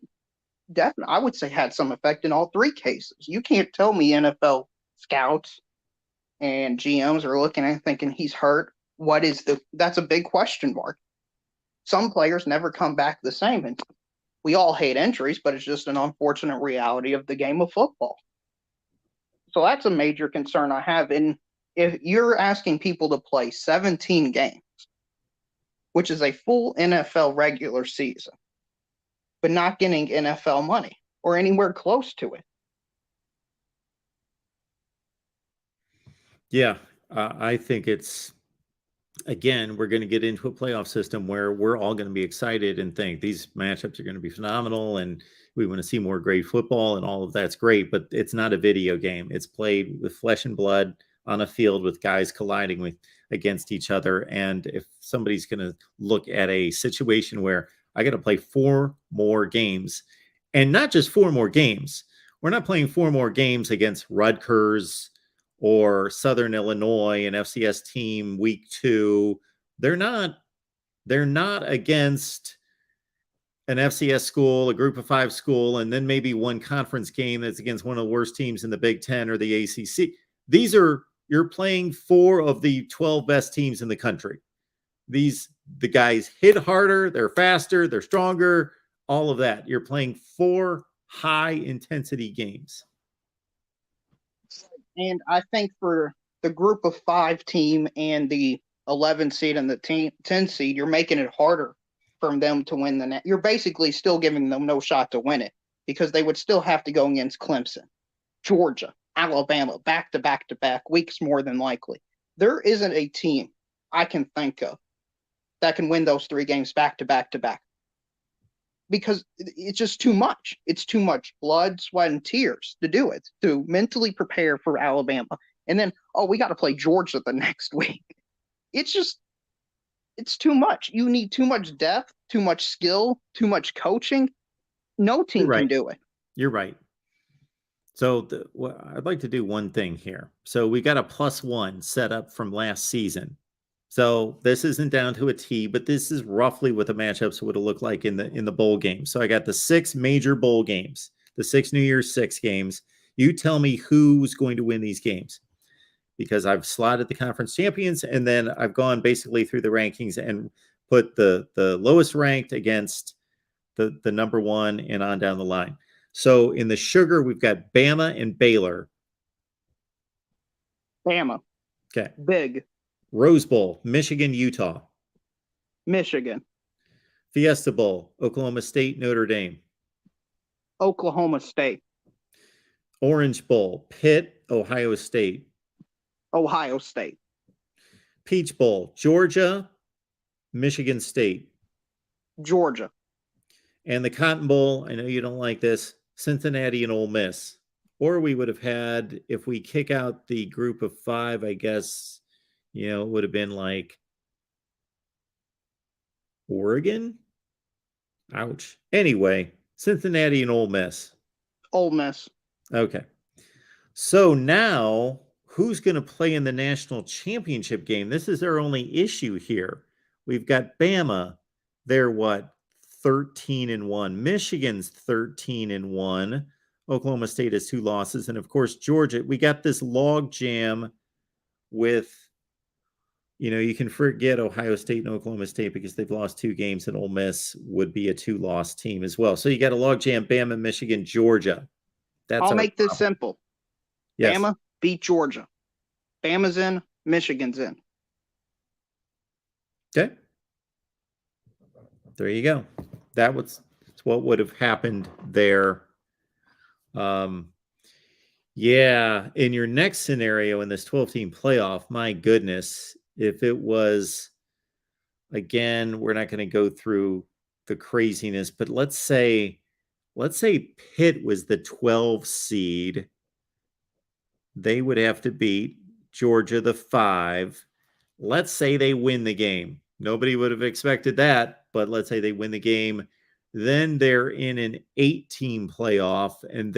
I would say had some effect in all 3 cases. You can't tell me NFL scouts and GMs are looking at thinking he's hurt. That's a big question mark. Some players never come back the same. And we all hate injuries, but it's just an unfortunate reality of the game of football. So that's a major concern I have. And if you're asking people to play 17 games, which is a full NFL regular season, but not getting NFL money or anywhere close to it. Yeah, I think it's, again, we're going to get into a playoff system where we're all going to be excited and think these matchups are going to be phenomenal and we want to see more great football and all of that's great, but it's not a video game. It's played with flesh and blood on a field with guys colliding against each other. And if somebody's going to look at a situation where I got to play 4 more games, and not just 4 more games, we're not playing 4 more games against Rutgers or Southern Illinois, an FCS team, week 2. They're not against an FCS school, a group of 5 school, and then maybe one conference game that's against one of the worst teams in the Big Ten or the ACC. You're playing 4 of the 12 best teams in the country. The guys hit harder, they're faster, they're stronger, all of that. You're playing 4 high intensity games. And I think for the group of 5 team and the 11 seed and the 10 seed, you're making it harder for them to win the net. You're basically still giving them no shot to win it because they would still have to go against Clemson, Georgia, Alabama, back to back weeks more than likely. There isn't a team I can think of that can win those 3 games back to back because it's just too much. It's too much blood, sweat, and tears to do it, to mentally prepare for Alabama. And then, we got to play Georgia the next week. It's too much. You need too much depth, too much skill, too much coaching. No team can do it. You're right. So I'd like to do one thing here. So we got a +1 set up from last season. So this isn't down to a T, but this is roughly what the matchups would have looked like in the bowl game. So I got the 6 major bowl games, the 6 New Year's 6 games. You tell me who's going to win these games, because I've slotted the conference champions, and then I've gone basically through the rankings and put the lowest ranked against the number 1 and on down the line. So in the sugar, we've got Bama and Baylor. Bama. Okay. Big. Rose Bowl, Michigan, Utah. Michigan. Fiesta Bowl, Oklahoma State, Notre Dame. Oklahoma State. Orange Bowl, Pitt, Ohio State. Ohio State. Peach Bowl, Georgia, Michigan State. Georgia. And the Cotton Bowl, I know you don't like this, Cincinnati and Ole Miss. Or we would have had, if we kick out the group of 5, I guess, it would have been like Oregon. Ouch. Anyway, Cincinnati and Ole Miss. Ole Miss. Okay. So now, who's going to play in the national championship game? This is our only issue here. We've got Bama. They're 13-1. Michigan's 13-1. Oklahoma State has 2 losses. And of course, Georgia. We got this log jam with, you can forget Ohio State and Oklahoma State because they've lost 2 games, and Ole Miss would be a 2-loss team as well. So you got a log jam, Bama, Michigan, Georgia. I'll make this simple. Yes. Bama beat Georgia. Bama's in, Michigan's in. Okay. There you go. That's what would have happened there. Yeah, in your next scenario in this 12-team playoff, my goodness, if it was, again, we're not going to go through the craziness, but let's say Pitt was the 12 seed. They would have to beat Georgia, the 5. Let's say they win the game. Nobody would have expected that, but let's say they win the game. Then they're in an 8-team playoff, and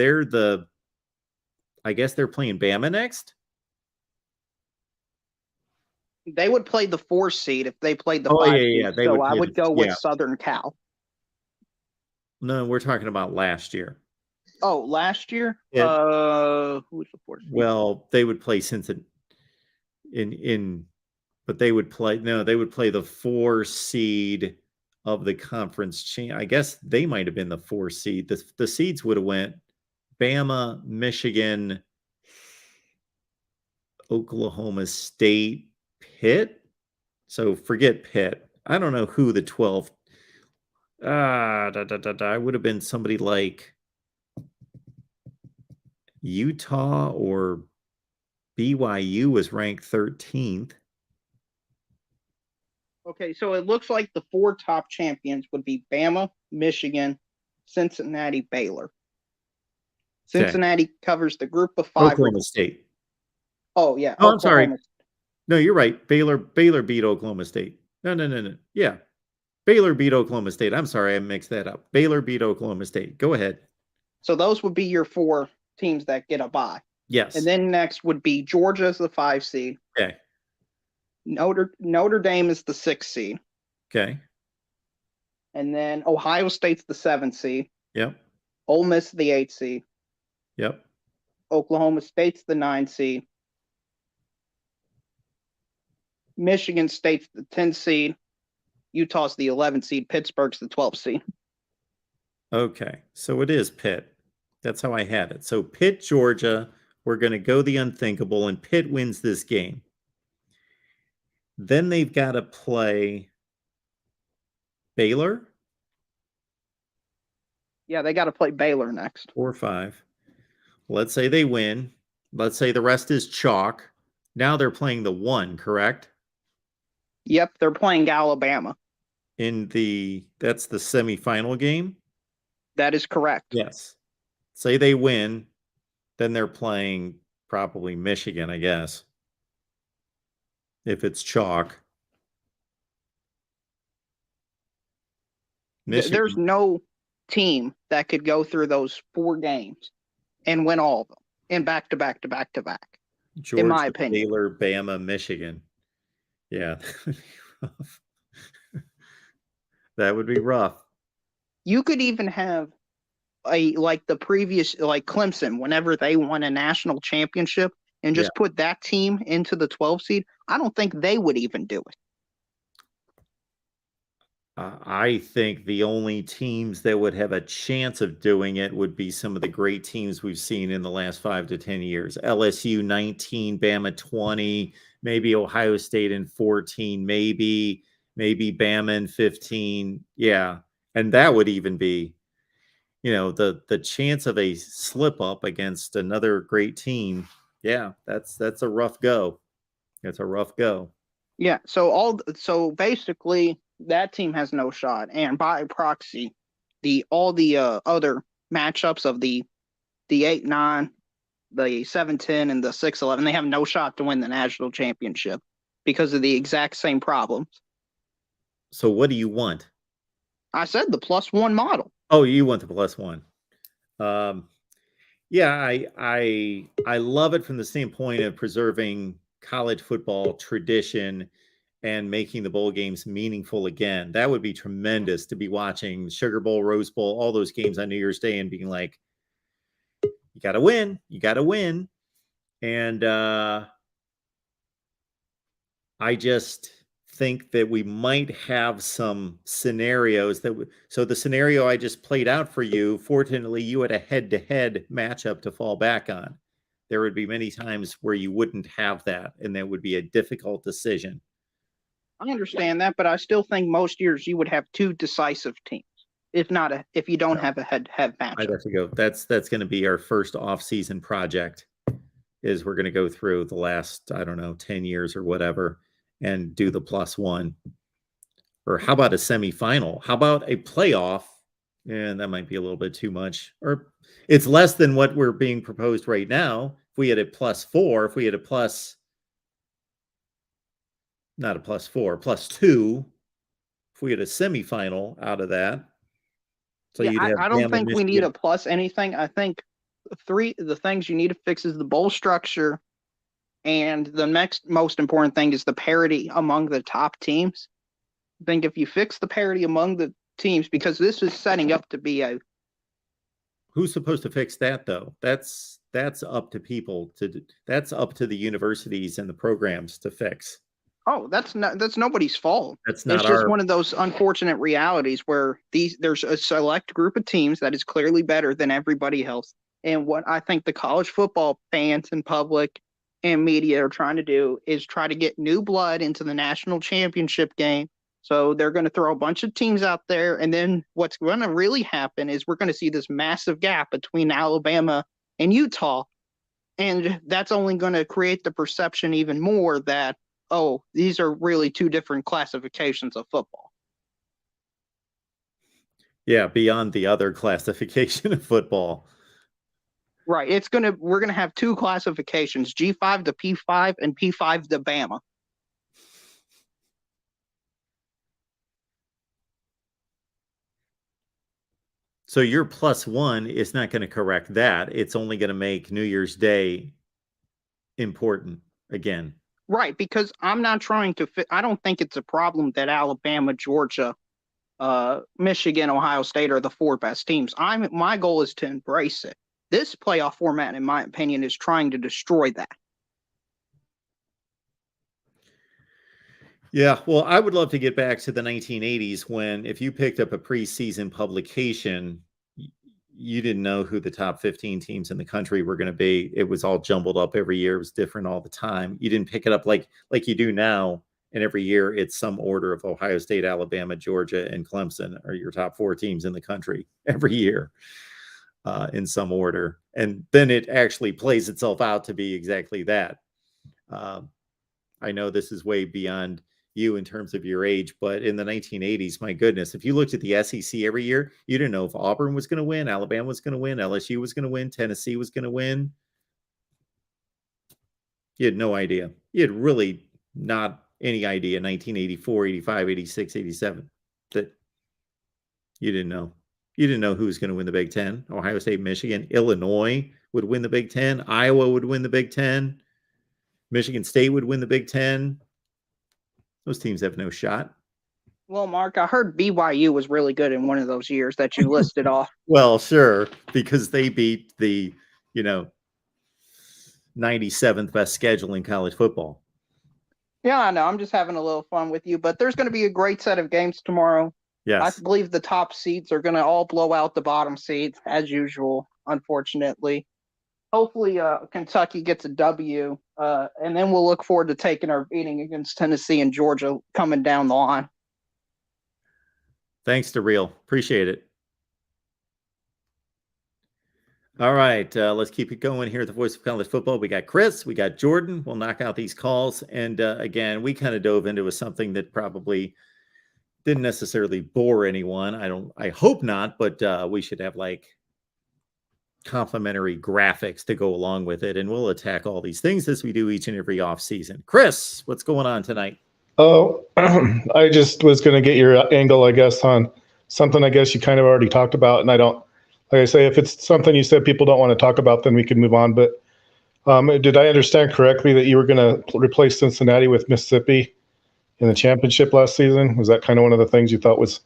I guess they're playing Bama next? They would play the 4 seed if they played the 5 yeah. seed. So I would go with Southern Cal. No, we're talking about last year. Oh, last year? Yeah. Who was the 4 seed? Well, they would play Cincinnati but they would play the 4 seed of the conference. I guess they might have been the 4 seed. The seeds would have went Bama, Michigan, Oklahoma State, Pitt. So forget Pitt. I don't know who the 12. I would have been somebody like Utah, or BYU was ranked 13th. Okay, so it looks like the 4 top champions would be Bama, Michigan, Cincinnati, Baylor. Cincinnati covers the group of 5. Oklahoma State. Oh, yeah. Oh, I'm sorry. No, you're right. Baylor beat Oklahoma State. No. Yeah. Baylor beat Oklahoma State. I'm sorry, I mixed that up. Baylor beat Oklahoma State. Go ahead. So those would be your 4 teams that get a bye. Yes. And then next would be Georgia as the 5 seed. Okay. Notre Dame is the 6 seed. Okay. And then Ohio State's the 7 seed. Yep. Ole Miss the 8 seed. Yep. Oklahoma State's the 9 seed. Michigan State's the 10 seed. Utah's the 11 seed. Pittsburgh's the 12 seed. Okay. So it is Pitt. That's how I had it. So Pitt, Georgia, we're going to go the unthinkable, and Pitt wins this game. Then they've got to play Baylor. Yeah, they got to play Baylor next. 4 or 5. Let's say they win. Let's say the rest is chalk. Now they're playing the 1, correct? Yep, they're playing Alabama. That's the semifinal game? That is correct. Yes. Say they win, then they're playing probably Michigan, I guess. If it's chalk. There's no team that could go through those 4 games and win all of them in back to back to back to back. Georgia, in my opinion. Baylor, Bama, Michigan. Yeah. Rough. That would be rough. You could even have like the previous, like Clemson, whenever they won a national championship, and just put that team into the 12 seed. I don't think they would even do it. I think the only teams that would have a chance of doing it would be some of the great teams we've seen in the last 5 to 10 years. LSU 19, Bama 20, maybe Ohio State in 14, maybe Bama in 15. Yeah. And that would even be, the chance of a slip up against another great team. Yeah, that's a rough go. That's a rough go. Yeah. So basically, that team has no shot, and by proxy, all the other matchups of the 8-9, the 7-10, and the 6-11, they have no shot to win the national championship because of the exact same problems. So what do you want? I said the +1 model. Oh, you want the +1. Yeah, I love it from the standpoint of preserving college football tradition and making the bowl games meaningful again. That would be tremendous to be watching Sugar Bowl, Rose Bowl, all those games on New Year's Day and being like, you got to win. You got to win. And I just think that we might have some scenarios so the scenario I just played out for you, fortunately, you had a head-to-head matchup to fall back on. There would be many times where you wouldn't have that, and that would be a difficult decision. I understand that, but I still think most years you would have 2 decisive teams, if you don't have a head-to-head matchup. I'd have to go. That's going to be our first off-season project. Is we're going to go through the last, 10 years or whatever, and do the +1. Or how about a semifinal? How about a playoff? And that might be a little bit too much. Or it's less than what we're being proposed right now. If we had a +4, if we had a not a +4, +2, if we had a semifinal out of that. So yeah, you'd have I don't Bama, think we need Michigan. a plus anything. I think the things you need to fix is the bowl structure, and the next most important thing is the parity among the top teams. I think if you fix the parity among the teams, because this is setting up to be a Who's supposed to fix that though? That's up to people that's up to the universities and the programs to fix. oh, that's nobody's fault. That's not It's just one of those unfortunate realities where there's a select group of teams that is clearly better than everybody else. And what I think the college football fans and public and media are trying to do is try to get new blood into the national championship game. So they're going to throw a bunch of teams out there, and then what's going to really happen is we're going to see this massive gap between Alabama and Utah, and that's only going to create the perception even more that, oh, these are really 2 different classifications of football. Yeah, beyond the other classification of football. Right. We're gonna have 2 classifications, G5 to P5 and P5 to Bama. So your +1 is not going to correct that. It's only going to make New Year's Day important again. Right, because I'm not trying to I don't think it's a problem that Alabama, Georgia, Michigan, Ohio State are the 4 best teams. My goal is to embrace it. This playoff format, in my opinion, is trying to destroy that. Yeah, well, I would love to get back to the 1980s when if you picked up a preseason publication, you didn't know who the top 15 teams in the country were going to be. It was all jumbled up every year. It was different all the time. You didn't pick it up like you do now. And every year it's some order of Ohio State, Alabama, Georgia, and Clemson are your top 4 teams in the country every year in some order. And then it actually plays itself out to be exactly that. I know this is way beyond you in terms of your age, but in the 1980s, my goodness, if you looked at the SEC every year, you didn't know if Auburn was going to win, Alabama was going to win, LSU was going to win, Tennessee was going to win. You had no idea. You had really not any idea 1984, 85, 86, 87 that you didn't know. You didn't know who was going to win the Big Ten. Ohio State, Michigan, Illinois would win the Big Ten. Iowa would win the Big Ten. Michigan State would win the Big Ten. Those teams have no shot. Well, Mark, I heard BYU was really good in one of those years that you listed off. Well, sure, because they beat the, 97th best schedule in college football. Yeah, I know. I'm just having a little fun with you, but there's going to be a great set of games tomorrow. Yes. I believe the top seeds are going to all blow out the bottom seeds as usual, unfortunately. Hopefully Kentucky gets a W, and then we'll look forward to taking our beating against Tennessee and Georgia coming down the line. Thanks to Real. Appreciate it. All right, let's keep it going here at the Voice of College Football. We got Chris, we got Jordan. We'll knock out these calls. And again, we kind of dove into something that probably didn't necessarily bore anyone. I hope not, but we should have like complimentary graphics to go along with it. And we'll attack all these things as we do each and every off season. Chris, what's going on tonight? Oh, I just was going to get your angle, I guess, on something I guess you kind of already talked about. And I don't, like I say, if it's something you said people don't want to talk about, then we can move on. But did I understand correctly that you were going to replace Cincinnati with Mississippi in the championship last season? Was that kind of one of the things you thought was?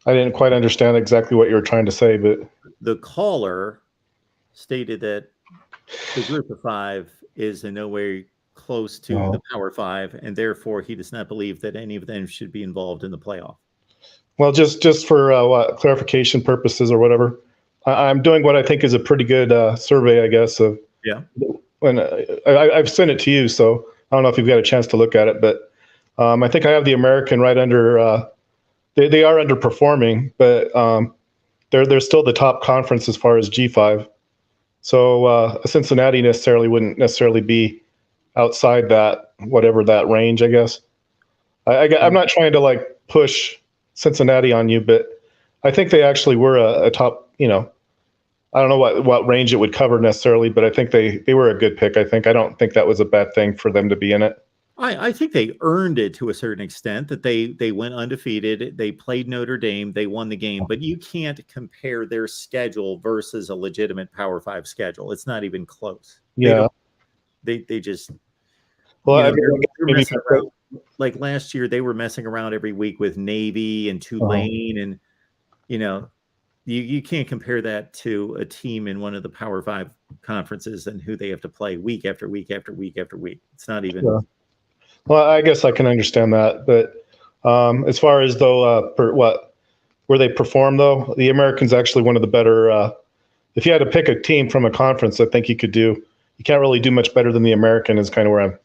I didn't quite understand exactly what you were trying to say, but the caller stated that the group of five is in no way close to the Power Five, and therefore he does not believe that any of them should be involved in the playoff. Well, just for clarification purposes or whatever, I'm doing what I think is a pretty good survey, I guess. Of when I've sent it to you, so I don't know if you've got a chance to look at it, but I think I have the American right under. They are underperforming, but they're still the top conference as far as G5. So Cincinnati wouldn't necessarily be outside that, whatever that range, I guess. I'm not trying to like push Cincinnati on you, but I think they actually were a top, I don't know what range it would cover necessarily, but I think they were a good pick. I don't think that was a bad thing for them to be in it. I think they earned it to a certain extent, that they went undefeated. They played Notre Dame. They won the game. But you can't compare their schedule versus a legitimate Power 5 schedule. It's not even close. Yeah. They just – well, they're messing around. Like last year, they were messing around every week with Navy and Tulane. And, you can't compare that to a team in one of the Power 5 conferences and who they have to play week after week after week after week. It's not even – Well, I guess I can understand that, but as far as though where they perform though, the American's actually one of the better. If you had to pick a team from a conference, I think you can't really do much better than the American. Is kind of where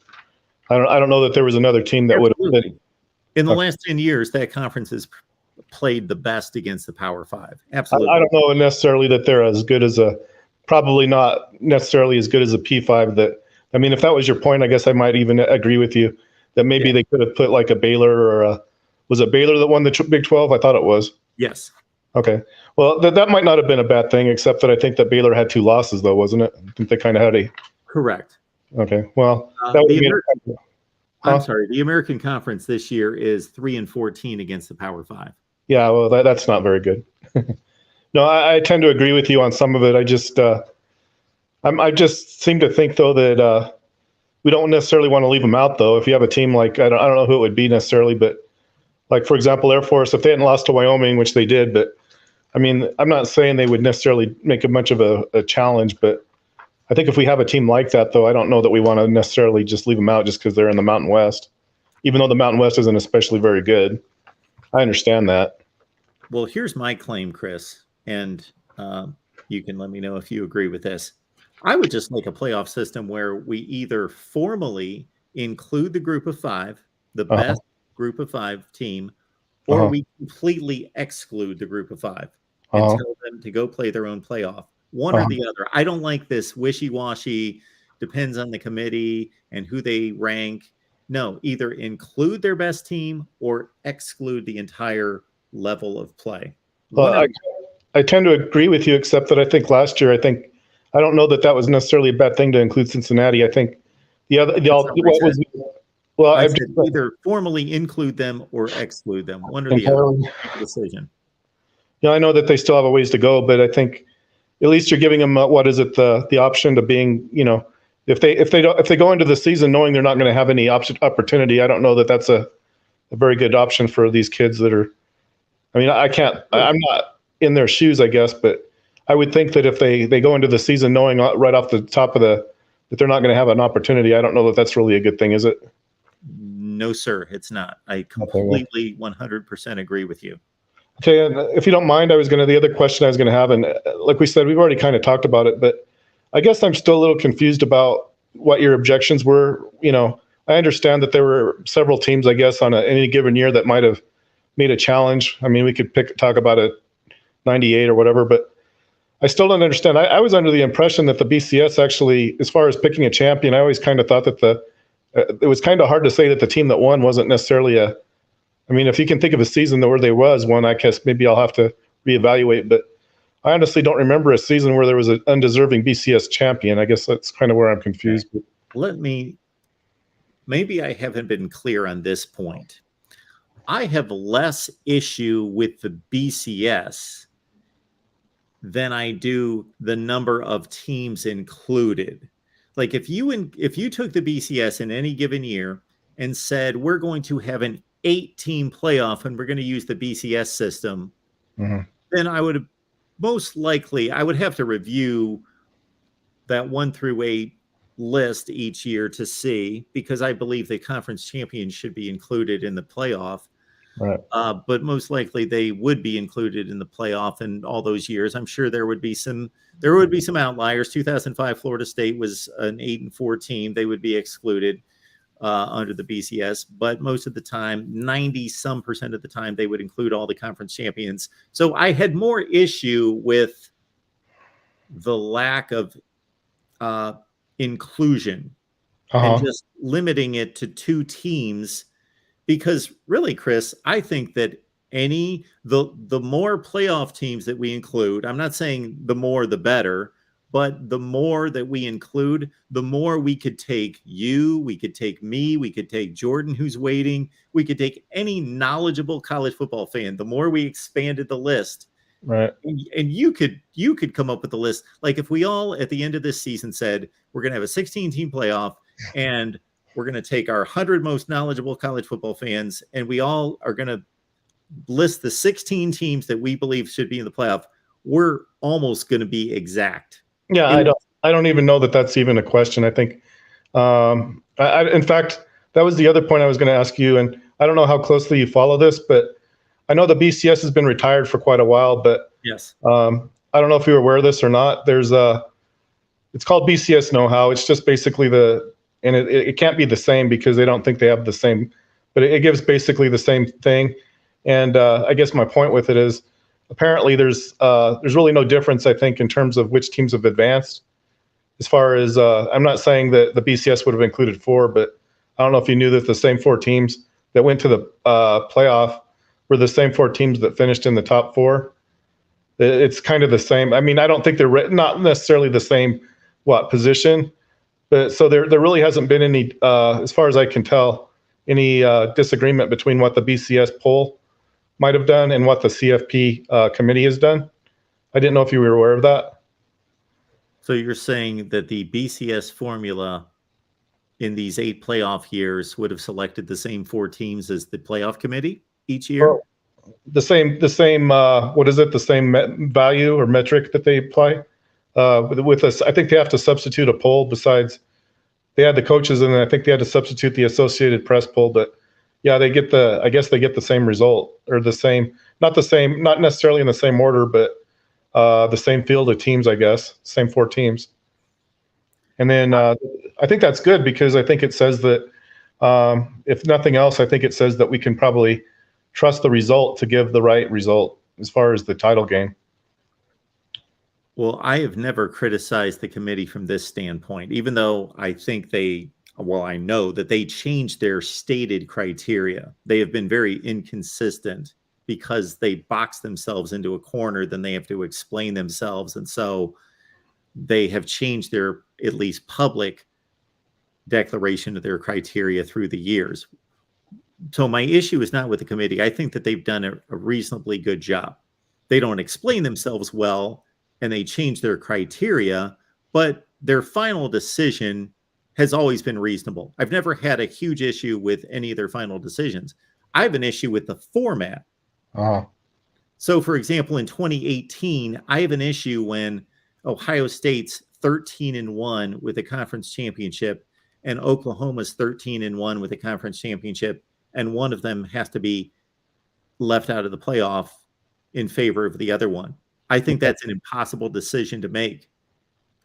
I don't know that there was another team that would have been. In the last 10 years, that conference has played the best against the Power 5. Absolutely. I don't know necessarily that they're as good as probably not necessarily as good as a P5 that. I mean, if that was your point, I guess I might even agree with you that maybe they could have put like a Baylor or was it Baylor that won the Big 12? I thought it was. Yes. Okay. Well, that might not have been a bad thing, except that I think that Baylor had 2 losses, though, wasn't it? I think they kind of had a. Correct. Okay. Well, that would I'm sorry. The American Conference this year is 3-14 against the Power 5. Yeah. Well, that's not very good. No, I tend to agree with you on some of it. I just seem to think though that we don't necessarily want to leave them out though. If you have a team like I don't know who it would be necessarily, but like for example, Air Force, if they hadn't lost to Wyoming, which they did, but I mean, I'm not saying they would necessarily make it much of a challenge, but I think if we have a team like that though, I don't know that we want to necessarily just leave them out just because they're in the Mountain West, even though the Mountain West isn't especially very good. I understand that. Well, here's my claim, Chris, and you can let me know if you agree with this. I would just make a playoff system where we either formally include the group of 5, the best group of 5 team, or we completely exclude the group of 5 and tell them to go play their own playoff. One or the other. I don't like this wishy-washy, depends on the committee and who they rank. No, either include their best team or exclude the entire level of play. Well, I tend to agree with you, except that I think last year, I don't know that was necessarily a bad thing to include Cincinnati. I think I said either formally include them or exclude them. One or the other decision. Yeah, I know that they still have a ways to go, but I think at least you're giving them the option to being, if they go into the season knowing they're not going to have any opportunity, I don't know that that's a very good option for these kids that are. I mean, I'm not in their shoes, I guess, but I would think that if they go into the season knowing right off the top that they're not going to have an opportunity, I don't know that that's really a good thing, is it? No, sir, it's not. I completely 100% agree with you. Okay, and if you don't mind, the other question I was going to have, and like we said, we've already kind of talked about it, but I guess I'm still a little confused about what your objections were. I understand that there were several teams, I guess, on any given year that might have made a challenge. I mean, we could talk about a 98 or whatever, but I still don't understand. I was under the impression that the BCS actually, as far as picking a champion, I always kind of thought that it was kind of hard to say that the team that won wasn't necessarily I mean, if you can think of a season where there was one, I guess maybe I'll have to reevaluate, but I honestly don't remember a season where there was an undeserving BCS champion. I guess that's kind of where I'm confused. Okay. Maybe I haven't been clear on this point. I have less issue with the BCS than I do the number of teams included. Like if you took the BCS in any given year and said, we're going to have an 8-team playoff and we're going to use the BCS system, then I would have to review that 1 through 8 list each year to see, because I believe the conference champions should be included in the playoff. Right. But most likely they would be included in the playoff in all those years. I'm sure there would be some outliers. 2005 Florida State was an 8-4 team. They would be excluded under the BCS, but most of the time, 90% of the time, they would include all the conference champions. So I had more issue with the lack of inclusion and just limiting it to 2 teams. Because really, Chris, I think that the more playoff teams that we include, I'm not saying the more the better, but the more that we include, the more we could take you, we could take me, we could take Jordan, who's waiting, we could take any knowledgeable college football fan. The more we expanded the list, right? And you could come up with a list. Like if we all at the end of this season said we're going to have a 16-team playoff and we're going to take our 100 most knowledgeable college football fans, and we all are going to list the 16 teams that we believe should be in the playoff, we're almost going to be exact. Yeah, I don't even know that that's even a question. I think, in fact, that was the other point I was going to ask you, and I don't know how closely you follow this, but I know the BCS has been retired for quite a while, but yes, I don't know if you're aware of this or not. It's called BCS Know-How. It's just basically and it can't be the same because they don't think they have the same, but it gives basically the same thing. And I guess my point with it is, apparently there's really no difference, I think, in terms of which teams have advanced. As far as I'm not saying that the BCS would have included 4, but I don't know if you knew that the same 4 teams that went to the playoff were the same 4 teams that finished in the top 4. It's kind of the same. I mean, I don't think they're not necessarily the same position, but so there really hasn't been any, as far as I can tell, any disagreement between what the BCS poll might have done and what the CFP committee has done. I didn't know if you were aware of that. So you're saying that the BCS formula in these 8 playoff years would have selected the same 4 teams as the playoff committee each year? Well, the same what is it? The same value or metric that they apply with us. I think they have to substitute a poll besides they had the coaches, and I think they had to substitute the Associated Press poll, but yeah, I guess they get the same result, or not necessarily in the same order, but the same field of teams, I guess, same 4 teams. And then I think that's good because I think it says that if nothing else, I think it says that we can probably trust the result to give the right result as far as the title game. Well, I have never criticized the committee from this standpoint, even though I think I know that they changed their stated criteria. They have been very inconsistent because they box themselves into a corner, then they have to explain themselves. And so they have changed their, at least public, declaration of their criteria through the years. So my issue is not with the committee. I think that they've done a reasonably good job. They don't explain themselves well, and they change their criteria, but their final decision has always been reasonable. I've never had a huge issue with any of their final decisions. I have an issue with the format. So, for example, in 2018, I have an issue when Ohio State's 13-1 with a conference championship and Oklahoma's 13-1 with a conference championship, and one of them has to be left out of the playoff in favor of the other one. I think that's an impossible decision to make,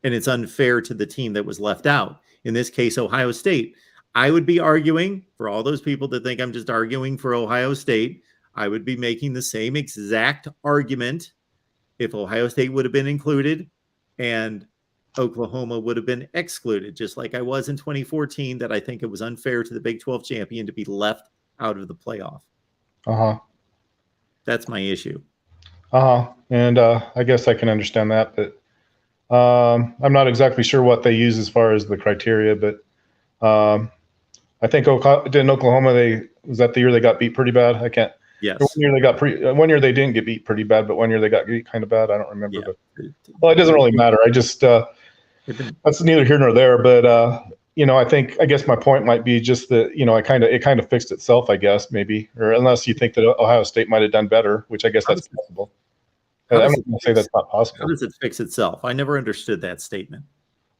and it's unfair to the team that was left out. In this case, Ohio State. I would be arguing, for all those people that think I'm just arguing for Ohio State, I would be making the same exact argument if Ohio State would have been included and Oklahoma would have been excluded, just like I was in 2014, that I think it was unfair to the Big 12 champion to be left out of the playoff. That's my issue. And I guess I can understand that, but I'm not exactly sure what they use as far as the criteria, but I think didn't Oklahoma, was that the year they got beat pretty bad? I can't. Yes. One year they didn't get beat pretty bad, but 1 year they got beat kind of bad. I don't remember. Yeah. But, it doesn't really matter. I just that's neither here nor there. But I guess my point might be just that it kind of fixed itself, I guess, maybe, or unless you think that Ohio State might have done better, which I guess that's possible. I'm not going to say that's not possible. How does it fix itself? I never understood that statement.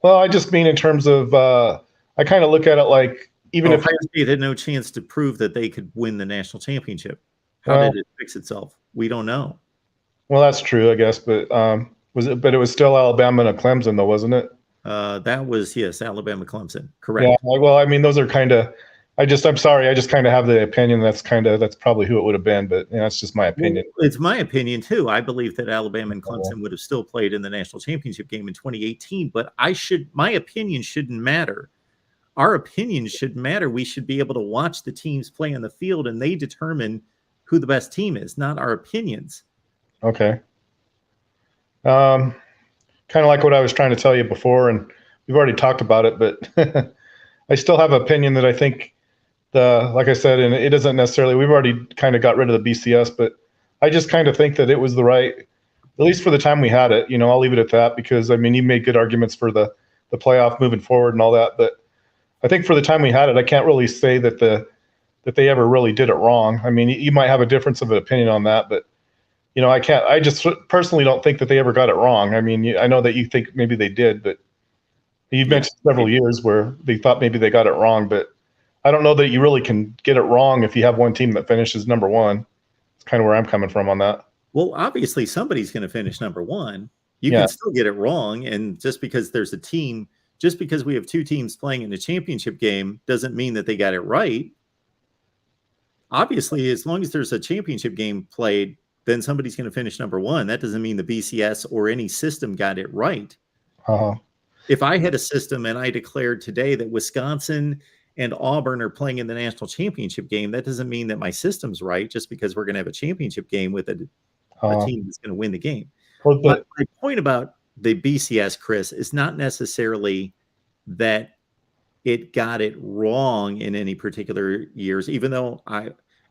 Well, I just mean in terms of I kind of look at it like even if Ohio State had no chance to prove that they could win the national championship. How did it fix itself? We don't know. Well, that's true, I guess, but it was still Alabama and Clemson, though, wasn't it? That was, yes, Alabama, Clemson. Correct. Yeah. Well, I mean, those are kind of. I'm sorry. I just kind of have the opinion that's probably who it would have been, but that's just my opinion. Well, it's my opinion too. I believe that Alabama and Clemson would have still played in the national championship game in 2018, but my opinion shouldn't matter. Our opinion should matter. We should be able to watch the teams play on the field, and they determine who the best team is, not our opinions. Okay. Kind of like what I was trying to tell you before, and we've already talked about it, but I still have an opinion that I think like I said, and it doesn't necessarily, we've already kind of got rid of the BCS, but I just kind of think that it was the right, at least for the time we had it, I'll leave it at that, because I mean, you made good arguments for the playoff moving forward and all that, but I think for the time we had it, I can't really say that they ever really did it wrong. I mean, you might have a difference of an opinion on that, but I just personally don't think that they ever got it wrong. I mean, I know that you think maybe they did, but you mentioned several years where they thought maybe they got it wrong, but I don't know that you really can get it wrong if you have one team that finishes number one. It's kind of where I'm coming from on that. Well, obviously somebody's going to finish number one. You can still get it wrong, and just because there's a team, just because we have two teams playing in a championship game doesn't mean that they got it right. Obviously, as long as there's a championship game played, then somebody's going to finish number one. That doesn't mean the BCS or any system got it right. If I had a system and I declared today that Wisconsin and Auburn are playing in the national championship game, that doesn't mean that my system's right just because we're going to have a championship game with a team that's going to win the game. But my point about the BCS, Chris, is not necessarily that it got it wrong in any particular years, even though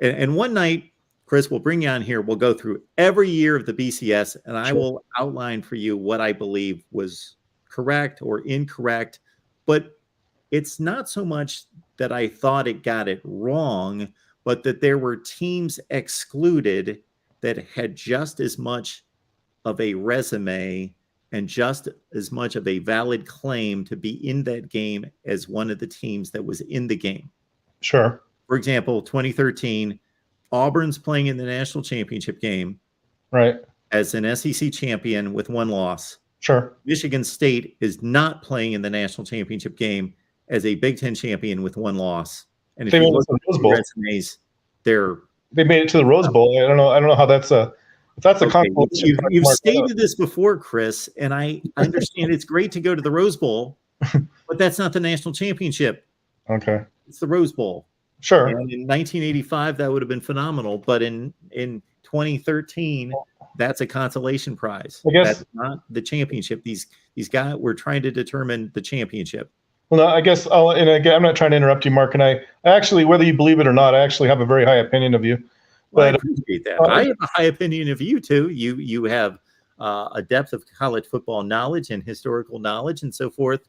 and one night, Chris, we'll bring you on here. We'll go through every year of the BCS, and I will outline for you what I believe was correct or incorrect. But it's not so much that I thought it got it wrong, but that there were teams excluded that had just as much of a resume and just as much of a valid claim to be in that game as one of the teams that was in the game. Sure. For example, 2013, Auburn's playing in the national championship game, right, as an SEC champion with one loss. Sure. Michigan State is not playing in the national championship game as a Big Ten champion with one loss. And if you look at the resumes, they made it to the Rose Bowl. I don't know how that's a consolation. You've stated this before, Chris, and I understand it's great to go to the Rose Bowl, but that's not the national championship. Okay. It's the Rose Bowl. Sure. And in 1985, that would have been phenomenal, but in 2013, that's a consolation prize. I guess that's not the championship. These guys, we're trying to determine the championship. Well, no, I guess and again, I'm not trying to interrupt you, Mark, and I actually, whether you believe it or not, I actually have a very high opinion of you. Well, I appreciate that. I have a high opinion of you too. You have a depth of college football knowledge and historical knowledge and so forth.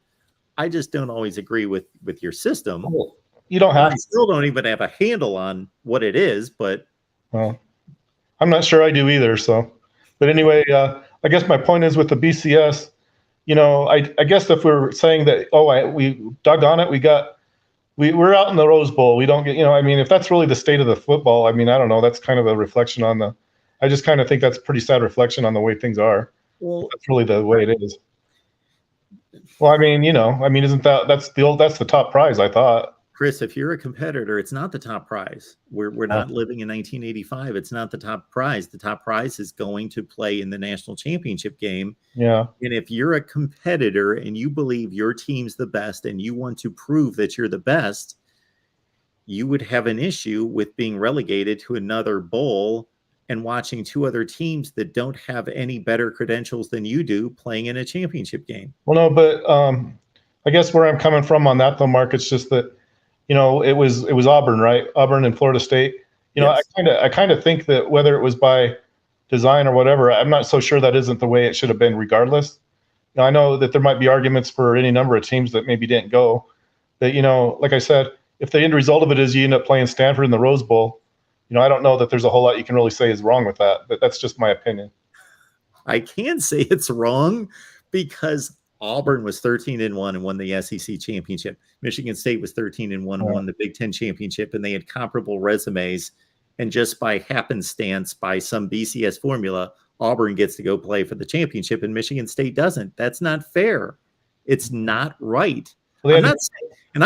I just don't always agree with your system. Well, you don't have I still don't even have a handle on what it is, but well, I'm not sure I do either. So, but anyway, I guess my point is with the BCS, I guess if we're saying that, we dug on it, we're out in the Rose Bowl. We don't get, if that's really the state of the football, I don't know. That's kind of a reflection on I just kind of think that's a pretty sad reflection on the way things are. well, That's really the way it is. Well, isn't that's the top prize, I thought. Chris, if you're a competitor, it's not the top prize. We're not living in 1985. It's not the top prize. The top prize is going to play in the national championship game. Yeah. And if you're a competitor and you believe your team's the best and you want to prove that you're the best, you would have an issue with being relegated to another bowl and watching two other teams that don't have any better credentials than you do playing in a championship game. Well, no, but I guess where I'm coming from on that, though, Mark, it's just that, it was Auburn, right? Auburn and Florida State. Yes. I kind of think that whether it was by design or whatever, I'm not so sure that isn't the way it should have been regardless. I know that there might be arguments for any number of teams that maybe didn't go. That, like I said, if the end result of it is you end up playing Stanford in the Rose Bowl, I don't know that there's a whole lot you can really say is wrong with that, but that's just my opinion. I can say it's wrong because Auburn was 13-1 and won the SEC championship. Michigan State was 13-1 and won the Big Ten championship, and they had comparable resumes. And just by happenstance, by some BCS formula, Auburn gets to go play for the championship and Michigan State doesn't. That's not fair. It's not right. I'm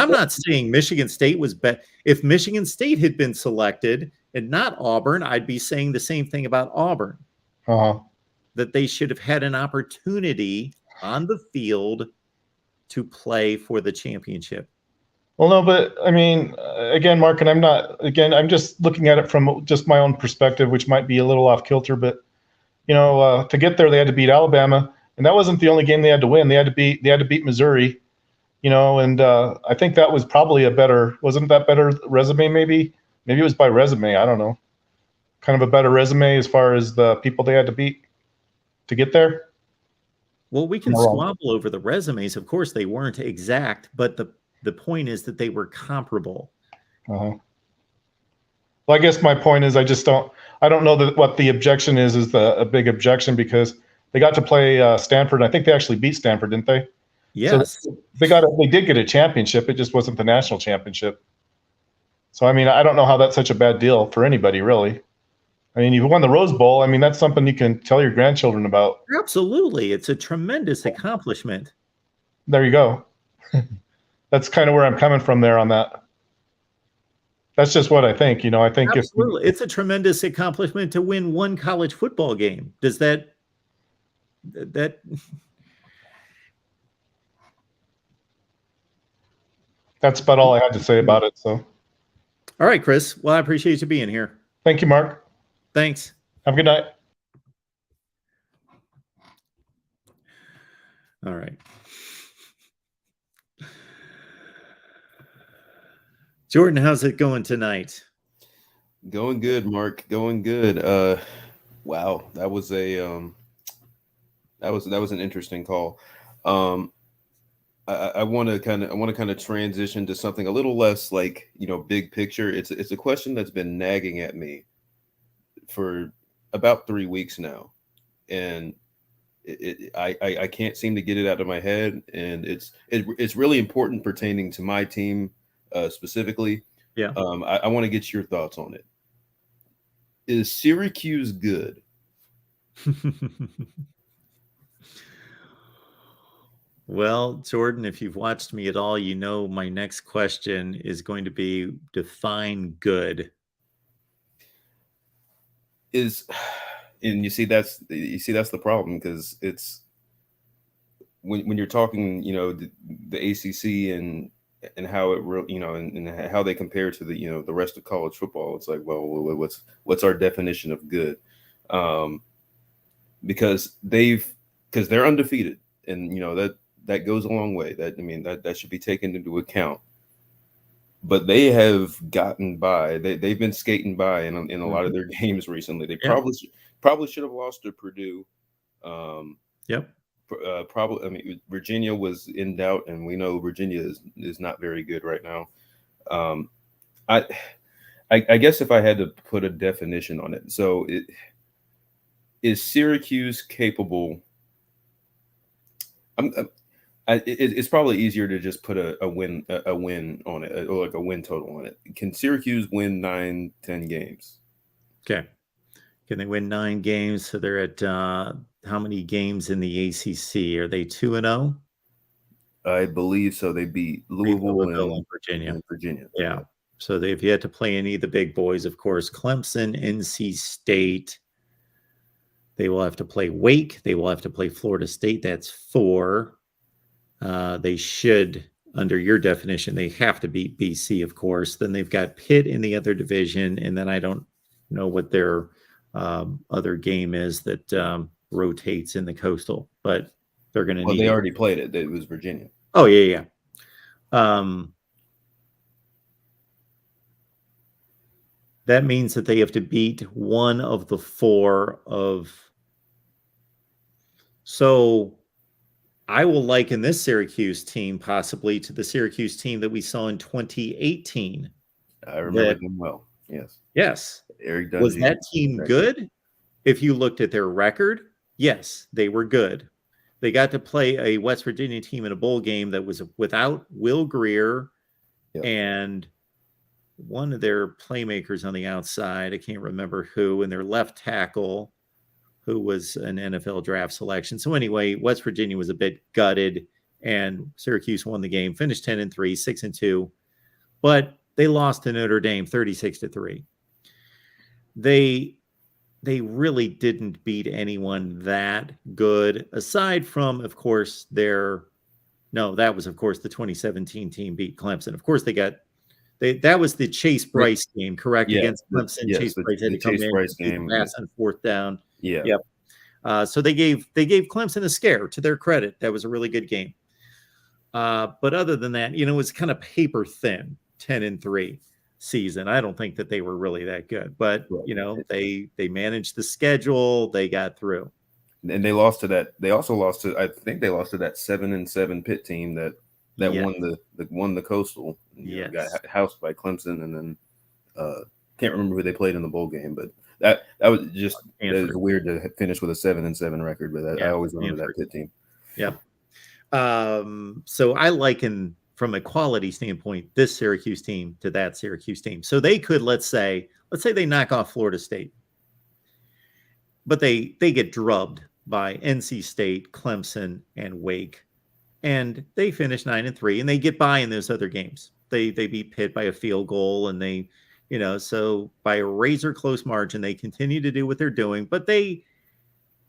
not saying Michigan State was better. If Michigan State had been selected and not Auburn, I'd be saying the same thing about Auburn. That they should have had an opportunity on the field to play for the championship. Well, no, but again, Mark, and I'm just looking at it from just my own perspective, which might be a little off kilter, but to get there, they had to beat Alabama, and that wasn't the only game they had to win. They had to beat Missouri, and I think that was probably wasn't that better resume? Maybe it was by resume. I don't know. Kind of a better resume as far as the people they had to beat to get there. Well, we can squabble over the resumes. Of course, they weren't exact, but the point is that they were comparable. Well, I guess my point is I don't know that what the objection is a big objection because they got to play Stanford. I think they actually beat Stanford, didn't they? Yes. So they did get a championship. It just wasn't the national championship. So, I don't know how that's such a bad deal for anybody, really. You've won the Rose Bowl. That's something you can tell your grandchildren about. Absolutely. It's a tremendous accomplishment. There you go. That's kind of where I'm coming from there on that. That's just what I think. I think Absolutely. It's a tremendous accomplishment to win one college football game. Does that That's about all I had to say about it. So, all right, Chris. Well, I appreciate you being here. Thank you, Mark. Thanks. Have a good night. All right. Jordan, how's it going tonight? Going good, Mark. Going good. Wow, that was an interesting call. I want to kind of transition to something a little less like big picture. It's a question that's been nagging at me for about 3 weeks now, and I can't seem to get it out of my head, and it's really important pertaining to my team specifically. Yeah. I want to get your thoughts on it. Is Syracuse good? Well, Jordan, if you've watched me at all, my next question is going to be define good. And you see that's the problem, because it's when you're talking the ACC and how it and how they compare to the rest of college football. It's like, well, what's our definition of good? Because they're undefeated, and that goes a long way. That should be taken into account. But they have gotten by. They've been skating by in a lot of their games recently. They probably should have lost to Purdue. Yep. Probably. I mean, Virginia was in doubt, and we know Virginia is not very good right now. I guess if I had to put a definition on it, so is Syracuse capable? It's probably easier to just put a win on it, or like a win total on it. Can Syracuse win 9-10 games? Okay. Can they win 9 games? So they're at how many games in the ACC? Are they 2-0? I believe so. They beat Louisville and Virginia. And Virginia. Yeah. So they've yet to play any of the big boys, of course. Clemson, NC State. They will have to play Wake. They will have to play Florida State. That's 4. They should, under your definition, they have to beat BC, of course. Then they've got Pitt in the other division, and then I don't know what their other game is that rotates in the Coastal, but they're going to need. They already played it. It was Virginia. Oh yeah. That means that they have to beat one of the 4 of. So I will liken this Syracuse team possibly to the Syracuse team that we saw in 2018. I remember them well. Yes. Yes. Eric Dungy. Was that team good? If you looked at their record, yes, they were good. They got to play a West Virginia team in a bowl game that was without Will Greer and one of their playmakers on the outside. I can't remember who, and their left tackle, who was an NFL draft selection. So anyway, West Virginia was a bit gutted, and Syracuse won the game, finished 10-3, 6-2, but they lost to Notre Dame 36-3. They really didn't beat anyone that good, aside from, of course, that was, of course, the 2017 team beat Clemson. Of course, that was the Chase Bryce game, correct? Yeah, against Clemson. Chase Bryce had to come in, Bryce game, pass on 4th down. Yeah. Yep. So they gave Clemson a scare. To their credit, that was a really good game. But other than that, it was kind of paper thin, 10-3 season. I don't think that they were really that good, but they managed the schedule. They got through, and they lost to that. They also lost to, I think they lost to that 7-7 Pitt team that won the Coastal. Yes. Got housed by Clemson, and then can't remember who they played in the bowl game, but that was just weird to finish with a 7-7 record. But I always remember that Pitt team. Yep. So I liken, from a quality standpoint, this Syracuse team to that Syracuse team. So they could, let's say they knock off Florida State, but they get drubbed by NC State, Clemson, and Wake, and they finish 9-3, and they get by in those other games. They beat Pitt by a field goal, and they, so by a razor close margin, they continue to do what they're doing, but they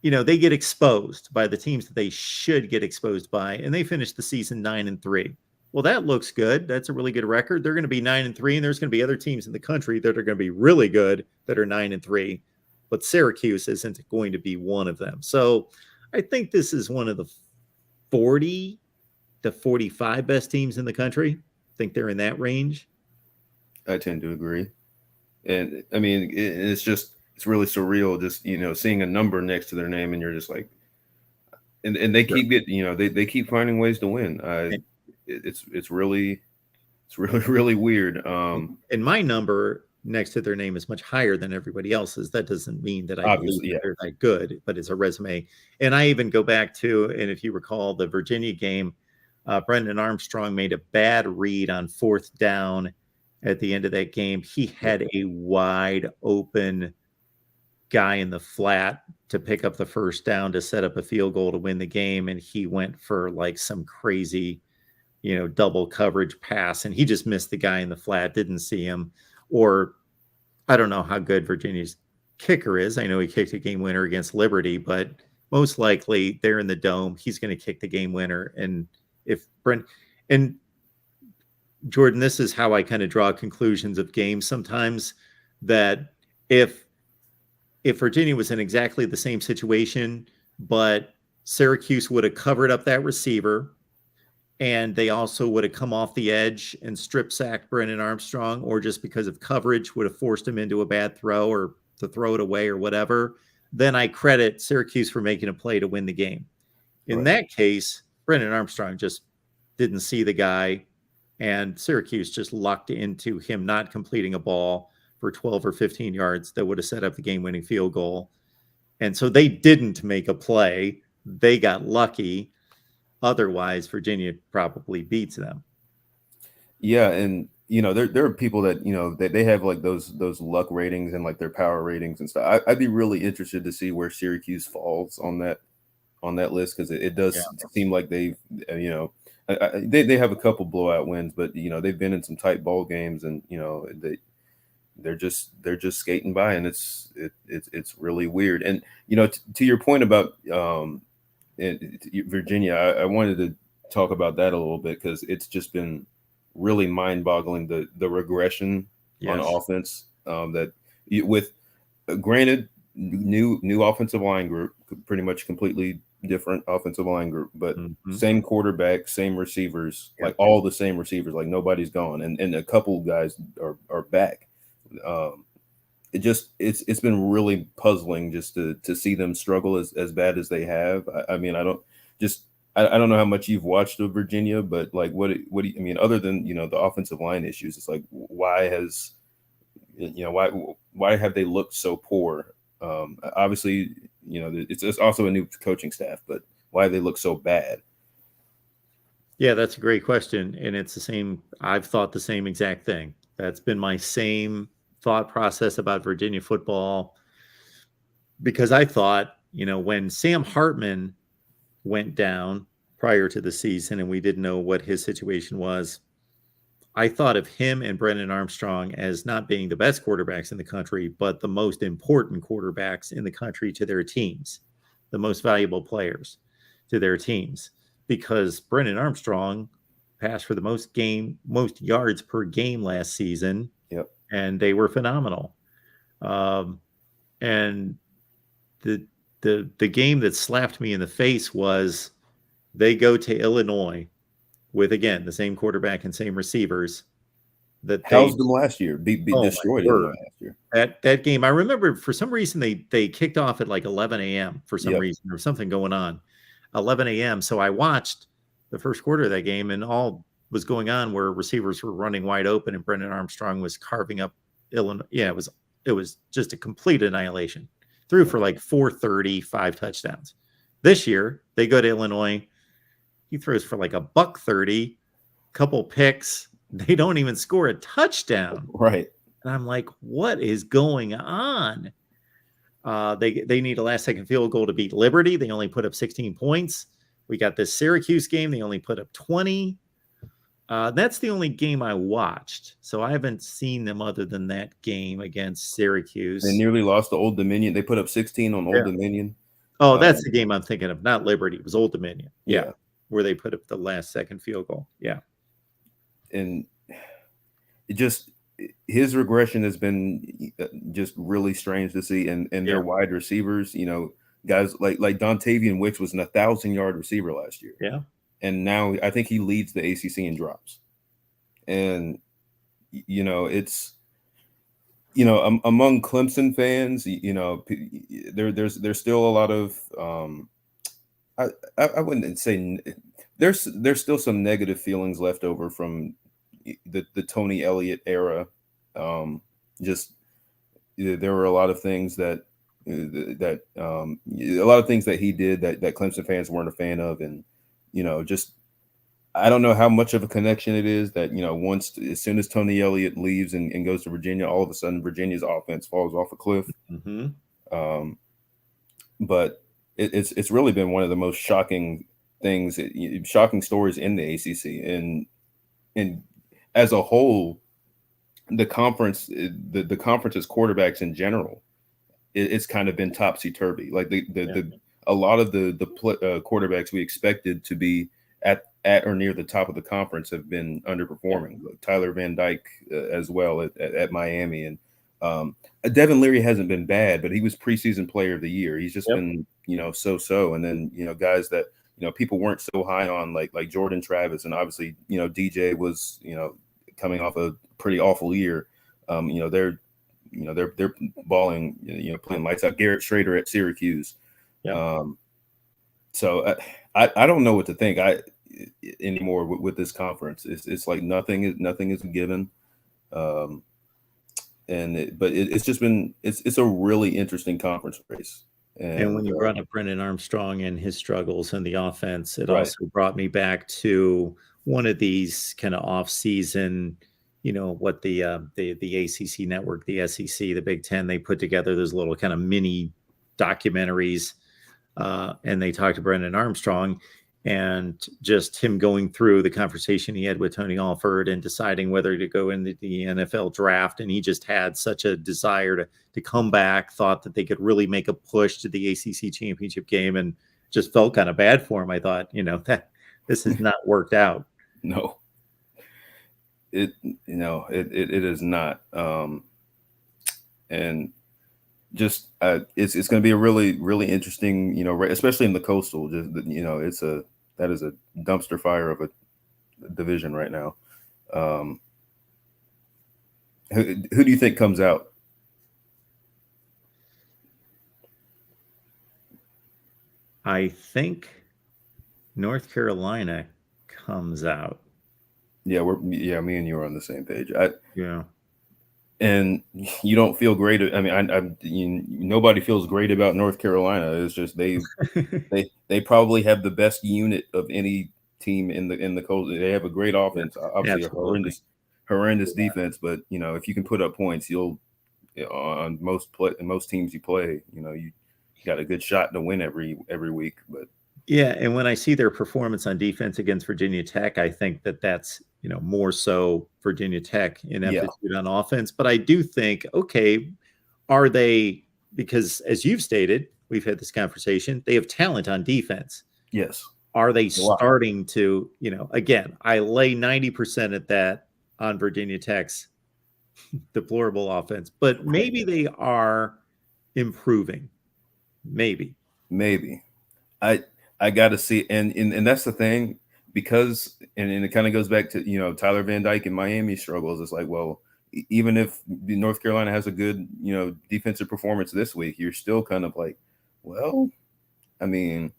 get exposed by the teams that they should get exposed by, and they finish the season 9-3. Well, that looks good. That's a really good record. They're going to be 9-3, and there's going to be other teams in the country that are going to be really good that are 9-3, but Syracuse isn't going to be one of them. So I think this is one of the 40 to 45 best teams in the country. I think they're in that range. I tend to agree. And I mean, it's really surreal just, seeing a number next to their name, and you're just like, and they keep getting, they keep finding ways to win. It's really weird. And my number next to their name is much higher than everybody else's. That doesn't mean that I believe they're that good, but it's a resume. And I even go back to, and if you recall the Virginia game, Brendan Armstrong made a bad read on 4th down at the end of that game. He had a wide open guy in the flat to pick up the 1st down to set up a field goal to win the game, and he went for like some crazy double coverage pass, and he just missed the guy in the flat, didn't see him. Or I don't know how good Virginia's kicker is. I know he kicked a game winner against Liberty, but most likely they're in the dome. He's going to kick the game winner. And if and Jordan, this is how I kind of draw conclusions of games sometimes, that if Virginia was in exactly the same situation, but Syracuse would have covered up that receiver, and they also would have come off the edge and strip sacked Brennan Armstrong, or just because of coverage would have forced him into a bad throw or to throw it away or whatever, then I credit Syracuse for making a play to win the game. In Right. that case, Brennan Armstrong just didn't see the guy, and Syracuse just lucked into him not completing a ball for 12 or 15 yards that would have set up the game-winning field goal. And so they didn't make a play. They got lucky. Otherwise, Virginia probably beats them. Yeah, and there are people that that they have like those luck ratings and like their power ratings and stuff. I'd be really interested to see where Syracuse falls on that list, because it does seem like they've they have a couple blowout wins, but they've been in some tight ball games, and they're just skating by, and it's really weird. And to your point about Virginia, I wanted to talk about that a little bit, because it's just been really mind-boggling, the regression on offense, with granted new offensive line group, pretty much completely different offensive line group, but same quarterback, same receivers, like all the same receivers, like nobody's gone, and a couple guys are back. It's been really puzzling just to see them struggle as bad as they have. I mean, I don't know how much you've watched of Virginia, but like, what do you, I mean, other than the offensive line issues, it's like, why have they looked so poor? Obviously, it's also a new coaching staff, but why they look so bad? Yeah, that's a great question, and it's the same. I've thought the same exact thing. That's been my same thought process about Virginia football, because I thought, when Sam Hartman went down prior to the season and we didn't know what his situation was, I thought of him and Brennan Armstrong as not being the best quarterbacks in the country, but the most important quarterbacks in the country to their teams, the most valuable players to their teams, because Brennan Armstrong passed for the most yards per game last season. Yep. And they were phenomenal. And the game that slapped me in the face was they go to Illinois with, again, the same quarterback and same receivers. Housed them last year, destroyed them last year. That game, I remember for some reason they kicked off at like 11 a.m. for some reason. There was something going on. 11 a.m. So I watched the first quarter of that game, and all was going on where receivers were running wide open and Brennan Armstrong was carving up Illinois. Yeah, it was just a complete annihilation. Threw for like 430, 5 touchdowns. This year, they go to Illinois. He throws for like $130, couple picks. They don't even score a touchdown. Right. And I'm like, what is going on? They need a last-second field goal to beat Liberty. They only put up 16 points. We got this Syracuse game. They only put up 20. That's the only game I watched. So I haven't seen them other than that game against Syracuse. They nearly lost to Old Dominion. They put up 16 on Old Dominion. Oh, that's the game I'm thinking of. Not Liberty. It was Old Dominion. Yeah. Where they put up the last-second field goal. Yeah. And his regression has been just really strange to see. And their wide receivers, guys like Dontavian Wicks was an 1,000-yard receiver last year. Yeah. And now I think he leads the ACC in drops. And, it's, among Clemson fans, there's still a lot of, I wouldn't say there's still some negative feelings left over from the Tony Elliott era. There were a lot of things that he did that Clemson fans weren't a fan of, and I don't know how much of a connection it is that as soon as Tony Elliott leaves and goes to Virginia, all of a sudden Virginia's offense falls off a cliff. Mm-hmm. But it's really been one of the most shocking stories in the ACC, and as a whole, the conference's quarterbacks in general, it's kind of been topsy-turvy. Like a lot of the quarterbacks we expected to be at or near the top of the conference have been underperforming. Like Tyler Van Dyke as well at Miami, and Devin Leary hasn't been bad, but he was preseason player of the year. He's just been so. And then guys that people weren't so high on, like Jordan Travis, and obviously DJ was coming off a pretty awful year. They're balling, playing lights out. Garrett Schrader at Syracuse. So I don't know what to think anymore with this conference. It's like nothing is a given. But it's just been it's a really interesting conference race. And when you brought up Brendan Armstrong and his struggles in the offense, it Right. also brought me back to one of these kind of off-season, what the ACC network, the SEC, the Big Ten, they put together those little kind of mini documentaries, and they talked to Brendan Armstrong and just him going through the conversation he had with Tony Alford and deciding whether to go into the NFL draft. And he just had such a desire to come back, thought that they could really make a push to the ACC championship game, and just felt kind of bad for him. I thought, that this has not worked out. No, it is not. And just it's going to be a really, really interesting, especially in the Coastal. Just that is a dumpster fire of a division right now. Who do you think comes out? I think North Carolina comes out. Yeah, me and you are on the same page. Yeah. And you don't feel great. I mean, nobody feels great about North Carolina. It's just they probably have the best unit of any team in the coast. They have a great offense, obviously Absolutely. a horrendous defense. But if you can put up points, you'll on most teams you play. You got a good shot to win every week. But yeah, and when I see their performance on defense against Virginia Tech, I think that's more so Virginia Tech in aptitude on offense. But I do think, okay, are they, because as you've stated, we've had this conversation, they have talent on defense. Yes. Are they starting to, again, I lay 90% at that on Virginia Tech's deplorable offense, but maybe they are improving. Maybe. I got to see, and that's the thing, because and it kind of goes back to Tyler Van Dyke and Miami struggles. It's like, well, even if North Carolina has a good defensive performance this week, you're still kind of like, well, I mean,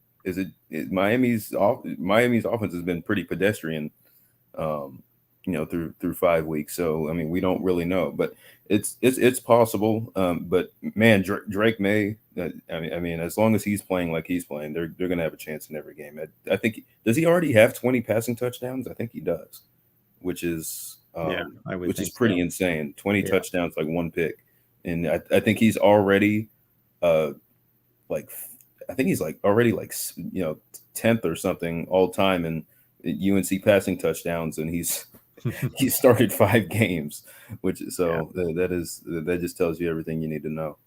Miami's offense has been pretty pedestrian, through 5 weeks. So I mean, we don't really know, but it's possible. But man, Drake May. I mean, as long as he's playing like he's playing, they're going to have a chance in every game. I think does he already have 20 passing touchdowns? I think he does, which is pretty insane. 20 touchdowns, like 1 pick, and I think he's already he's already 10th or something all time in UNC passing touchdowns, and he started 5 games, which that just tells you everything you need to know.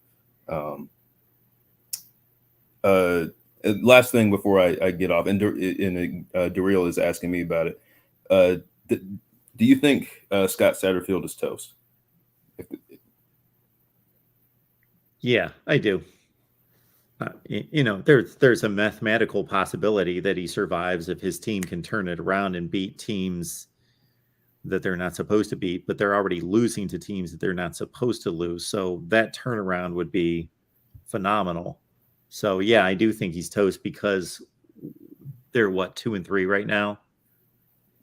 Last thing before I get off, and Daryl is asking me about it. Do you think Scott Satterfield is toast? Yeah, I do. There's a mathematical possibility that he survives if his team can turn it around and beat teams that they're not supposed to beat, but they're already losing to teams that they're not supposed to lose. So that turnaround would be phenomenal. So yeah, I do think he's toast, because they're 2-3 right now,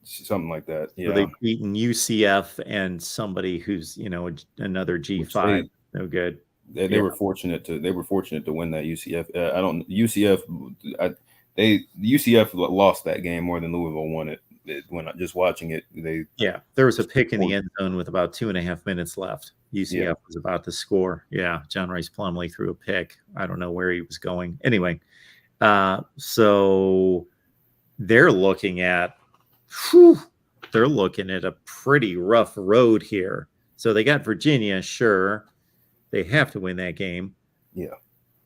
something like that. Yeah, so they've beaten UCF and somebody who's another G5. No good. They were fortunate to win that UCF. UCF lost that game more than Louisville won it. When just watching it, there was a pick in the end zone with about 2.5 minutes left. UCF was about to score. Yeah, John Rice Plumlee threw a pick. I don't know where he was going. Anyway, so they're looking at a pretty rough road here. So they got Virginia, sure. They have to win that game. Yeah.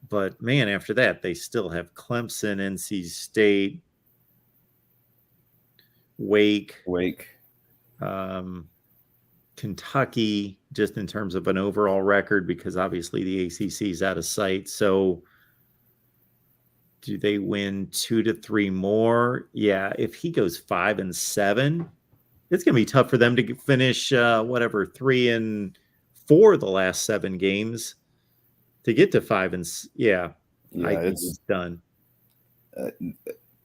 But man, after that, they still have Clemson, NC State, Wake, Kentucky, just in terms of an overall record, because obviously the ACC is out of sight. So do they win 2 to 3 more? Yeah. If he goes 5-7, it's going to be tough for them to finish 3-4 the last 7 games to get to 5. I think it's done.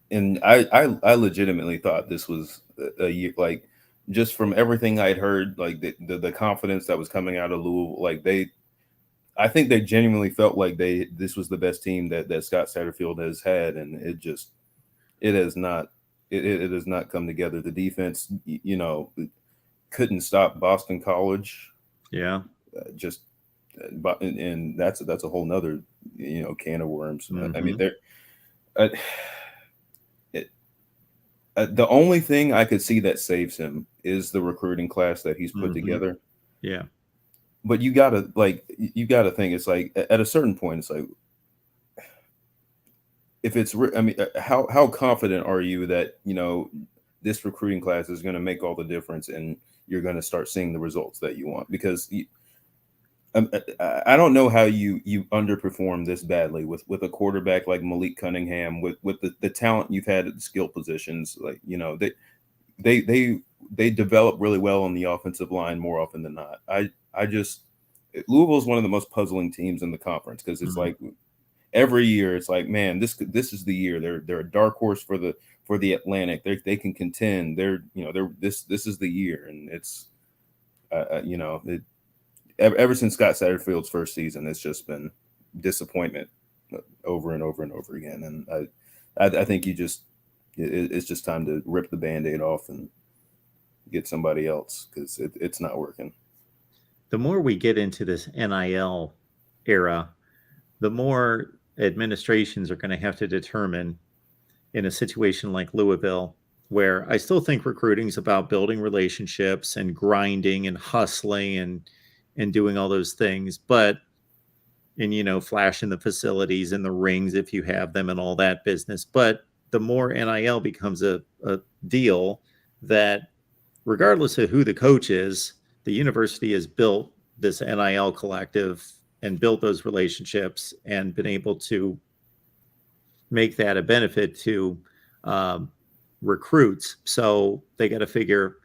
And I legitimately thought this was a year, like, just from everything I'd heard, like the confidence that was coming out of Louisville, like I think they genuinely felt like this was the best team that Scott Satterfield has had, and it has not come together. The defense, couldn't stop Boston College. Yeah. And that's a whole nother can of worms. I mean, the only thing I could see that saves him is the recruiting class that he's put together. Yeah. But you gotta think, it's like at a certain point, it's like, if it's, I mean, how confident are you that, this recruiting class is going to make all the difference and you're going to start seeing the results that you want? Because I don't know how you underperform this badly with a quarterback like Malik Cunningham, with the talent you've had at the skill positions. Like, they develop really well on the offensive line more often than not. Louisville is one of the most puzzling teams in the conference, because it's like every year it's like, man, this is the year. They're a dark horse for the Atlantic. They can contend. This is the year, and it's ever since Scott Satterfield's first season, it's just been disappointment over and over and over again. And I think it's just time to rip the Band-Aid off and get somebody else, because it's not working. The more we get into this NIL era, the more administrations are going to have to determine, in a situation like Louisville, where I still think recruiting is about building relationships and grinding and hustling and doing all those things, and flashing the facilities and the rings if you have them and all that business. But the more NIL becomes a deal, that regardless of who the coach is, the university has built this NIL collective and built those relationships and been able to make that a benefit to recruits. So they got to figure,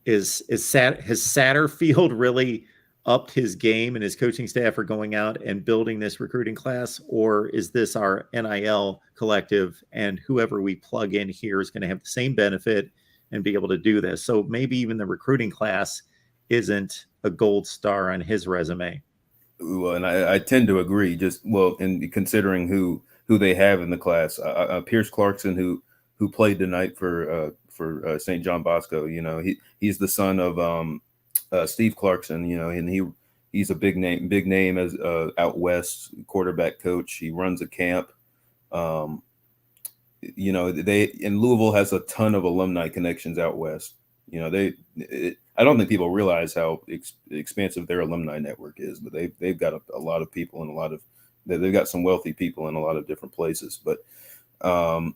has Satterfield really upped his game, and his coaching staff are going out and building this recruiting class, or is this our NIL collective, and whoever we plug in here is going to have the same benefit and be able to do this? So maybe even the recruiting class isn't a gold star on his resume. Well, and I tend to agree. And considering who they have in the class, Pierce Clarkson, who played tonight for St. John Bosco. He's the son of Steve Clarkson. And he's a big name as out west quarterback coach. He runs a camp. Louisville has a ton of alumni connections out west. I don't think people realize how expansive their alumni network is, but they've got a lot of people and they've got some wealthy people in a lot of different places. But and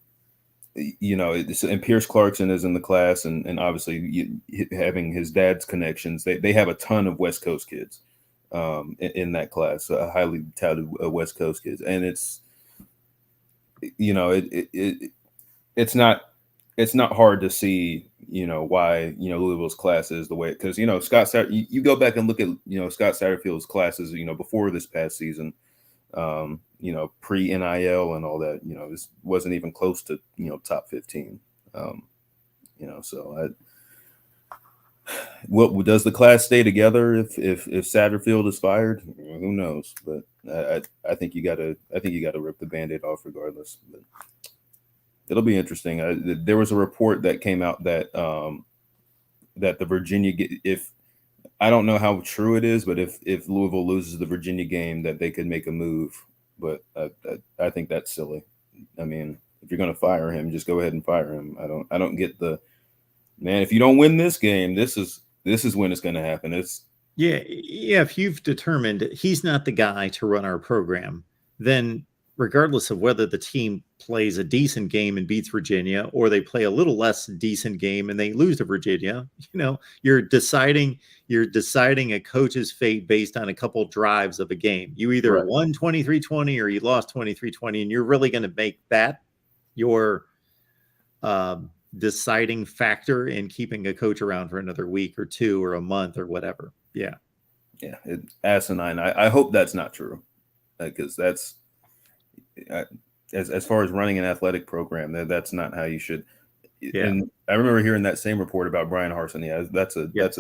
Pierce Clarkson is in the class, and obviously having his dad's connections, they have a ton of West Coast kids in that class, highly touted West Coast kids, and it's not hard to see why Louisville's class is the way, because you go back and look at Scott Satterfield's classes before this past season, pre-NIL and all that, this wasn't even close to top 15. So does the class stay together if Satterfield is fired? Who knows? But I think you gotta rip the Band-Aid off regardless. But it'll be interesting. There was a report that came out that the Virginia, if I don't know how true it is, but if Louisville loses the Virginia game, that they could make a move. But I think that's silly. I mean, if you're going to fire him, just go ahead and fire him. I don't get the, man, if you don't win this game, this is when it's going to happen. If you've determined he's not the guy to run our program, then regardless of whether the team plays a decent game and beats Virginia, or they play a little less decent game and they lose to Virginia, you're deciding a coach's fate based on a couple drives of a game. You either won 23-20 or you lost 23-20, and you're really going to make that your deciding factor in keeping a coach around for another week or two or a month or whatever. Yeah. It's asinine. I hope that's not true, because that's as far as running an athletic program, that's not how you should. Yeah. And I remember hearing that same report about Brian Harsin. Yeah, that's a Yes.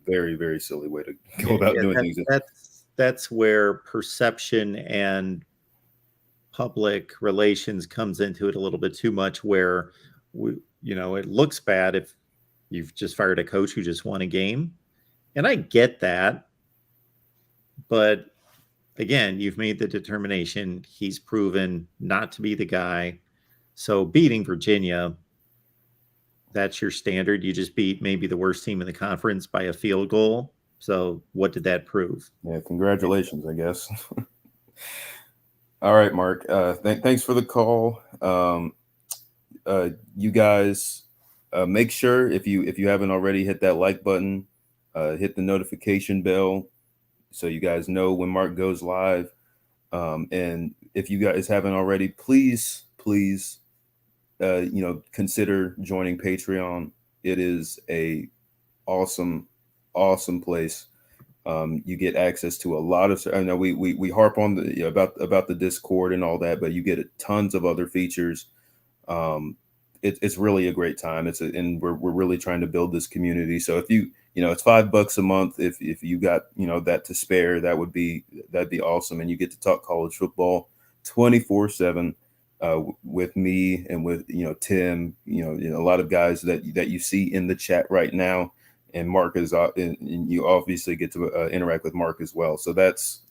very, very silly way to go about doing things. That's where perception and public relations comes into it a little bit too much, where it looks bad if you've just fired a coach who just won a game. And I get that. But again, you've made the determination. He's proven not to be the guy. So beating Virginia, that's your standard. You just beat maybe the worst team in the conference by a field goal. So what did that prove? Yeah, congratulations, I guess. All right, Mark. Thanks for the call. You guys, make sure if you haven't already, hit that like button, hit the notification bell, so you guys know when Mark goes live. And if you guys haven't already, please, consider joining Patreon. It is a awesome place. You get access to a lot of. I know we harp on about the Discord and all that, but you get tons of other features. It's really a great time. And we're really trying to build this community. So if it's $5 a month. If you got that to spare, that'd be awesome. And you get to talk college football 24/7 with me and with Tim. A lot of guys that you see in the chat right now. And Mark is, and you obviously get to interact with Mark as well. So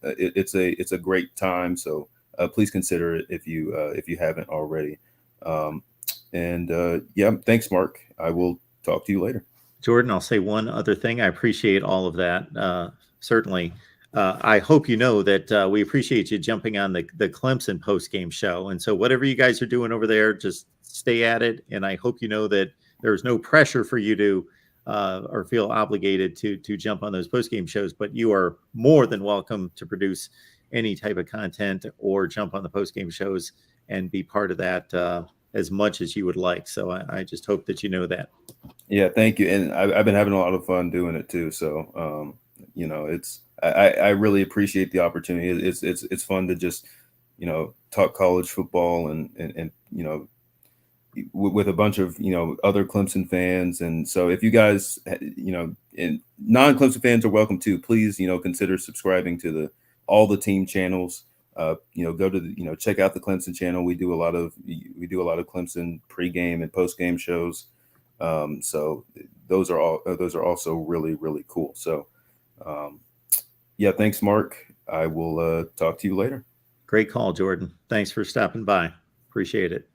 it's a great time. So please consider it if you haven't already. Thanks, Mark. I will talk to you later. Jordan, I'll say one other thing. I appreciate all of that. Certainly. I hope you know that we appreciate you jumping on the Clemson post-game show. And so whatever you guys are doing over there, just stay at it. And I hope you know that there's no pressure for you to or feel obligated to jump on those post-game shows, but you are more than welcome to produce any type of content or jump on the post-game shows and be part of that as much as you would like. So I just hope that you know that. Yeah, thank you. And I've been having a lot of fun doing it too. So, I really appreciate the opportunity. It's fun to just, talk college football and with a bunch of, other Clemson fans. And so if you guys, and non-Clemson fans are welcome too, please, consider subscribing to all the team channels. Go to check out the Clemson channel. We do a lot of Clemson pregame and postgame shows. So those are also really, really cool. So, thanks, Mark. I will talk to you later. Great call, Jordan. Thanks for stopping by. Appreciate it.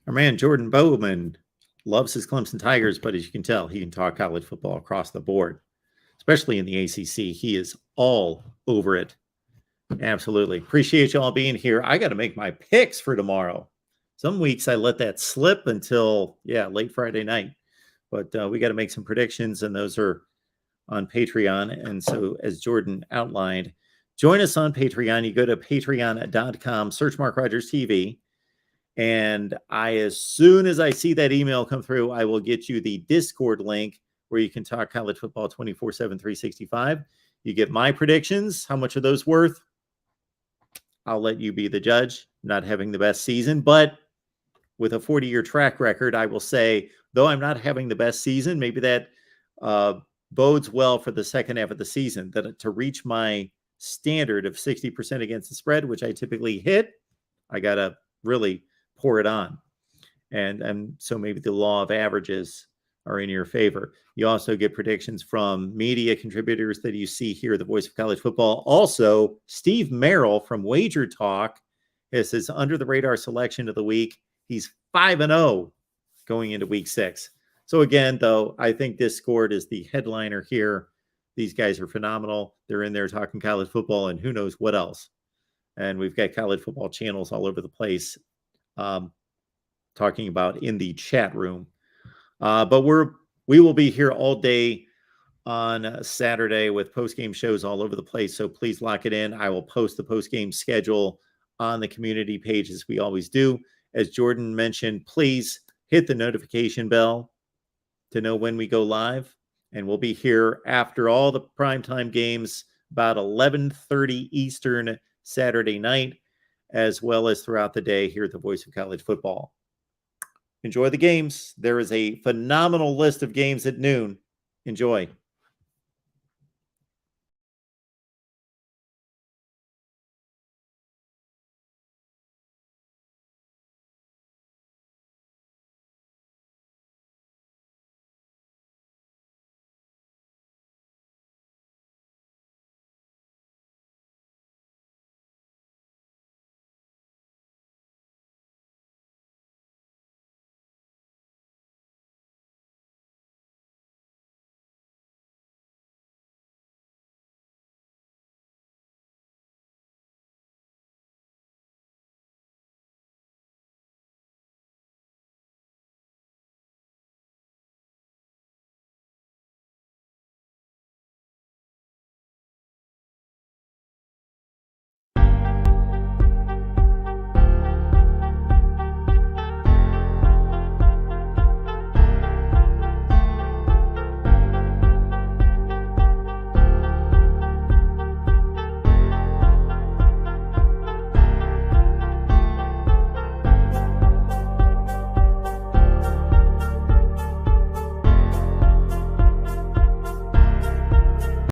Our man, Jordan Bowman, loves his Clemson Tigers, but as you can tell, he can talk college football across the board, especially in the ACC. He is all over it. Absolutely. Appreciate you all being here. I got to make my picks for tomorrow. Some weeks I let that slip until, late Friday night. But we got to make some predictions, and those are on Patreon. And so, as Jordan outlined, join us on Patreon. You go to patreon.com, search MarkRogersTV. And as soon as I see that email come through, I will get you the Discord link where you can talk college football 24/7, 365. You get my predictions. How much are those worth? I'll let you be the judge. Not having the best season, but with a 40-year track record, I will say, though I'm not having the best season, maybe that bodes well for the second half of the season, that to reach my standard of 60% against the spread, which I typically hit, I got to really pour it on. And so maybe the law of averages are in your favor. You also get predictions from media contributors that you see here, the Voice of College Football. Also, Steve Merrill from Wager Talk has his under the radar selection of the week. He's 5-0 going into week 6. So again, though, I think Discord is the headliner here. These guys are phenomenal. They're in there talking college football and who knows what else. And we've got college football channels all over the place talking about in the chat room. But we will be here all day on Saturday with post-game shows all over the place. So please lock it in. I will post the post-game schedule on the community page as we always do. As Jordan mentioned, please hit the notification bell to know when we go live. And we'll be here after all the primetime games about 11:30 Eastern Saturday night. as well as throughout the day here at the Voice of College Football. Enjoy the games. There is a phenomenal list of games at noon. Enjoy.